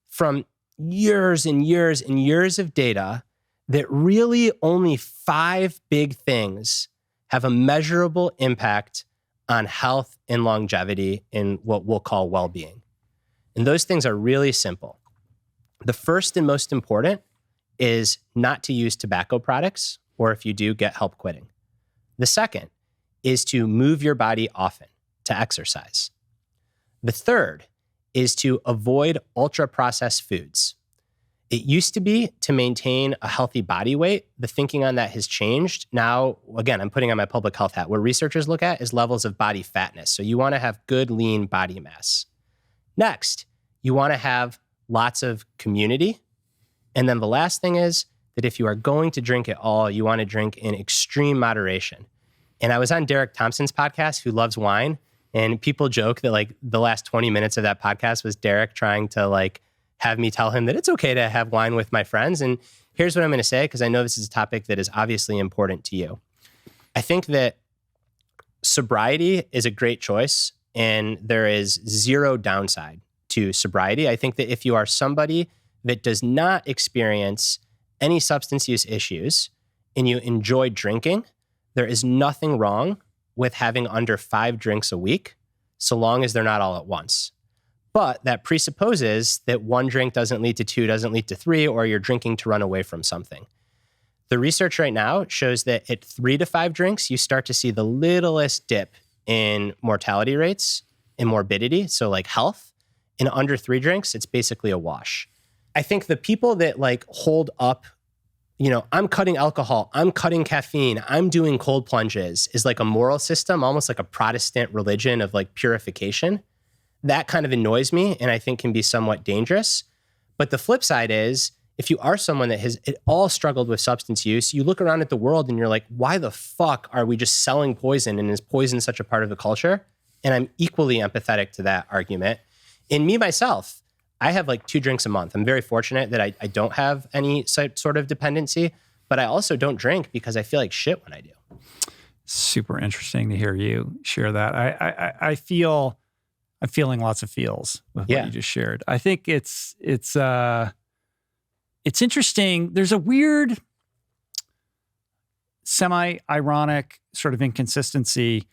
from years and years and years of data that really only 5 big things have a measurable impact on health and longevity in what we'll call well-being. And those things are really simple. The first and most important is not to use tobacco products, or if you do, get help quitting. The second is to move your body often, to exercise. The third is to avoid ultra-processed foods. It used to be to maintain a healthy body weight. The thinking on that has changed. Now, again, I'm putting on my public health hat. What researchers look at is levels of body fatness. So you want to have good, lean body mass. Next, you want to have lots of community. And then the last thing is that if you are going to drink at all, you want to drink in extreme moderation. And I was on Derek Thompson's podcast, who loves wine. And people joke that like the last 20 minutes of that podcast was Derek trying to like have me tell him that it's okay to have wine with my friends. And here's what I'm going to say, because I know this is a topic that is obviously important to you. I think that sobriety is a great choice, and there is zero downside to sobriety. I think that if you are somebody that does not experience any substance use issues and you enjoy drinking, there is nothing wrong with having under 5 drinks a week, so long as they're not all at once. But that presupposes that 1 drink doesn't lead to 2, doesn't lead to 3, or you're drinking to run away from something. The research right now shows that at 3 to 5 drinks, you start to see the littlest dip in mortality rates and morbidity, so like health. And under 3 drinks, it's basically a wash. I think the people that like hold up, I'm cutting alcohol, I'm cutting caffeine, I'm doing cold plunges is like a moral system, almost like a Protestant religion of like purification. That kind of annoys me and I think can be somewhat dangerous. But the flip side is, if you are someone that has at all struggled with substance use, you look around at the world and you're like, why the fuck are we just selling poison, and is poison such a part of the culture? And I'm equally empathetic to that argument. In me, myself, I have like 2 drinks a month. I'm very fortunate that I don't have any sort of dependency, but I also don't drink because I feel like shit when I do. Super interesting to hear you share that. I'm feeling lots of feels with what you just shared. I think it's interesting. There's a weird, semi-ironic sort of inconsistency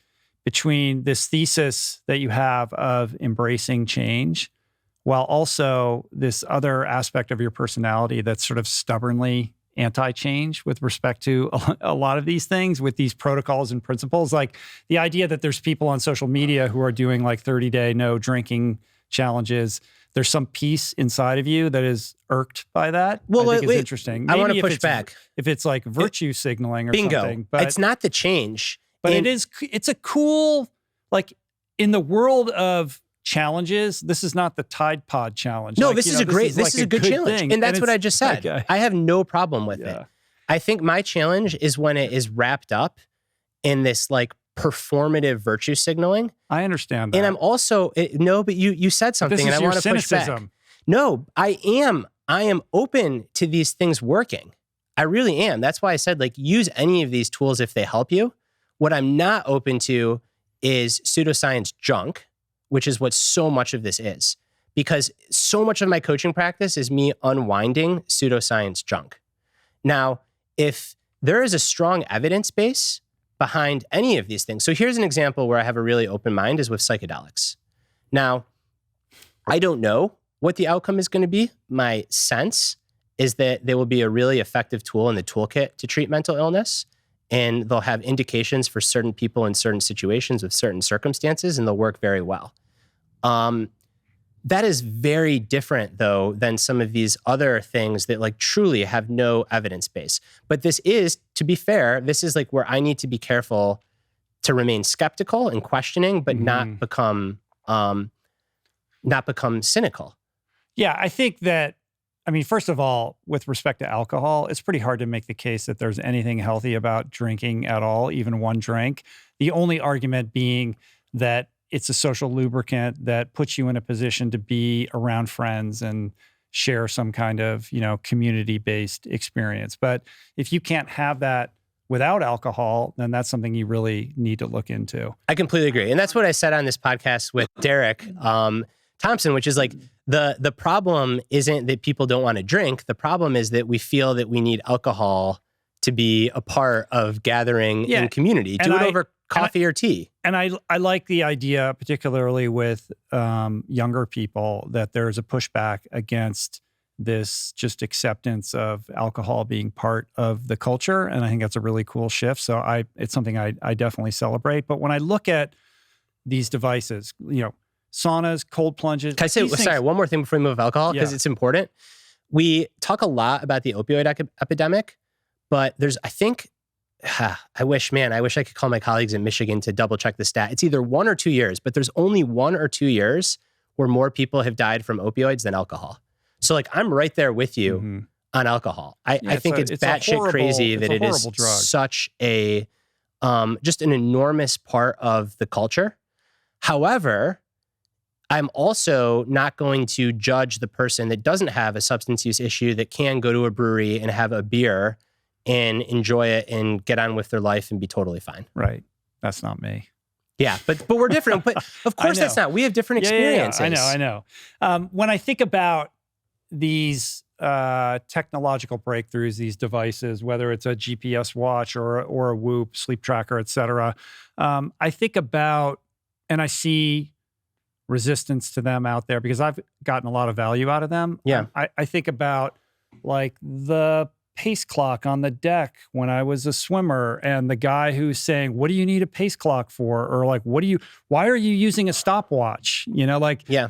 between this thesis that you have of embracing change, while also this other aspect of your personality that's sort of stubbornly anti-change with respect to a lot of these things, with these protocols and principles. Like the idea that there's people on social media who are doing like 30-day no drinking challenges. There's some piece inside of you that is irked by that. Well, I think it's interesting. Maybe I want to push back. If it's like virtue signaling or something. But it's not the change. But it's a cool, like in the world of challenges, this is not the Tide Pod challenge. No, this is a good challenge. Thing. And that's what I just said. Okay. I have no problem with it. I think my challenge is when it is wrapped up in this like performative virtue signaling. I understand that. And I'm also, but you said something and I want to push back. No, I am open to these things working. I really am. That's why I said like use any of these tools if they help you. What I'm not open to is pseudoscience junk, which is what so much of this is. Because so much of my coaching practice is me unwinding pseudoscience junk. Now, if there is a strong evidence base behind any of these things. So here's an example where I have a really open mind is with psychedelics. Now, I don't know what the outcome is going to be. My sense is that they will be a really effective tool in the toolkit to treat mental illness. And they'll have indications for certain people in certain situations with certain circumstances, and they'll work very well. That is very different, though, than some of these other things that like truly have no evidence base. But this is, to be fair, this is like where I need to be careful to remain skeptical and questioning, but not become cynical. Yeah, I think that, first of all, with respect to alcohol, it's pretty hard to make the case that there's anything healthy about drinking at all, even 1 drink. The only argument being that it's a social lubricant that puts you in a position to be around friends and share some kind of, community-based experience. But if you can't have that without alcohol, then that's something you really need to look into. I completely agree. And that's what I said on this podcast with Derek Thompson, which is like the problem isn't that people don't want to drink. The problem is that we feel that we need alcohol to be a part of gathering in community. Do it over coffee or tea. And I like the idea, particularly with younger people, that there's a pushback against this just acceptance of alcohol being part of the culture. And I think that's a really cool shift. So it's something I definitely celebrate. But when I look at these devices, saunas, cold plunges. Can I say, sorry, one more thing before we move off alcohol, because it's important. We talk a lot about the opioid epidemic, but there's, I think, I wish I could call my colleagues in Michigan to double check the stat. It's either 1 or 2 years, but there's only 1 or 2 years where more people have died from opioids than alcohol. So like, I'm right there with you on alcohol. I think it's batshit crazy that it is drug. Such a, just an enormous part of the culture. However, I'm also not going to judge the person that doesn't have a substance use issue that can go to a brewery and have a beer and enjoy it and get on with their life and be totally fine. Right. That's not me. Yeah, but we're different. But of course that's not. We have different experiences. Yeah, I know. When I think about these technological breakthroughs, these devices, whether it's a GPS watch or a Whoop, sleep tracker, et cetera, I think about, and I see resistance to them out there because I've gotten a lot of value out of them. Yeah. I think about like the pace clock on the deck when I was a swimmer, and the guy who's saying, what do you need a pace clock for? Or like, why are you using a stopwatch?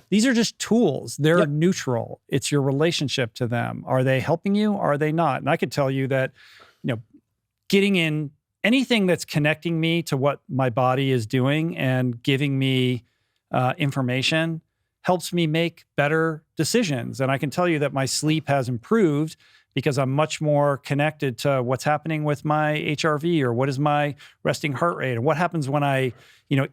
These are just tools. They're neutral. It's your relationship to them. Are they helping you? Are they not? And I could tell you that, getting in anything that's connecting me to what my body is doing and giving me information helps me make better decisions. And I can tell you that my sleep has improved because I'm much more connected to what's happening with my HRV, or what is my resting heart rate, and what happens when I,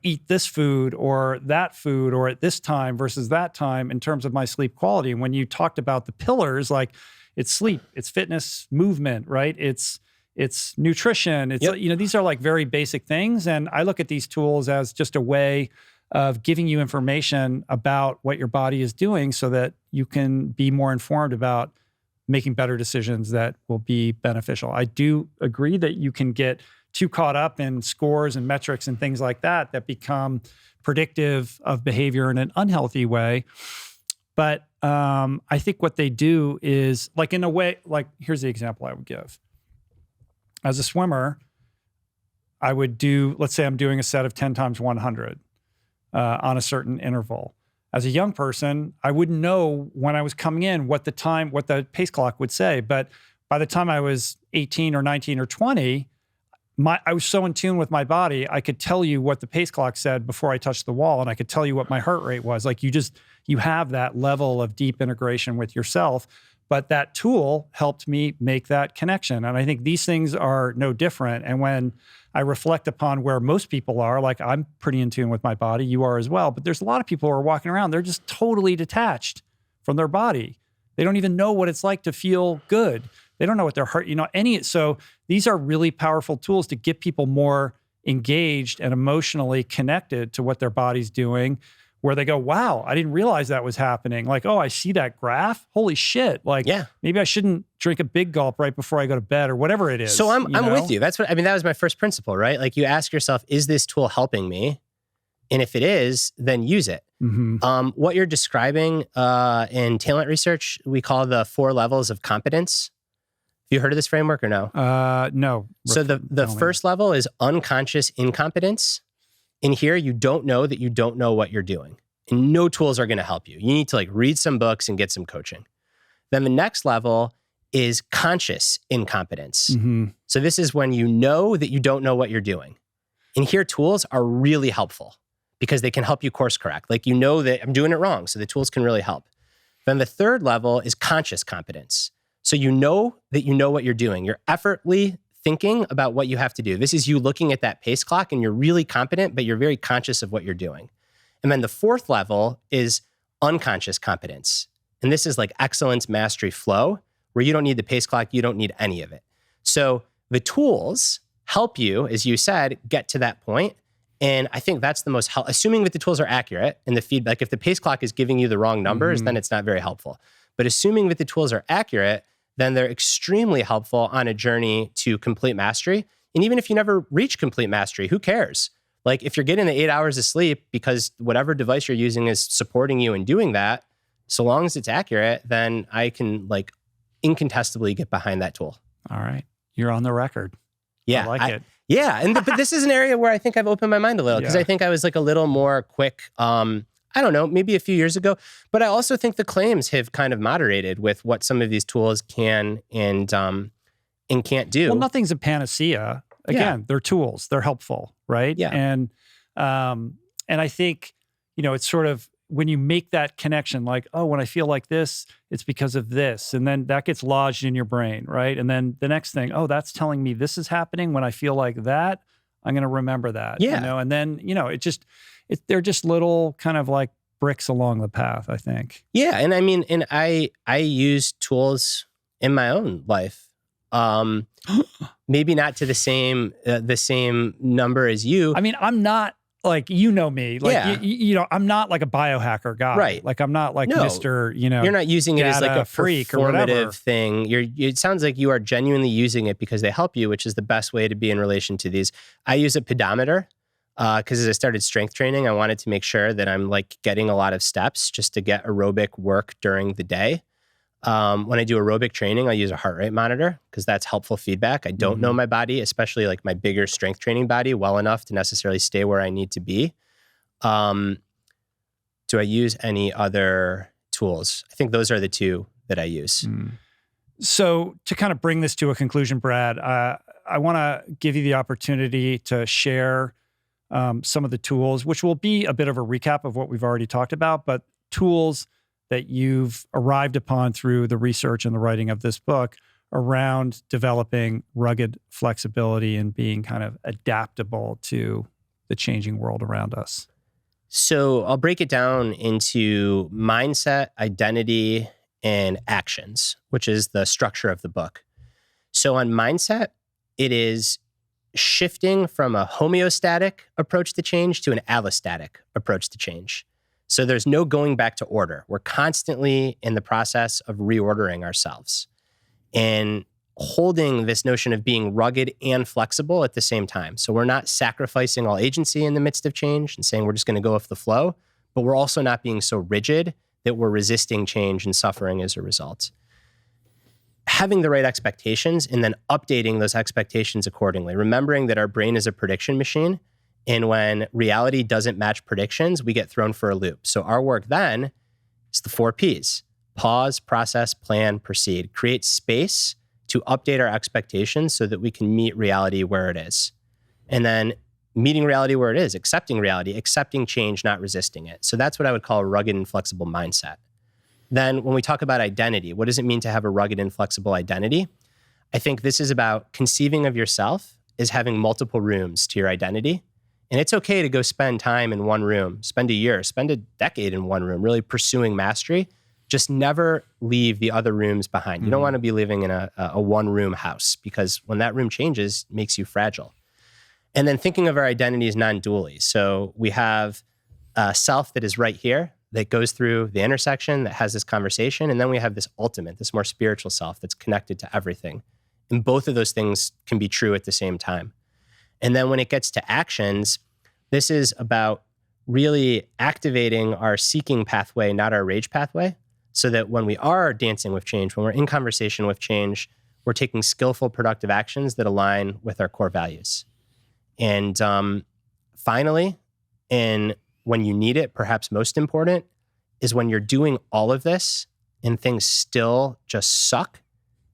eat this food or that food or at this time versus that time in terms of my sleep quality. And when you talked about the pillars, like it's sleep, it's fitness, movement, right? It's nutrition. It's these are like very basic things. And I look at these tools as just a way of giving you information about what your body is doing so that you can be more informed about making better decisions that will be beneficial. I do agree that you can get too caught up in scores and metrics and things like that become predictive of behavior in an unhealthy way. But I think what they do is, like, in a way, like, here's the example I would give. As a swimmer, I would do, let's say I'm doing a set of 10 times 100 on a certain interval. As a young person, I wouldn't know when I was coming in what the pace clock would say. But by the time I was 18 or 19 or 20, I was so in tune with my body, I could tell you what the pace clock said before I touched the wall, and I could tell you what my heart rate was. Like, you have that level of deep integration with yourself. But that tool helped me make that connection. And I think these things are no different. And when I reflect upon where most people are, like, I'm pretty in tune with my body, you are as well. But there's a lot of people who are walking around, they're just totally detached from their body. They don't even know what it's like to feel good. They don't know what their heart, so these are really powerful tools to get people more engaged and emotionally connected to what their body's doing, where they go, wow, I didn't realize that was happening. Like, oh, I see that graph. Holy shit. Like, maybe I shouldn't drink a big gulp right before I go to bed, or whatever it is. So I'm with you. That was my first principle, right? Like, you ask yourself, is this tool helping me? And if it is, then use it. Mm-hmm. What you're describing in talent research, we call the 4 levels of competence. Have you heard of this framework or no? No. So the first level is unconscious incompetence. In here, you don't know that you don't know what you're doing. And no tools are going to help you. You need to read some books and get some coaching. Then the next level is conscious incompetence. Mm-hmm. So this is when you know that you don't know what you're doing. And here, tools are really helpful because they can help you course correct. Like, you know that I'm doing it wrong, so the tools can really help. Then the third level is conscious competence. So you know that you know what you're doing. You're effortlessly thinking about what you have to do. This is you looking at that pace clock, and you're really competent, but you're very conscious of what you're doing. And then the fourth level is unconscious competence. And this is like excellence, mastery, flow, where you don't need the pace clock, you don't need any of it. So the tools help you, as you said, get to that point. And I think that's the most helpful, assuming that the tools are accurate and the feedback, if the pace clock is giving you the wrong numbers, then it's not very helpful. But assuming that the tools are accurate, then they're extremely helpful on a journey to complete mastery. And even if you never reach complete mastery, who cares? Like if you're getting the 8 hours of sleep because whatever device you're using is supporting you in doing that, so long as it's accurate, then I can like incontestably get behind that tool. All right. You're on the record. Yeah. I like it. Yeah. But this is an area where I think I've opened my mind a little because I think I was like a little more quick, I don't know, maybe a few years ago. But I also think the claims have kind of moderated with what some of these tools can and can't do. Well, nothing's a panacea. Again, they're tools. They're helpful, right? Yeah. And I think, it's sort of when you make that connection, like, oh, when I feel like this, it's because of this. And then that gets lodged in your brain, right? And then the next thing, oh, that's telling me this is happening. When I feel like that, I'm going to remember that. Yeah. And then, they're just little kind of like bricks along the path, I think. Yeah. And I mean, and I use tools in my own life. Maybe not to the same number as you. I mean, I'm not like, me, like, I'm not like a biohacker guy. Right. Like I'm not like Mr. You're not using it as like a freak or whatever performative thing. It sounds like you are genuinely using it because they help you, which is the best way to be in relation to these. I use a pedometer because as I started strength training, I wanted to make sure that I'm like getting a lot of steps just to get aerobic work during the day. When I do aerobic training, I use a heart rate monitor because that's helpful feedback. I don't know my body, especially like my bigger strength training body, well enough to necessarily stay where I need to be. Do I use any other tools? I think those are the two that I use. So to kind of bring this to a conclusion, Brad, I want to give you the opportunity to share some of the tools, which will be a bit of a recap of what we've already talked about, but tools that you've arrived upon through the research and the writing of this book around developing rugged flexibility and being kind of adaptable to the changing world around us. So I'll break it down into mindset, identity, and actions, which is the structure of the book. So on mindset, it is shifting from a homeostatic approach to change to an allostatic approach to change. So there's no going back to order. We're constantly in the process of reordering ourselves and holding this notion of being rugged and flexible at the same time. So we're not sacrificing all agency in the midst of change and saying we're just going to go with the flow, but we're also not being so rigid that we're resisting change and suffering as a result. Having the right expectations and then updating those expectations accordingly, remembering that our brain is a prediction machine. And when reality doesn't match predictions, we get thrown for a loop. So our work then is the 4 Ps: pause, process, plan, proceed. Create space to update our expectations so that we can meet reality where it is. And then meeting reality where it is, accepting reality, accepting change, not resisting it. So that's what I would call a rugged and flexible mindset. Then when we talk about identity, what does it mean to have a rugged and flexible identity? I think this is about conceiving of yourself as having multiple rooms to your identity. And it's okay to go spend time in one room, spend a year, spend a decade in one room, really pursuing mastery. Just never leave the other rooms behind. You don't want to be living in a one-room house because when that room changes, it makes you fragile. And then thinking of our identity as non-dually. So we have a self that is right here, that goes through the intersection, that has this conversation. And then we have this ultimate, this more spiritual self that's connected to everything. And both of those things can be true at the same time. And then when it gets to actions, this is about really activating our seeking pathway, not our rage pathway, so that when we are dancing with change, when we're in conversation with change, we're taking skillful, productive actions that align with our core values. And finally, and when you need it, perhaps most important, is when you're doing all of this and things still just suck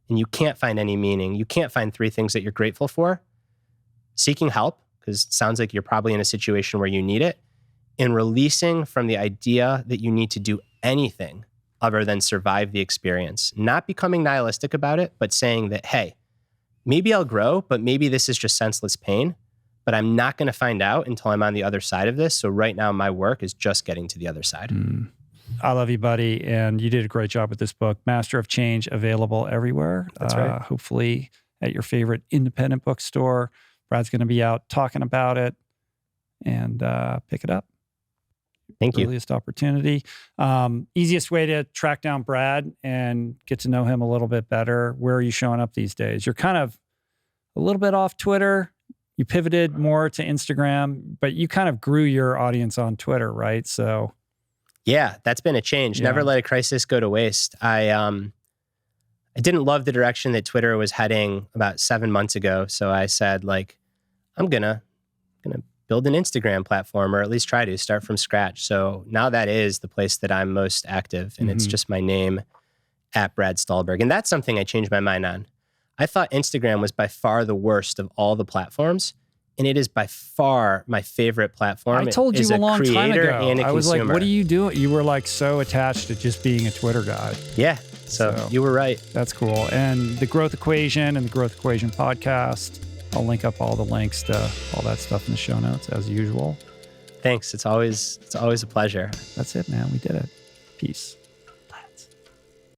and you can't find any meaning, you can't find 3 things that you're grateful for. Seeking help, because it sounds like you're probably in a situation where you need it, and releasing from the idea that you need to do anything other than survive the experience. Not becoming nihilistic about it, but saying that, hey, maybe I'll grow, but maybe this is just senseless pain. but I'm not going to find out until I'm on the other side of this. So right now, my work is just getting to the other side. I love you, buddy. And you did a great job with this book, Master of Change, available everywhere. That's right. Hopefully at your favorite independent bookstore. Brad's going to be out talking about it, and pick it up. Thank you. Earliest opportunity. Easiest way to track down Brad and get to know him a little bit better. Where are you showing up these days? You're kind of a little bit off Twitter. You pivoted more to Instagram, but you kind of grew your audience on Twitter, right? So, yeah, that's been a change. Never let a crisis go to waste. I didn't love the direction that Twitter was heading about 7 months ago. So I said, like, I'm gonna build an Instagram platform, or at least try to start from scratch. So now that is the place that I'm most active, and it's just my name at Brad Stulberg. And that's something I changed my mind on. I thought Instagram was by far the worst of all the platforms, and it is by far my favorite platform. I told you a long time ago. I was consumer. like, what are you doing? You were like so attached to just being a Twitter guy. Yeah, so you were right. That's cool. And the Growth Equation and the Growth Equation podcast, I'll link up all the links to all that stuff in the show notes as usual. Thanks. It's always a pleasure. That's it, man. We did it. Peace.